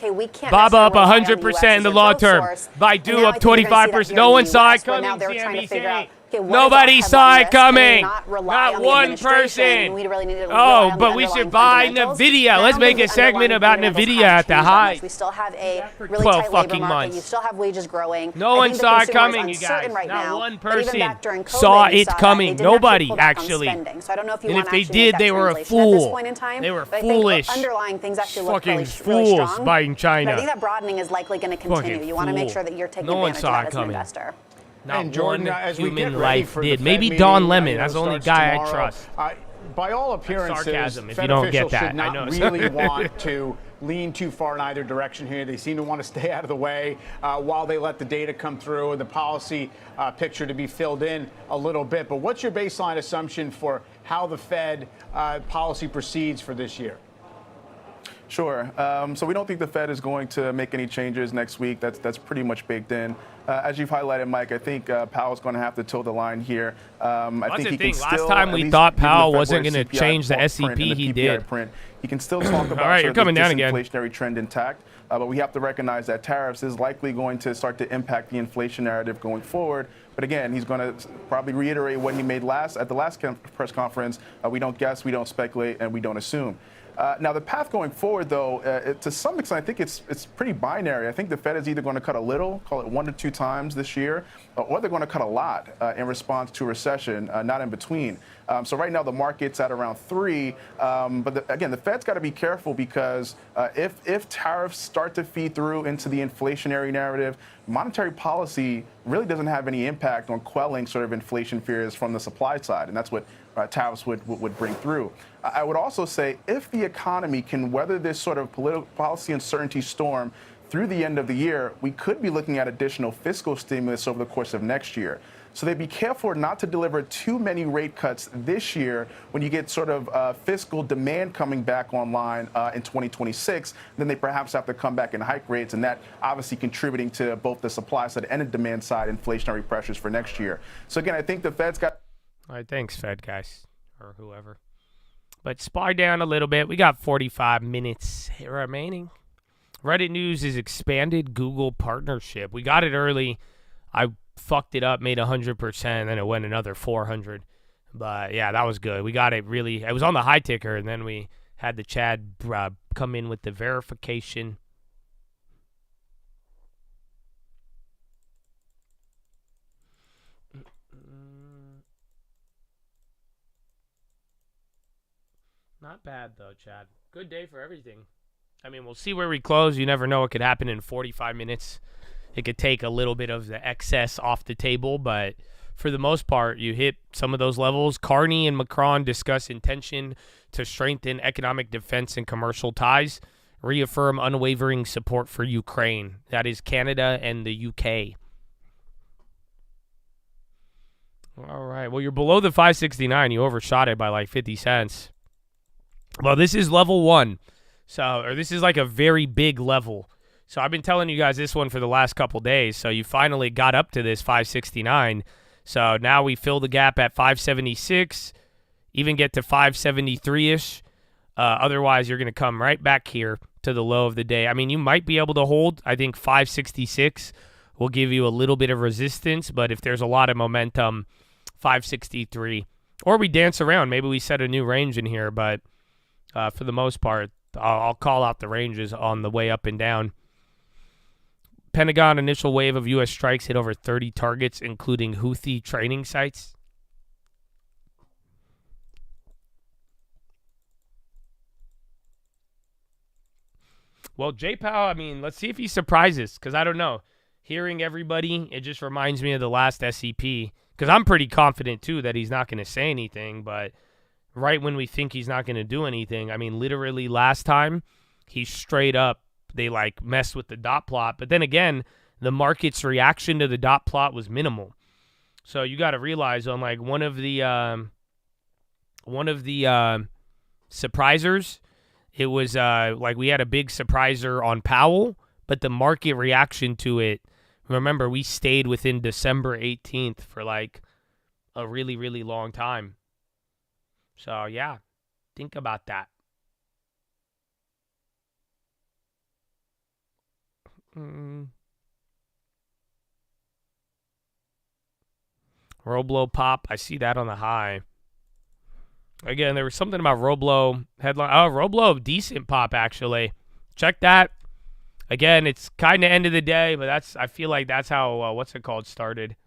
Bob up 100% in the long term. Baidu up 25%. No one saw it coming, CNBC. Nobody saw it coming. Not one person. Oh, but we should buy NVIDIA. Let's make a segment about NVIDIA at the high. We still have a really tight labor market. You still have wages growing. No one saw it coming, you guys. Not one person saw it coming. Nobody, actually. And if they did, they were a fool. They were foolish. Underlying things actually look fucking really fools strong. buying China. I think that broadening is likely going to continue. You want to make sure that you're taking advantage of that as an investor. Not and Jordan, one as we human get ready life for did. the Maybe Fed Don meeting, Lemon. That's the only guy tomorrow, I trust. By all appearances, sarcasm, if Fed you don't get officials that, should not I know. really want to lean too far in either direction here. They seem to want to stay out of the way while they let the data come through and the policy picture to be filled in a little bit. But what's your baseline assumption for how the Fed policy proceeds for this year? Sure. So we don't think the Fed is going to make any changes next week. That's pretty much baked in. As you've highlighted, Mike, I think Powell's going to have to toe the line here. I think he can still, last time we thought Powell wasn't going to change the SEP, he did. He can still talk about all right, you're coming down again. Inflationary trend intact, but we have to recognize that tariffs is likely going to start to impact the inflation narrative going forward. But again, he's going to probably reiterate what he made at the last press conference. We don't guess, we don't speculate, and we don't assume. Now, the path going forward, though, to some extent, I think it's pretty binary. I think the Fed is either going to cut a little, call it 1 to 2 times this year, or they're going to cut a lot in response to a recession, not in between. So right now, the market's at around 3. But again, the Fed's got to be careful because if tariffs start to feed through into the inflationary narrative, monetary policy really doesn't have any impact on quelling sort of inflation fears from the supply side. And that's what tariffs would bring through. I would also say if the economy can weather this sort of political policy uncertainty storm through the end of the year, we could be looking at additional fiscal stimulus over the course of next year. So they'd be careful not to deliver too many rate cuts this year when you get sort of fiscal demand coming back online in 2026. Then they perhaps have to come back and hike rates, and that obviously contributing to both the supply side and the demand side inflationary pressures for next year. So again, I think the Fed's got... All right, thanks, Fed guys, or whoever. But spy down a little bit. We got 45 minutes remaining. Reddit news is expanded Google partnership. We got it early. I fucked it up, made 100%, then it went another 400. But yeah, that was good. We got it really. It was on the high ticker, and then we had the Chad come in with the verification. Not bad though, Chad. Good day for everything. I mean, we'll see where we close. You never know what could happen in 45 minutes. It could take a little bit of the excess off the table, but for the most part, you hit some of those levels. Carney and Macron discuss intention to strengthen economic defense and commercial ties, reaffirm unwavering support for Ukraine. That is Canada and the UK. All right. Well, you're below the 569. You overshot it by like 50 cents. Well, this is level 1. Or this is like a very big level. So I've been telling you guys this one for the last couple days. So you finally got up to this 569. So now we fill the gap at 576, even get to 573-ish. Otherwise, you're going to come right back here to the low of the day. I mean, you might be able to hold. I think 566 will give you a little bit of resistance. But if there's a lot of momentum, 563. Or we dance around. Maybe we set a new range in here. But for the most part, I'll call out the ranges on the way up and down. Pentagon initial wave of U.S. strikes hit over 30 targets, including Houthi training sites. Well, J-Pow, I mean, let's see if he surprises, because I don't know. Hearing everybody, it just reminds me of the last SEP, because I'm pretty confident, too, that he's not going to say anything, but right when we think he's not going to do anything, I mean, literally last time, he straight up, they like messed with the dot plot. But then again, the market's reaction to the dot plot was minimal. So you got to realize on like one of the surprisers, it was like we had a big surpriser on Powell, but the market reaction to it, remember, we stayed within December 18th for like a really, really long time. So yeah, think about that. Roblo pop. I see that on the high. Again, there was something about Roblo headline. Oh, Roblo decent pop actually. Check that. Again, it's kind of end of the day, but I feel like that's how what's it called started.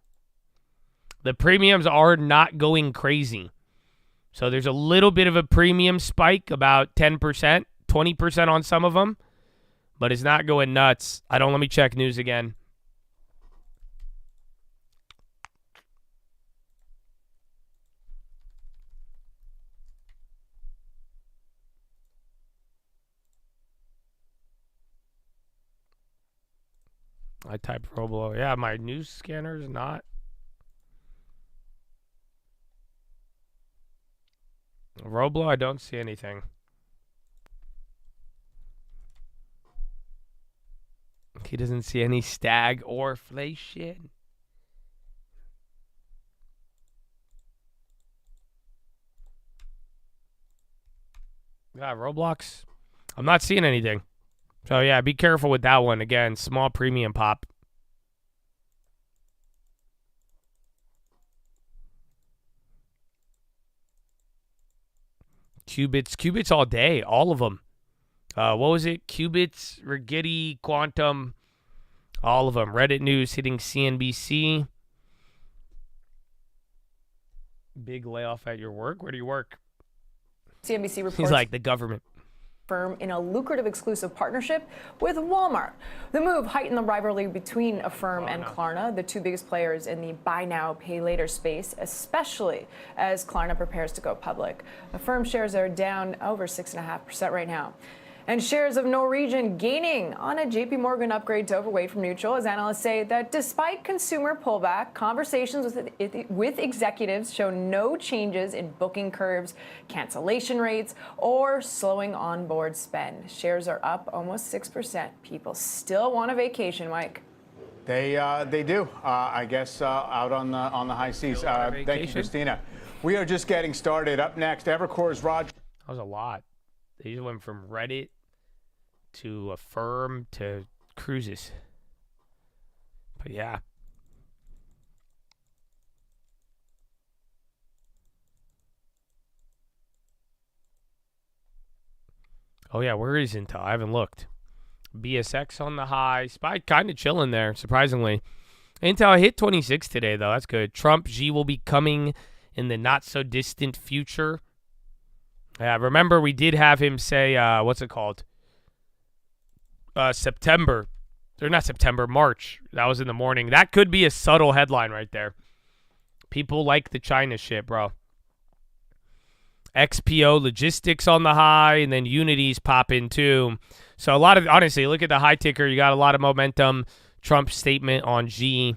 The premiums are not going crazy. So there's a little bit of a premium spike, about 10%, 20% on some of them. But it's not going nuts. Let me check news again. I type Roblo. Yeah, my news scanner is not. Roblo, I don't see anything. He doesn't see any stag or inflation. Yeah, Roblox. I'm not seeing anything. So yeah, be careful with that one. Again, small premium pop. Qubits all day, all of them. What was it? Qubits, Rigetti, Quantum, all of them. Reddit news hitting CNBC. Big layoff at your work. Where do you work? CNBC reports. He's like the government. Firm in a lucrative exclusive partnership with Walmart. The move heightened the rivalry between Affirm and Klarna, the two biggest players in the buy now, pay later space, especially as Klarna prepares to go public. Affirm shares are down over 6.5% right now. And shares of Norwegian gaining on a JP Morgan upgrade to overweight from neutral, as analysts say that despite consumer pullback, conversations with executives show no changes in booking curves, cancellation rates, or slowing onboard spend. Shares are up almost 6%. People still want a vacation, Mike. They do. I guess out on the high seas. Thank you, Christina. We are just getting started. Up next, Evercore's Roger. That was a lot. They just went from Reddit to Affirm to cruises. But yeah. Oh yeah, where is Intel? I haven't looked. BSX on the high. SPY kind of chilling there, surprisingly. Intel hit 26 today, though. That's good. Trump G will be coming in the not-so-distant future. Remember, we did have him say, what's it called? September. Or not September, March. That was in the morning. That could be a subtle headline right there. People like the China shit, bro. XPO Logistics on the high, and then Unity's popping too. So a lot of, honestly, look at the high ticker. You got a lot of momentum. Trump's statement on G.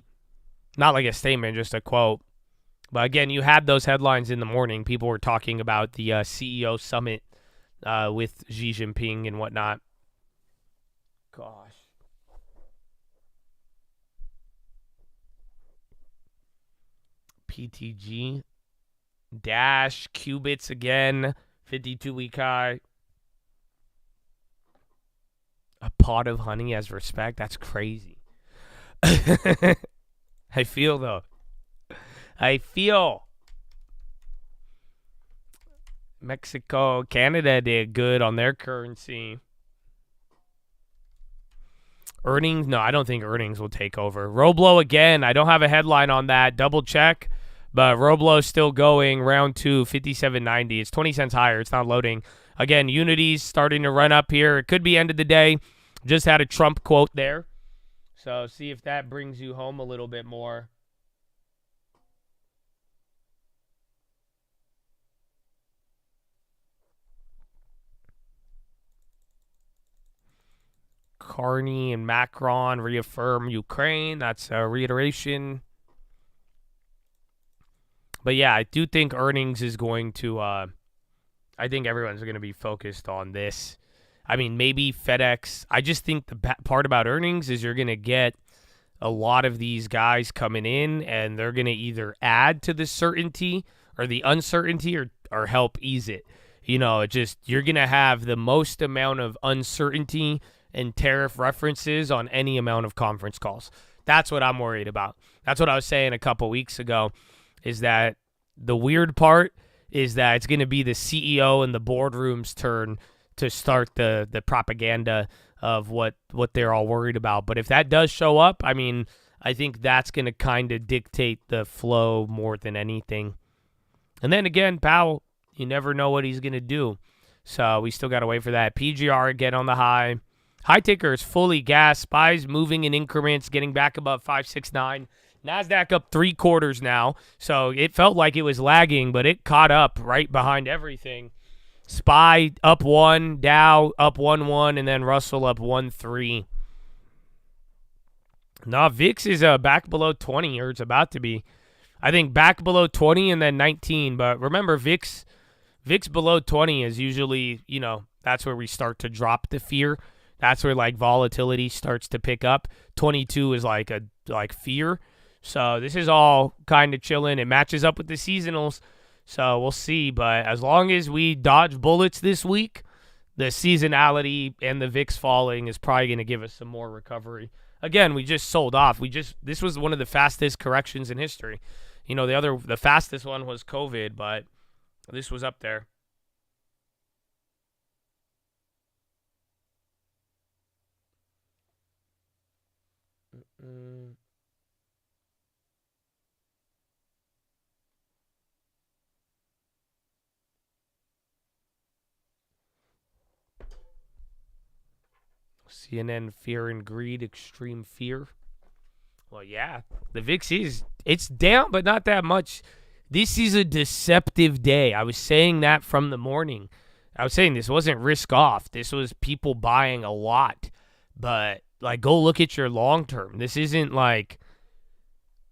Not like a statement, just a quote. But again, you had those headlines in the morning. People were talking about the CEO summit with Xi Jinping and whatnot. Gosh. PTG. Dash. Qubits again. 52-week high. A pot of honey as respect. That's crazy. I feel, though. Mexico, Canada did good on their currency. Earnings? No, I don't think earnings will take over. Roblo again. I don't have a headline on that. Double check. But Roblo's still going. Round 2, 57.90. It's 20 cents higher. It's not loading. Again, Unity's starting to run up here. It could be end of the day. Just had a Trump quote there. So see if that brings you home a little bit more. Carney and Macron reaffirm Ukraine. That's a reiteration. But yeah, I do think earnings is going to, I think everyone's going to be focused on this. I mean, maybe FedEx. I just think the part about earnings is you're going to get a lot of these guys coming in, and they're going to either add to the certainty or the uncertainty or help ease it. You know, it just, you're going to have the most amount of uncertainty and tariff references on any amount of conference calls. That's what I'm worried about. That's what I was saying a couple weeks ago, is that the weird part is that it's going to be the CEO and the boardroom's turn to start the propaganda of what they're all worried about. But if that does show up, I mean, I think that's going to kind of dictate the flow more than anything. And then again, Powell, you never know what he's going to do. So we still got to wait for that. PGR again on the high. High ticker is fully gas. SPY's moving in increments, getting back above 569. NASDAQ up 3/4 now. So it felt like it was lagging, but it caught up right behind everything. SPY up 1, Dow up 1.1, and then Russell up 1.3. Now, VIX is back below 20, or it's about to be. I think back below 20 and then 19. But remember, VIX below 20 is usually, you know, that's where we start to drop the fear. That's where, like, volatility starts to pick up. 22 is like fear. So this is all kind of chilling. It matches up with the seasonals. So we'll see. But as long as we dodge bullets this week, the seasonality and the VIX falling is probably going to give us some more recovery. Again, we just sold off. This was one of the fastest corrections in history. You know, the fastest one was COVID, but this was up there. CNN, fear and greed, extreme fear. Well, yeah, the VIX it's down, but not that much. This is a deceptive day. I was saying that from the morning. I was saying this wasn't risk off. This was people buying a lot. But, like, go look at your long term. This isn't like,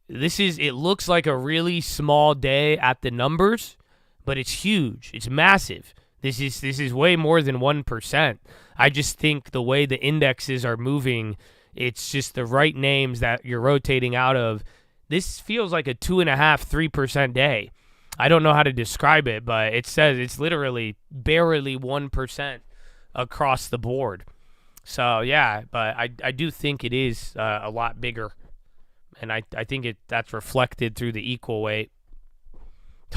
it looks like a really small day at the numbers, but it's huge. It's massive. This is way more than 1%. I just think the way the indexes are moving, it's just the right names that you're rotating out of. This feels like a 2.5%, 3% day. I don't know how to describe it, but it says it's literally barely 1% across the board. So, yeah, but I do think it is a lot bigger. And I think that's reflected through the equal weight.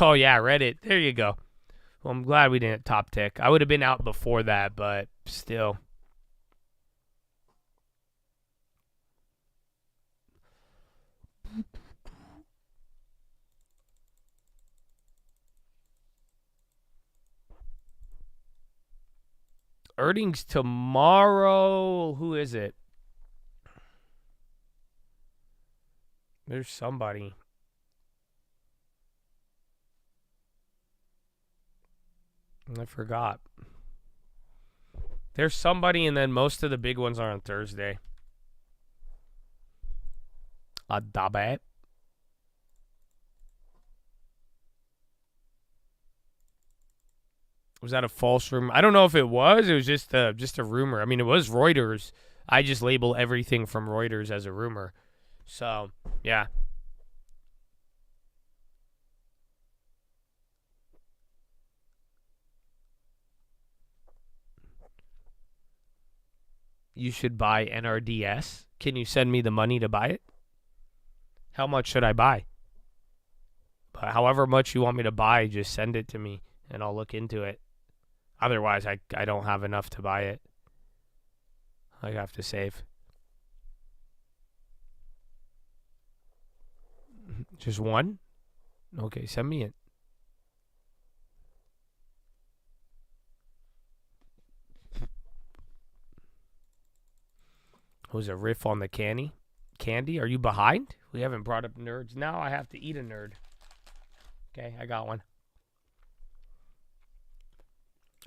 Oh, yeah, Reddit. There you go. Well, I'm glad we didn't top tick. I would have been out before that, but still. Earnings tomorrow. Who is it? There's somebody. I forgot. There's somebody, and then most of the big ones are on Thursday. Adabe. Was that a false rumor? I don't know if it was. It was just a rumor. I mean, it was Reuters. I just label everything from Reuters as a rumor. So, yeah. You should buy NRDS. Can you send me the money to buy it? How much should I buy? But however much you want me to buy, just send it to me, and I'll look into it. Otherwise, I don't have enough to buy it. I have to save. Just one? Okay, send me it. Was a riff on the candy? Are you behind? We haven't brought up nerds. Now I have to eat a nerd. Okay, I got one.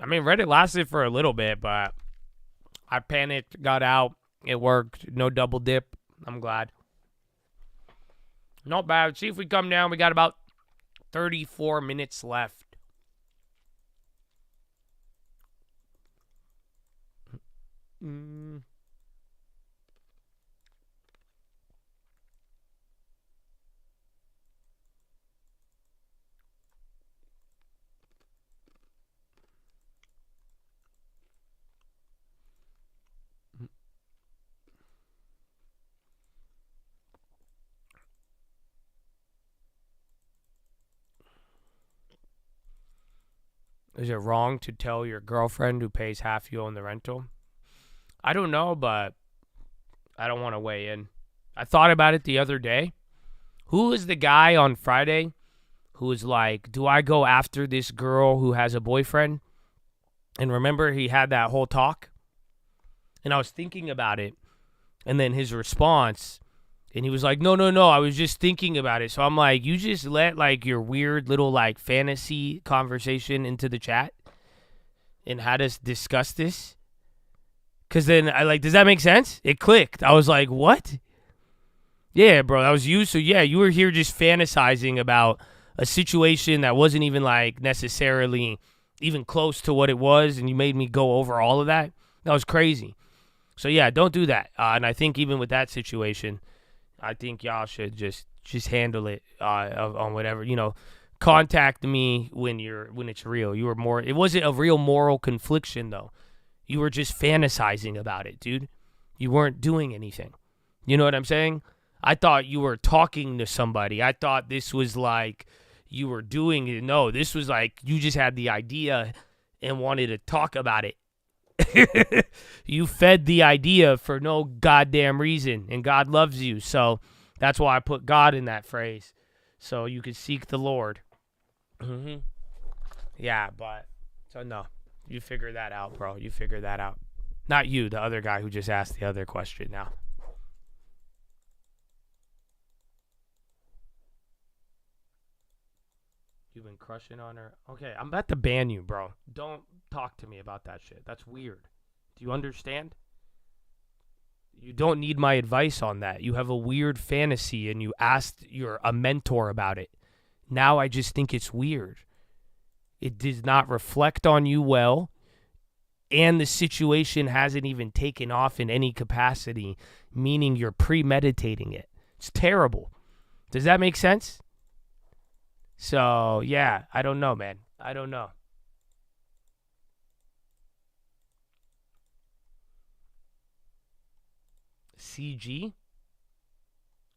I mean, Reddit lasted for a little bit, but I panicked, got out. It worked. No double dip. I'm glad. Not bad. See if we come down. We got about 34 minutes left. Is it wrong to tell your girlfriend who pays half you own the rental? I don't know, but I don't want to weigh in. I thought about it the other day. Who was the guy on Friday who was like, do I go after this girl who has a boyfriend? And remember, he had that whole talk? And I was thinking about it. And then his response, and he was like, no, I was just thinking about it. So I'm like, you just let like your weird little like fantasy conversation into the chat and had us discuss this? Because then I like, does that make sense? It clicked. I was like, what? Yeah, bro, that was you. So yeah, you were here just fantasizing about a situation that wasn't even like necessarily even close to what it was. And you made me go over all of that. That was crazy. So yeah, don't do that. And I think even with that situation, I think y'all should just handle it on whatever, contact me when it's real. It wasn't a real moral confliction though. You were just fantasizing about it, dude. You weren't doing anything. You know what I'm saying? I thought you were talking to somebody. I thought this was like you were doing it. No, this was like you just had the idea and wanted to talk about it. You fed the idea for no goddamn reason, and God loves you. So that's why I put God in that phrase, so you could seek the Lord. Yeah, but so no, you figure that out, bro. You figure that out. Not you, the other guy who just asked the other question now. You've been crushing on her. Okay, I'm about to ban you, bro. Don't talk to me about that shit. That's weird. Do you understand? You don't need my advice on that. You have a weird fantasy and you asked a mentor about it. Now I just think it's weird. It does not reflect on you well, and the situation hasn't even taken off in any capacity, meaning you're premeditating it. It's terrible. Does that make sense? So, yeah, I don't know, man. I don't know. CG?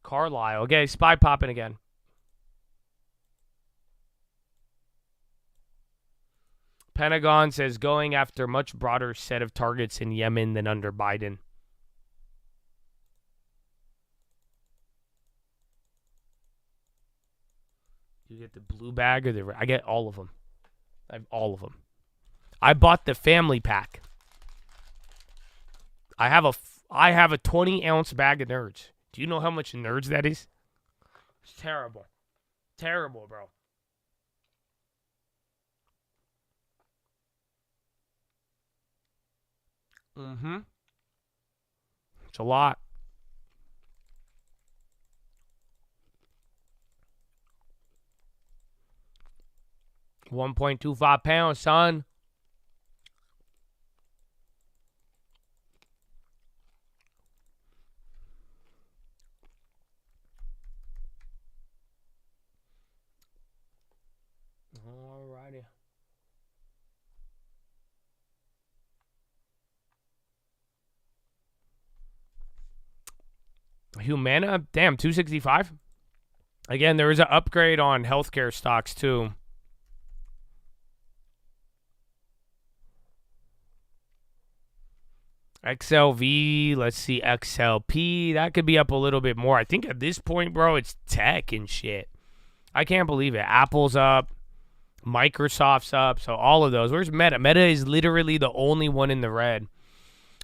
Carlisle. Okay, spy popping again. Pentagon says going after much broader set of targets in Yemen than under Biden. You get the blue bag or the... I get all of them. I have all of them. I bought the family pack. I have a 20-ounce bag of Nerds. Do you know how much Nerds that is? It's terrible. Terrible, bro. Mm-hmm. It's a lot. £1.25, son. Alrighty. Humana, damn, 265. Again, there is an upgrade on healthcare stocks too. XLV, let's see, XLP, that could be up a little bit more. I think at this point, bro, it's tech and shit. I can't believe it. Apple's up, Microsoft's up, so all of those. Where's Meta? Meta is literally the only one in the red.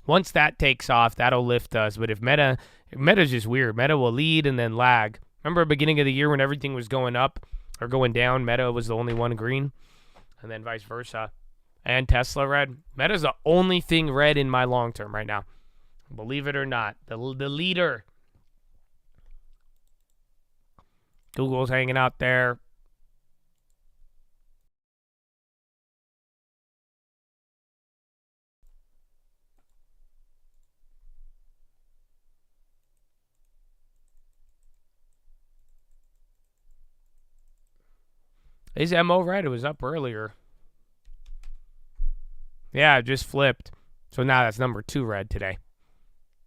Once that takes off, that'll lift us. But if Meta's just weird. Meta will lead and then lag. Remember beginning of the year when everything was going up or going down, Meta was the only one green, and then vice versa. And Tesla red. Meta's the only thing red in my long term right now. Believe it or not. The leader. Google's hanging out there. Is MO red? It was up earlier. Yeah, it just flipped. So now that's number 2 red today.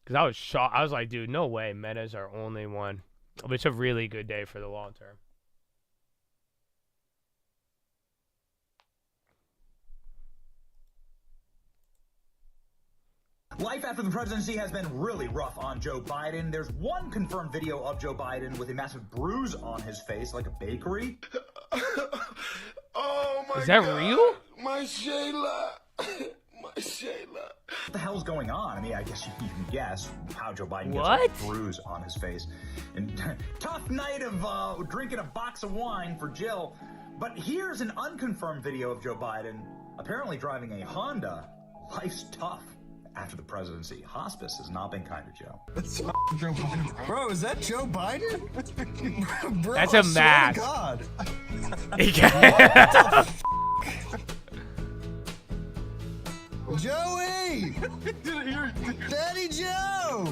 Because I was shocked. I was like, dude, no way. Meta's our only one. But it's a really good day for the long term. Life after the presidency has been really rough on Joe Biden. There's one confirmed video of Joe Biden with a massive bruise on his face, like a bakery. Oh my God. Is that real? My Shayla. My Shayla. What the hell's going on? I mean, I guess you can guess how Joe Biden gets What? a bruise on his face. And tough night of drinking a box of wine for Jill. But here's an unconfirmed video of Joe Biden apparently driving a Honda. Life's tough after the presidency. Hospice has not been kind to Joe. That's Joe Biden. Bro, is that Joe Biden? Bro, That's a mask. God. Joey! Daddy Joe!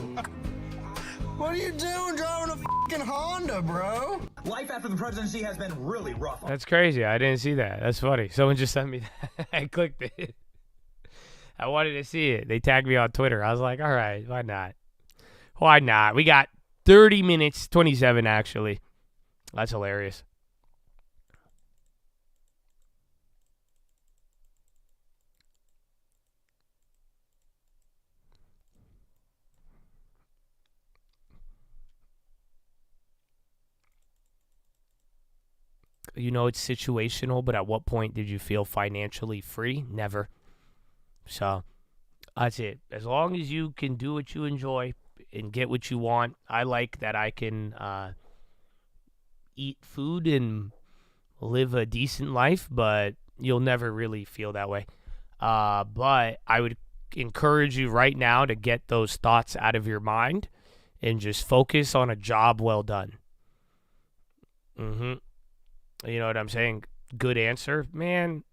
What are you doing driving a fucking Honda, bro? Life after the presidency has been really rough. That's crazy. I didn't see that. That's funny. Someone just sent me that. I clicked it. I wanted to see it. They tagged me on Twitter. I was like, all right, why not? Why not? We got 30 minutes, 27 actually. That's hilarious. You know, it's situational, but at what point did you feel financially free? Never. So that's it. As long as you can do what you enjoy and get what you want. I like that I can eat food and live a decent life, but you'll never really feel that way. But I would encourage you right now to get those thoughts out of your mind and just focus on a job well done. You know what I'm saying? Good answer. Man,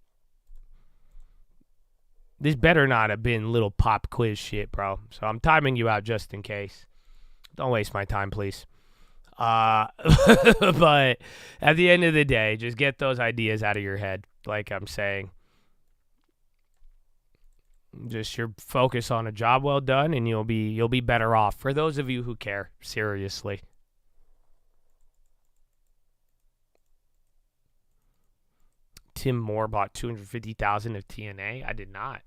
this better not have been little pop quiz shit, bro. So I'm timing you out just in case. Don't waste my time, please. But at the end of the day, just get those ideas out of your head, like I'm saying. Just your focus on a job well done, and you'll be better off. For those of you who care, seriously. Tim Moore bought $250,000 of TNA. I did not.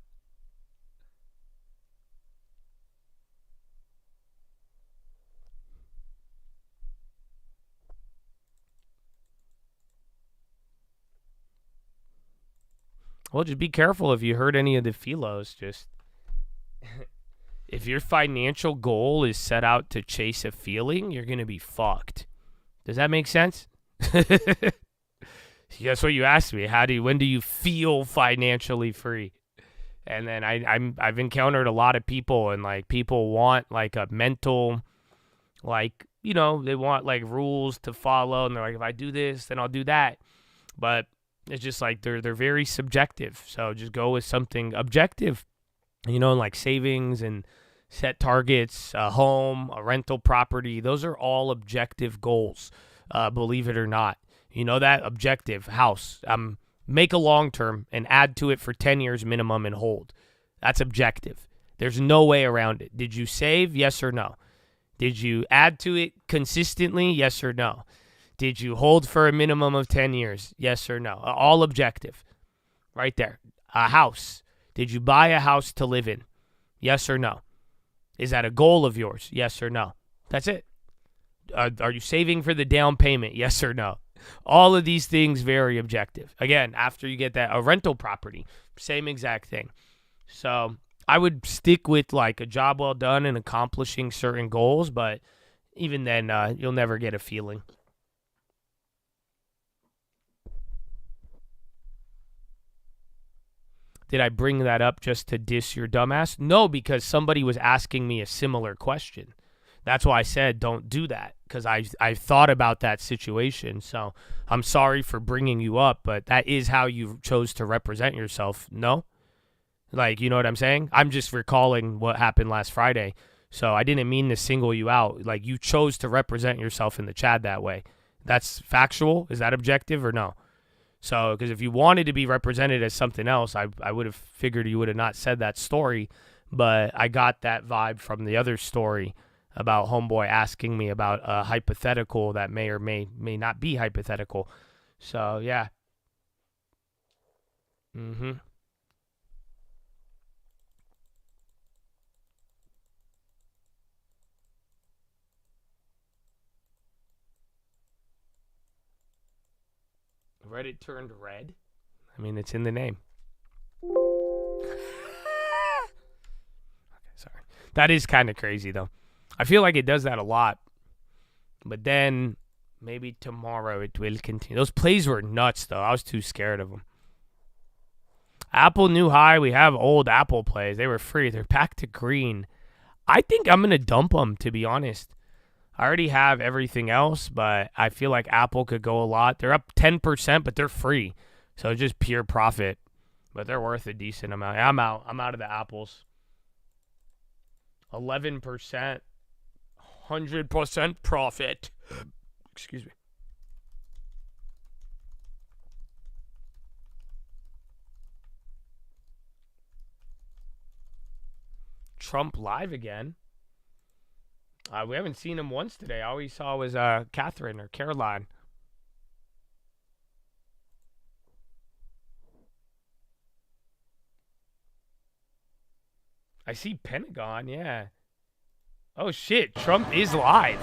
Well, just be careful if you heard any of the Felos. Just if your financial goal is set out to chase a feeling, you're gonna be fucked. Does that make sense? That's what you asked me. When do you feel financially free? And then I've encountered a lot of people, and like people want like a mental, like, you know, they want like rules to follow, and they're like, if I do this, then I'll do that. But it's just like they're very subjective. So just go with something objective, you know, like savings and set targets, a home, a rental property. Those are all objective goals, believe it or not. You know that? Objective, house. Make a long term and add to it for 10 years minimum and hold. That's objective. There's no way around it. Did you save? Yes or no? Did you add to it consistently? Yes or no? Did you hold for a minimum of 10 years? Yes or no? All objective. Right there. A house. Did you buy a house to live in? Yes or no? Is that a goal of yours? Yes or no? That's it. Are you saving for the down payment? Yes or no? All of these things very objective. Again, after you get a rental property, same exact thing. So I would stick with like a job well done and accomplishing certain goals, but even then, you'll never get a feeling. Did I bring that up just to diss your dumbass? No, because somebody was asking me a similar question. That's why I said don't do that, because I thought about that situation. So I'm sorry for bringing you up, but that is how you chose to represent yourself. No? Like, you know what I'm saying? I'm just recalling what happened last Friday. So I didn't mean to single you out. Like, you chose to represent yourself in the chat that way. That's factual? Is that objective or no? So, because if you wanted to be represented as something else, I would have figured you would have not said that story. But I got that vibe from the other story about homeboy asking me about a hypothetical that may or may not be hypothetical. So, yeah. Reddit turned red? I mean, it's in the name. Okay, sorry. That is kind of crazy, though. I feel like it does that a lot. But then maybe tomorrow it will continue. Those plays were nuts, though. I was too scared of them. Apple new high. We have old Apple plays. They were free. They're back to green. I think I'm going to dump them, to be honest. I already have everything else, but I feel like Apple could go a lot. They're up 10%, but they're free. So just pure profit. But they're worth a decent amount. I'm out. I'm out of the Apples. 11%. 100% profit. Excuse me. Trump live again. We haven't seen him once today. All we saw was Catherine or Caroline. I see Pentagon, yeah. Oh, shit. Trump is live.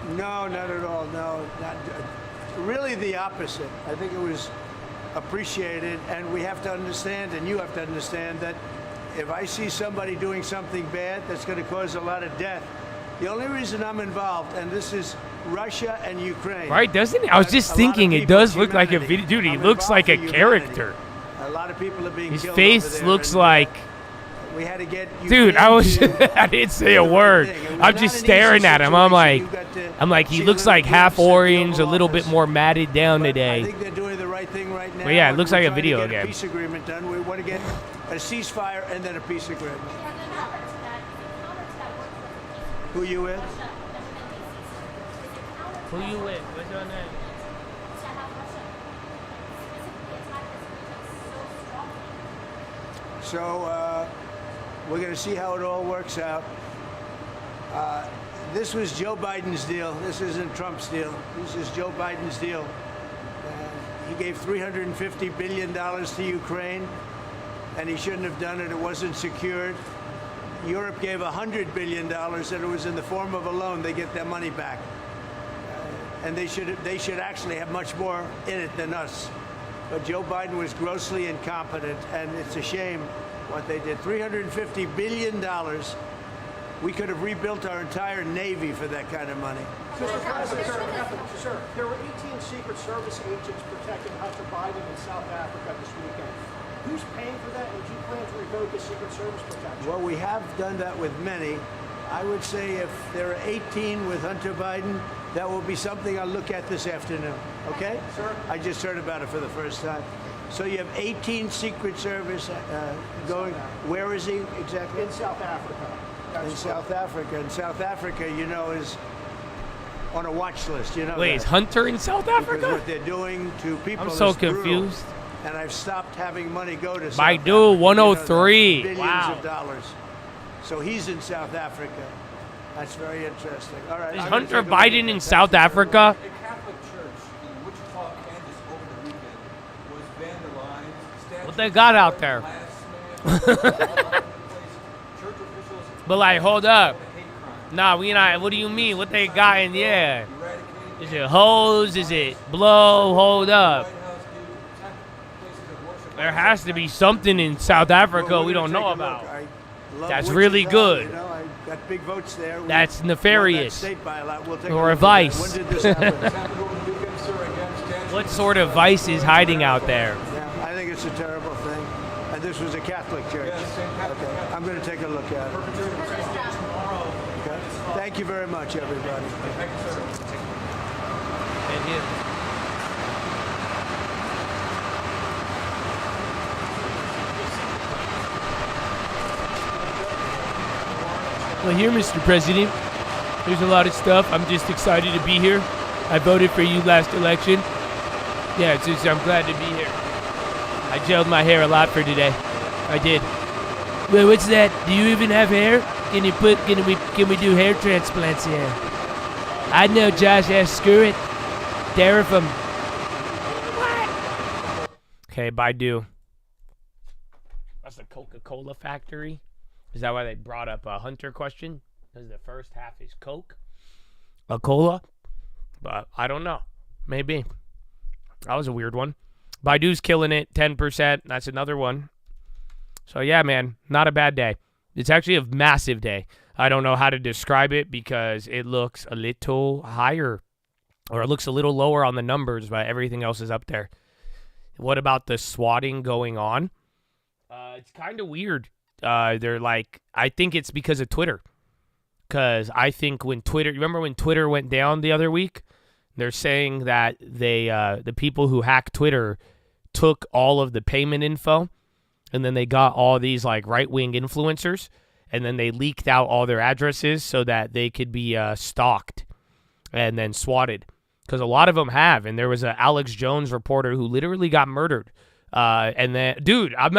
No, not at all. No, not, really the opposite. I think it was appreciated, and we have to understand, and you have to understand, that if I see somebody doing something bad that's going to cause a lot of death, The only reason I'm involved, and this is Russia and Ukraine. Right, doesn't it? I was just thinking, it does look like a video. Dude, he looks like a character. A lot of people are being His killed face over there, looks and, like... we had to get Dude, I was Ukraine I didn't say a word. I'm just staring at him. I'm like, he looks like half orange, a little bit more matted down I today. think they're doing the right thing right now. But yeah, it and looks we're like a trying to video get game. A peace agreement done. We want to get a ceasefire and then a peace agreement. Who you with? Who you with? What's your name? So we're going to see how it all works out. This was Joe Biden's deal. This isn't Trump's deal. This is Joe Biden's deal. He gave $350 billion to Ukraine, and he shouldn't have done it. It wasn't secured. Europe gave $100 billion, and it was in the form of a loan. They get their money back. And they should actually have much more in it than us. But Joe Biden was grossly incompetent, and it's a shame what they did. $350 billion. We could have rebuilt our entire Navy for that kind of money. Sir, there were 18 Secret Service agents protecting Hunter Biden in South Africa this weekend. Who's paying for that, and do you plan to revoke the Secret Service protection? Well, we have done that with many. I would say if there are 18 with Hunter Biden, that will be something I'll look at this afternoon, okay? Sir? I just heard about it for the first time. So you have 18 Secret Service going, where is he exactly? In South Africa. In South Africa. And South Africa, you know, is on a watch list, you know. Wait, is Hunter in South Africa? Because what they're doing to people I'm so is brutal. confused. And I've stopped having money go to South Baidu Africa. 103. Billions Wow. of dollars. So he's in South Africa. That's very interesting. All right. Is I'm gonna Hunter take a look Biden at in that. South Africa? A Catholic church in Wichita, Kansas over the weekend was vandalized. What they got out there? But like, hold up. Nah, we not. What do you mean? What they got in the air? Is it hose? Is it blow? Hold up. There has to be something in South Africa we don't know about. That's really good. You know, I got big votes there. That's nefarious. We'll take Or a look at that. vice. When did this happen? What sort of vice is hiding out there? Yeah, I think it's a terrible thing. And this was a Catholic church. Okay. I'm going to take a look at it. Okay. Thank you very much, everybody. Thank you. Well, here, Mr. President, there's a lot of stuff. I'm just excited to be here. I voted for you last election. Yeah, it's just, I'm glad to be here. I gelled my hair a lot for today. I did. Well, what's that? Do you even have hair? Can we do hair transplants here? I know, Josh. Screw it. Tariff them. What? Okay, Baidu. That's the Coca-Cola factory. Is that why they brought up a Hunter question? Because the first half is Coke, a cola, but I don't know. Maybe. That was a weird one. Baidu's killing it, 10%. That's another one. So yeah, man, not a bad day. It's actually a massive day. I don't know how to describe it because it looks a little higher, or it looks a little lower on the numbers, but everything else is up there. What about the swatting going on? It's kind of weird. They're like, I think it's because of Twitter. Because I think when Twitter, remember when Twitter went down the other week? They're saying that the people who hacked Twitter took all of the payment info, and then they got all these like right-wing influencers, and then they leaked out all their addresses so that they could be stalked and then swatted. Because a lot of them have, and there was an Alex Jones reporter who literally got murdered. And then, dude, I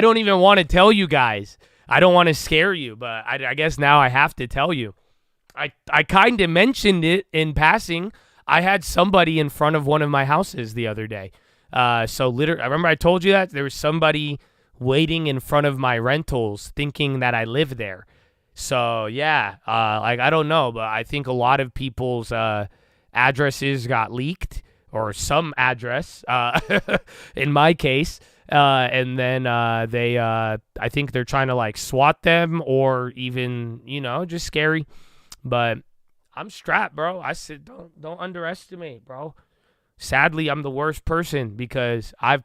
don't even want to tell you guys. I don't want to scare you, but I guess now I have to tell you. I kind of mentioned it in passing. I had somebody in front of one of my houses the other day. So literally, I remember I told you that there was somebody waiting in front of my rentals thinking that I live there. So yeah, like, I don't know, but I think a lot of people's addresses got leaked, or some address, in my case. And then I think they're trying to like swat them, or even, just scary. But I'm strapped, bro. I said, don't underestimate, bro. Sadly, I'm the worst person because I've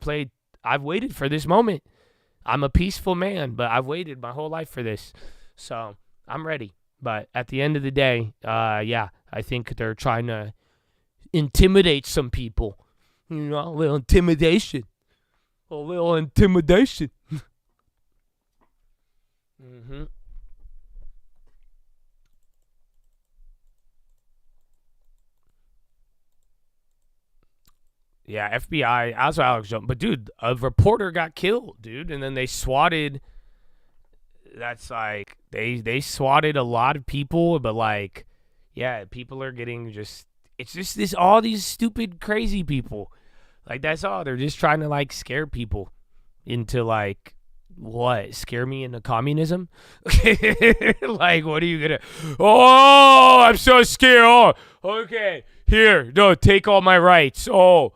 waited for this moment. I'm a peaceful man, but I've waited my whole life for this. So I'm ready. But at the end of the day, I think they're trying to intimidate some people. You know, a little intimidation. Mm-hmm. Yeah, FBI, also Alex Jones. But, dude, a reporter got killed, dude. And then they swatted. That's like, they swatted a lot of people. But, like, yeah, people are getting just, it's just all these stupid, crazy people. Like, that's all. They're just trying to, like, scare people into, like, what? Scare me into communism? Like, what are you going to, oh, I'm so scared. Oh, okay. Here, no, take all my rights. Oh,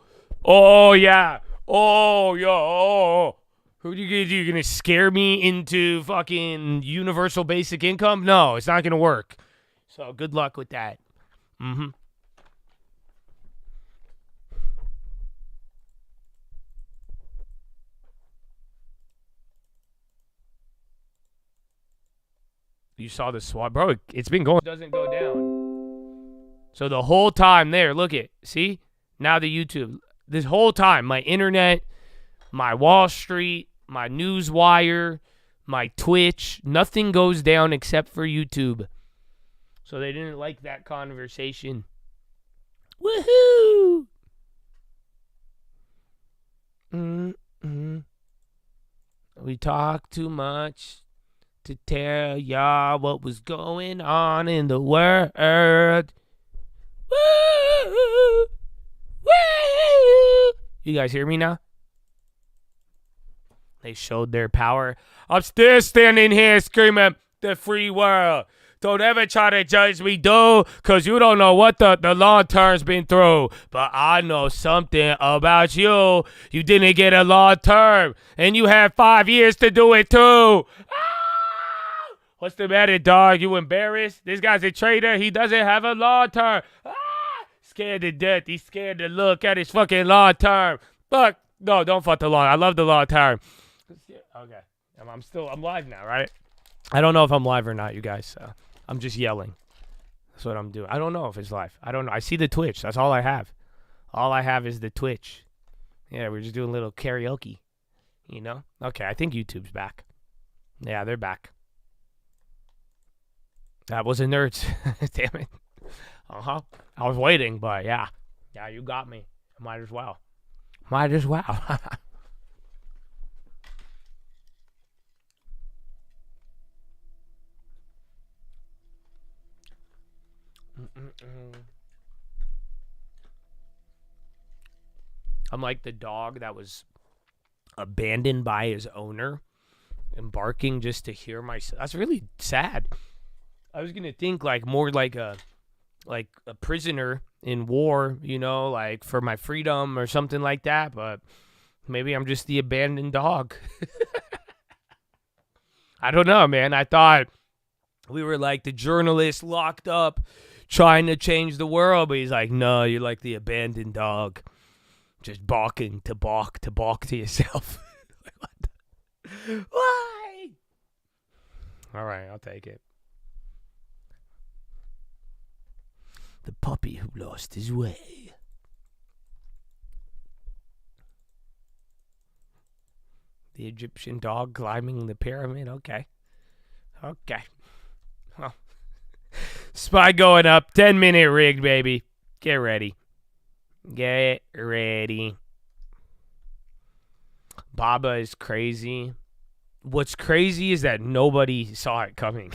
yeah. Oh, yeah. Oh. Who are you going to do? You're going to scare me into fucking universal basic income? No, it's not going to work. So good luck with that. Mm-hmm. You saw the SWAT. Bro, it's been going. It doesn't go down. So the whole time there, look at. See? Now the YouTube. This whole time, my internet, my Wall Street, my Newswire, my Twitch, nothing goes down except for YouTube. So they didn't like that conversation. Woohoo! We talk too much to tell y'all what was going on in the world. Woo! Woo! You guys hear me now? They showed their power. I'm still standing here screaming the free world. Don't ever try to judge me, dude, because you don't know what the long term's been through. But I know something about you. You didn't get a long term, and you had 5 years to do it, too. Ah! What's the matter, dog? You embarrassed? This guy's a traitor. He doesn't have a long term. Ah! Scared to death. He's scared to look at his fucking long term. Fuck. No, don't fuck the long. I love the long term. Okay. I'm live now, right? I don't know if I'm live or not, you guys. So I'm just yelling. That's what I'm doing. I don't know if it's live. I don't know. I see the Twitch. That's all I have. All I have is the Twitch. Yeah, we're just doing a little karaoke. You know? Okay, I think YouTube's back. Yeah, they're back. That was a nerds. Damn it. Uh-huh. I was waiting, but yeah. Yeah, you got me. Might as well. Might as well. I'm like the dog that was abandoned by his owner and barking just to hear myself. That's really sad. I was gonna think like more like a prisoner in war, you know, like for my freedom or something like that, but maybe I'm just the abandoned dog. I don't know, man. I thought we were like the journalist locked up trying to change the world, but he's like, no, you're like the abandoned dog. Just barking to bark to yourself. Like, what the? Why? All right, I'll take it. The puppy who lost his way. The Egyptian dog climbing the pyramid. Okay. Well, SPY going up. 10-minute rig, baby. Get ready. Get ready. Baba is crazy. What's crazy is that nobody saw it coming.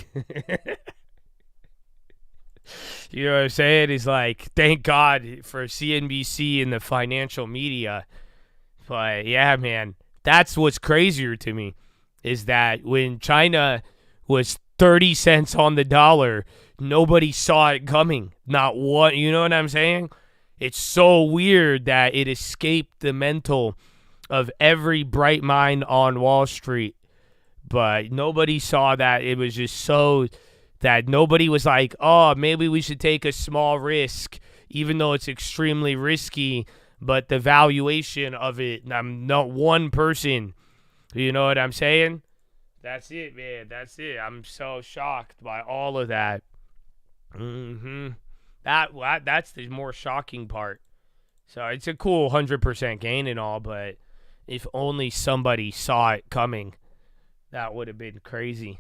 You know what I'm saying? It's like, thank God for CNBC and the financial media. But yeah, man, that's what's crazier to me is that when China was 30 cents on the dollar, nobody saw it coming. Not one, you know what I'm saying? It's so weird that it escaped the mental of every bright mind on Wall Street. But nobody saw that. It was just so that nobody was like, oh, maybe we should take a small risk, even though it's extremely risky, but the valuation of it, I'm not one person. You know what I'm saying? That's it, man. That's it. I'm so shocked by all of that. That's the more shocking part. So it's a cool 100% gain and all, but if only somebody saw it coming, that would have been crazy.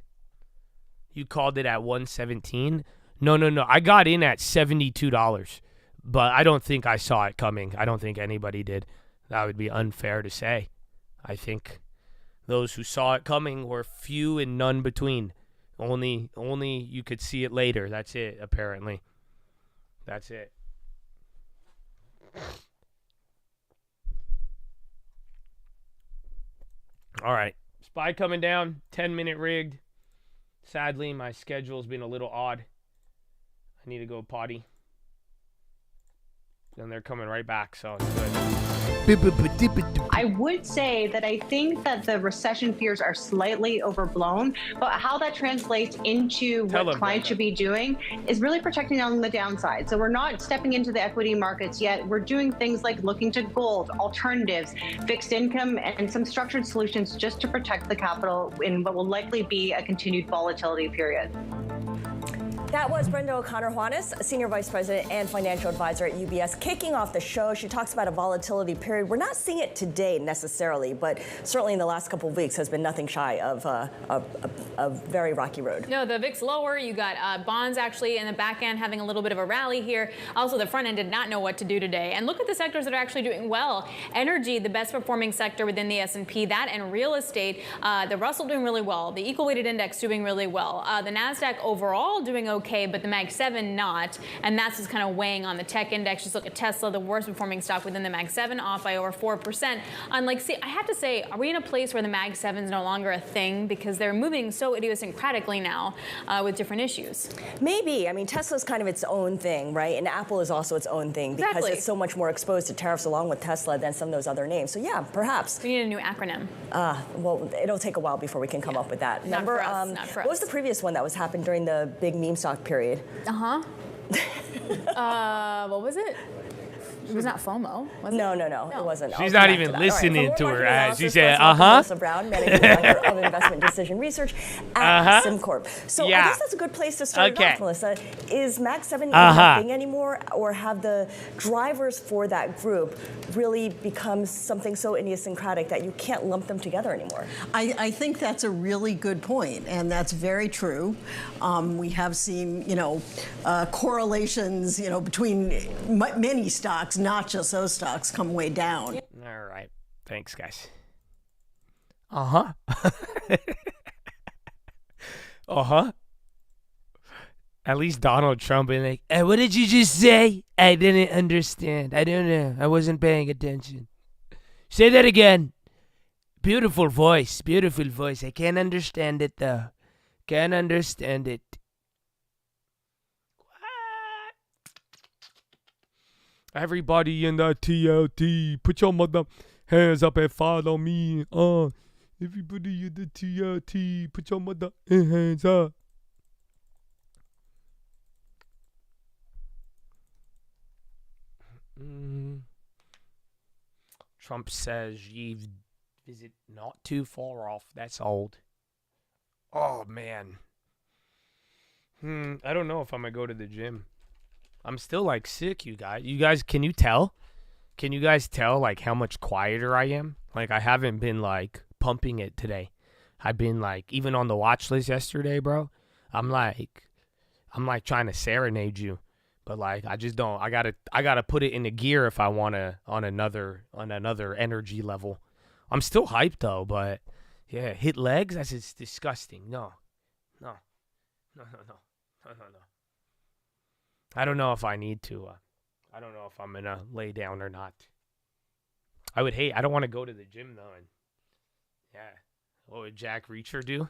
You called it at 117? No. I got in at $72, but I don't think I saw it coming. I don't think anybody did. That would be unfair to say. I think those who saw it coming were few and none between. Only you could see it later. That's it, apparently. That's it. All right. SPY coming down. 10-minute rigged. Sadly, my schedule's been a little odd. I need to go potty. Then they're coming right back, so it's good. I would say that I think that the recession fears are slightly overblown, but how that translates into what clients should be doing is really protecting on the downside. So we're not stepping into the equity markets yet. We're doing things like looking to gold, alternatives, fixed income, and some structured solutions just to protect the capital in what will likely be a continued volatility period. That was Brenda O'Connor-Juanes, Senior Vice President and Financial Advisor at UBS, kicking off the show. She talks about a volatility period. We're not seeing it today necessarily, but certainly in the last couple of weeks has been nothing shy of a very rocky road. No, the VIX lower. You got bonds actually in the back end having a little bit of a rally here. Also, the front end did not know what to do today. And look at the sectors that are actually doing well. Energy, the best performing sector within the S&P, that and real estate. The Russell doing really well. The equal weighted index doing really well. The NASDAQ overall doing okay, but the Mag 7 not, and that's just kind of weighing on the tech index. Just look at Tesla, the worst performing stock within the Mag 7, off by over 4%. Unlike, see, I have to say, are we in a place where the Mag 7 is no longer a thing because they're moving so idiosyncratically now with different issues? Maybe. I mean, Tesla's kind of its own thing, right? And Apple is also its own thing because it's so much more exposed to tariffs along with Tesla than some of those other names. So yeah, perhaps. We need a new acronym. Well, it'll take a while before we can come up with that. Remember, not for us. What was the previous one that was happened during the big meme stock period? What was it? It was not FOMO, was it? No, it wasn't. She's not even listening to her ads. She said, Melissa Brown, Managing Director of Investment Decision Research at SimCorp. So I guess that's a good place to start it off, Melissa. Is Mag 7 not a thing anymore, or have the drivers for that group really become something so idiosyncratic that you can't lump them together anymore? I think that's a really good point, and that's very true. We have seen, correlations, between many stocks, not just those stocks, come way down. All right. Thanks, guys. At least Donald Trump been like, hey, what did you just say? I didn't understand. I don't know. I wasn't paying attention. Say that again. Beautiful voice. Beautiful voice. I can't understand it, though. Can't understand it. Everybody in the TLT, put your mother hands up and follow me. Everybody in the TLT, put your mother hands up. Trump says ye visit not too far off. That's old. Oh, man. I don't know if I'm going to go to the gym. I'm still, like, sick, you guys. You guys, can you tell? Can you guys tell, like, how much quieter I am? Like, I haven't been, like, pumping it today. I've been, like, even on the watch list yesterday, bro, I'm like trying to serenade you. But, like, I just don't. I gotta put it in the gear if I want to on another energy level. I'm still hyped, though, but, yeah, hit legs? That's just disgusting. No. I don't know if I need to. I don't know if I'm going to lay down or not. I don't want to go to the gym, though. And yeah. What would Jack Reacher do?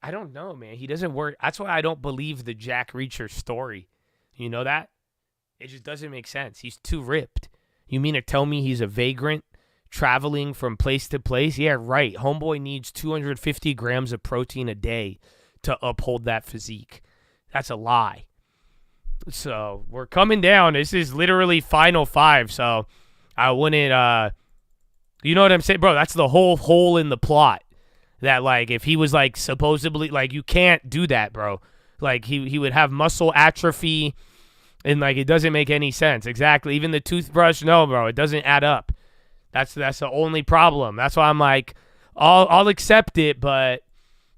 I don't know, man. He doesn't work. That's why I don't believe the Jack Reacher story. You know that? It just doesn't make sense. He's too ripped. You mean to tell me he's a vagrant traveling from place to place? Yeah, right. Homeboy needs 250 grams of protein a day to uphold that physique. That's a lie. So we're coming down. This is literally final 5. So I wouldn't, you know what I'm saying? Bro, that's the whole hole in the plot. That, like, if he was, like, supposedly, like, you can't do that, bro. Like, he would have muscle atrophy, and, like, it doesn't make any sense. Exactly. Even the toothbrush, no, bro, it doesn't add up. That's the only problem. That's why I'm like, I'll accept it, but,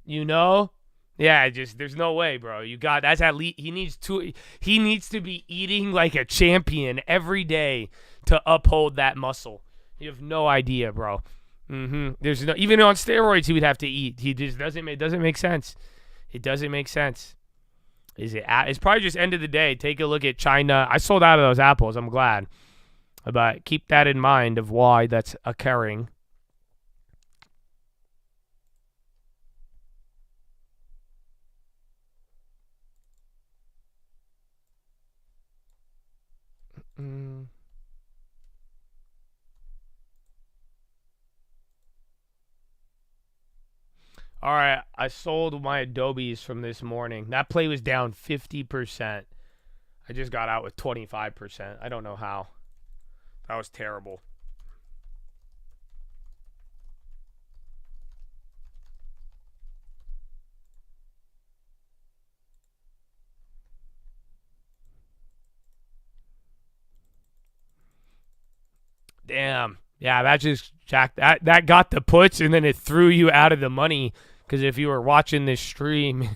you know, yeah, there's no way, bro. That's at least, he needs to be eating like a champion every day to uphold that muscle. You have no idea, bro. There's no, even on steroids he would have to eat. He just doesn't make sense. It doesn't make sense. It's probably just end of the day. Take a look at China. I sold out of those apples. I'm glad. But keep that in mind of why that's occurring. All right, I sold my Adobes from this morning. That play was down 50%. I just got out with 25%. I don't know how. That was terrible. Damn. Yeah, that just jacked. That got the puts, and then it threw you out of the money. Because if you were watching this stream,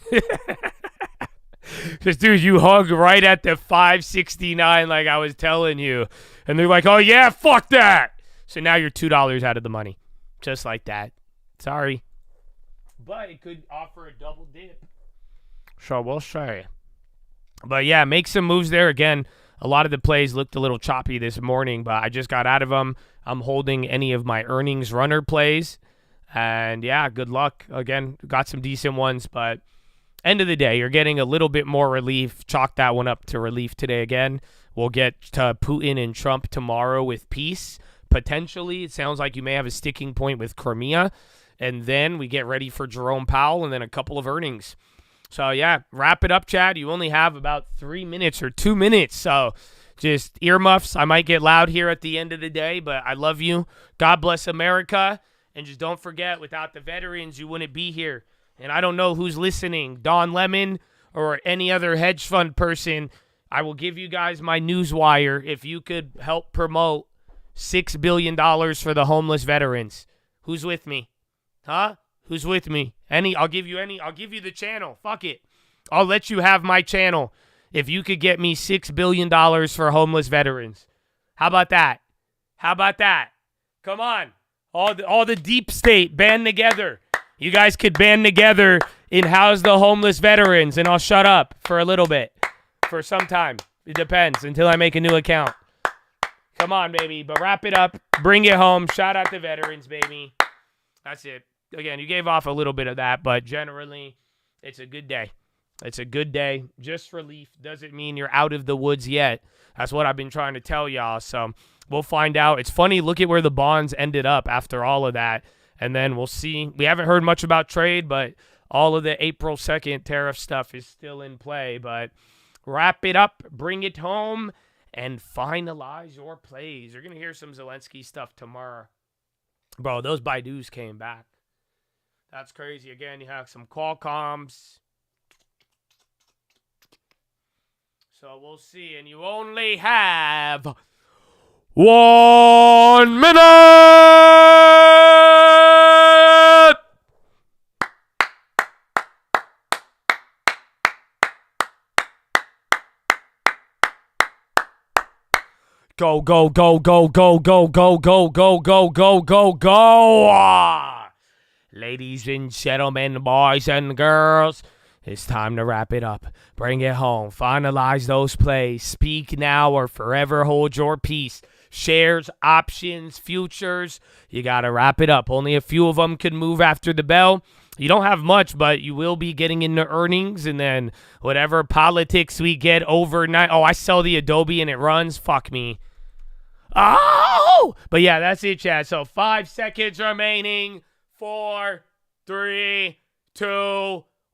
because, dude, you hung right at the 569 like I was telling you. And they're like, oh, yeah, fuck that. So now you're $2 out of the money. Just like that. Sorry. But it could offer a double dip. So we'll say. But, yeah, make some moves there. Again, a lot of the plays looked a little choppy this morning, but I just got out of them. I'm holding any of my earnings runner plays. And, yeah, good luck. Again, got some decent ones, but end of the day, you're getting a little bit more relief. Chalk that one up to relief today again. We'll get to Putin and Trump tomorrow with peace. Potentially, it sounds like you may have a sticking point with Crimea. And then we get ready for Jerome Powell and then a couple of earnings. So, yeah, wrap it up, Chad. You only have about 3 minutes or 2 minutes. So, just earmuffs. I might get loud here at the end of the day, but I love you. God bless America. And just don't forget, without the veterans, you wouldn't be here. And I don't know who's listening, Don Lemon or any other hedge fund person. I will give you guys my newswire if you could help promote $6 billion for the homeless veterans. Who's with me? Huh? Who's with me? I'll give you the channel. Fuck it. I'll let you have my channel if you could get me $6 billion for homeless veterans. How about that? How about that? Come on. All the deep state band together. You guys could band together and house the homeless veterans, and I'll shut up for a little bit, for some time. It depends until I make a new account. Come on, baby. But wrap it up. Bring it home. Shout out the veterans, baby. That's it. Again, you gave off a little bit of that, but generally, it's a good day. It's a good day. Just relief doesn't mean you're out of the woods yet. That's what I've been trying to tell y'all. So we'll find out. It's funny. Look at where the bonds ended up after all of that. And then we'll see. We haven't heard much about trade, but all of the April 2nd tariff stuff is still in play. But wrap it up, bring it home, and finalize your plays. You're going to hear some Zelensky stuff tomorrow. Bro, those Baidus came back. That's crazy. Again, you have some Qualcomms. So we'll see. And you only have 1 minute! Go, go, go, go, go, go, go, go, go, go, go, go, go. Ladies and gentlemen, boys and girls, it's time to wrap it up. Bring it home. Finalize those plays. Speak now or forever hold your peace. Shares, options, futures. You got to wrap it up. Only a few of them can move after the bell. You don't have much, but you will be getting into earnings, and then whatever politics we get overnight. Oh, I sell the Adobe and it runs. Fuck me. Oh! But yeah, that's it, Chad. So 5 seconds remaining. 4, 3, 2,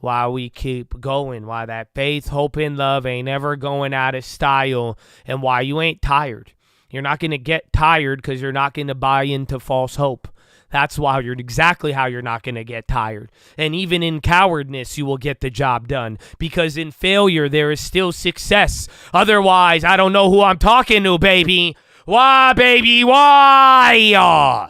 why we keep going, why that faith, hope, and love ain't ever going out of style, and why you ain't tired. You're not going to get tired because you're not going to buy into false hope. That's why you're exactly how you're not going to get tired. And even in cowardness, you will get the job done. Because in failure, there is still success. Otherwise, I don't know who I'm talking to, baby. Why, baby? Why?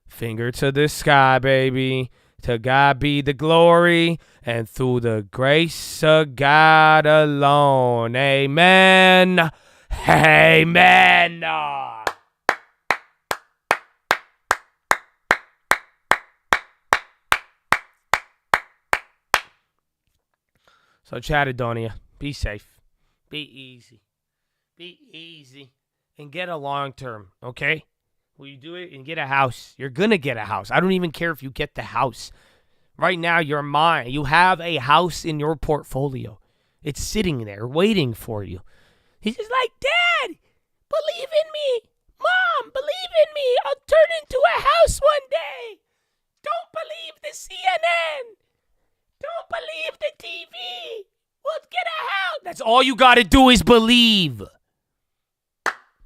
Finger to the sky, baby. To God be the glory. And through the grace of God alone. Amen. Amen. So, Chattadonia, be safe. Be easy. Be easy. And get a long term, okay? Will you do it and get a house? You're going to get a house. I don't even care if you get the house. Right now, you're mine. You have a house in your portfolio. It's sitting there waiting for you. He's just like, Dad, believe in me. Mom, believe in me. I'll turn into a house one day. Don't believe the CNN. Don't believe the TV. We'll get a house. That's all you got to do is believe.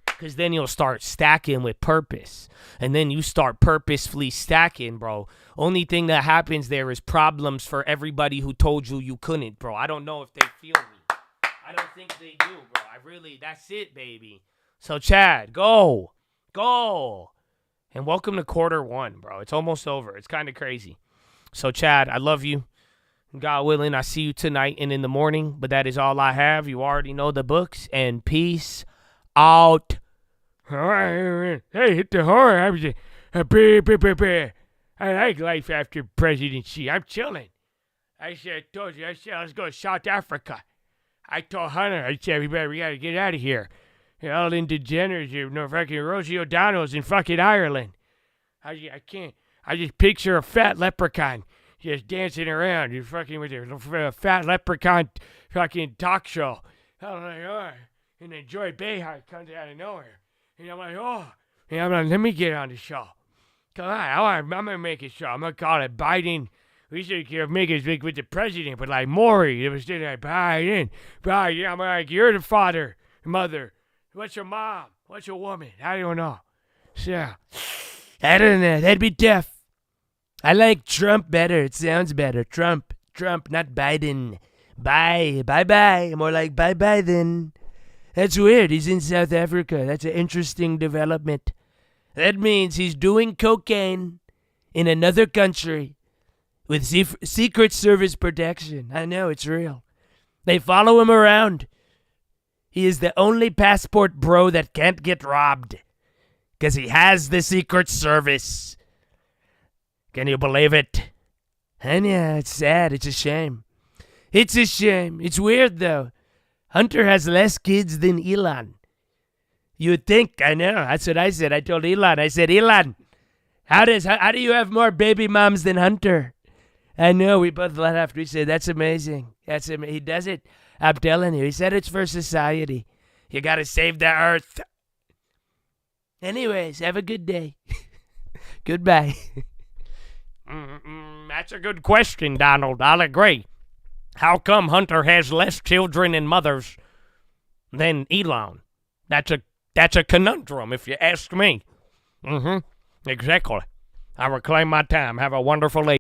Because then you'll start stacking with purpose. And then you start purposefully stacking, bro. Only thing that happens there is problems for everybody who told you you couldn't, bro. I don't know if they feel me. I don't think they do, bro. That's it, baby. So, Chad, go. Go. And welcome to quarter one, bro. It's almost over. It's kind of crazy. So, Chad, I love you. God willing, I see you tonight and in the morning. But that is all I have. You already know the books. And peace out. Hey, hit the horror. I like life after presidency. I'm chilling. I told you, let's go to South Africa. I told Hunter, I said, we gotta get out of here. Ellen DeGeneres, fucking Rosie O'Donnell's in fucking Ireland. I can't. I just picture a fat leprechaun just dancing around. You're fucking with your fat leprechaun fucking talk show. I'm like, oh. And then Joy Behar comes out of nowhere. And I'm like, oh. And I'm like, let me get on the show. Come on, I'm going to make a show. I'm going to call it Biden. We should make it big with the president, but like Maury. It was just like, Biden. I'm like, you're the father, mother. What's your mom? What's your woman? I don't know. So, I don't know. That'd be tough. I like Trump better. It sounds better. Trump, not Biden. Bye. More like bye then. That's weird. He's in South Africa. That's an interesting development. That means he's doing cocaine in another country with Secret Service protection. I know, it's real. They follow him around. He is the only passport bro that can't get robbed because he has the Secret Service. Can you believe it? And yeah, it's sad. It's a shame. It's a shame. It's weird, though. Hunter has less kids than Elon. You would think, I know. That's what I said. I told Elon. I said, Elon, how do you have more baby moms than Hunter? I know. We both laughed. We said, that's amazing. He does it. I'm telling you. He said it's for society. You got to save the earth. Anyways, have a good day. Goodbye. That's a good question, Donald. I'll agree. How come Hunter has less children and mothers than Elon? That's a conundrum, if you ask me. Exactly. I reclaim my time. Have a wonderful evening.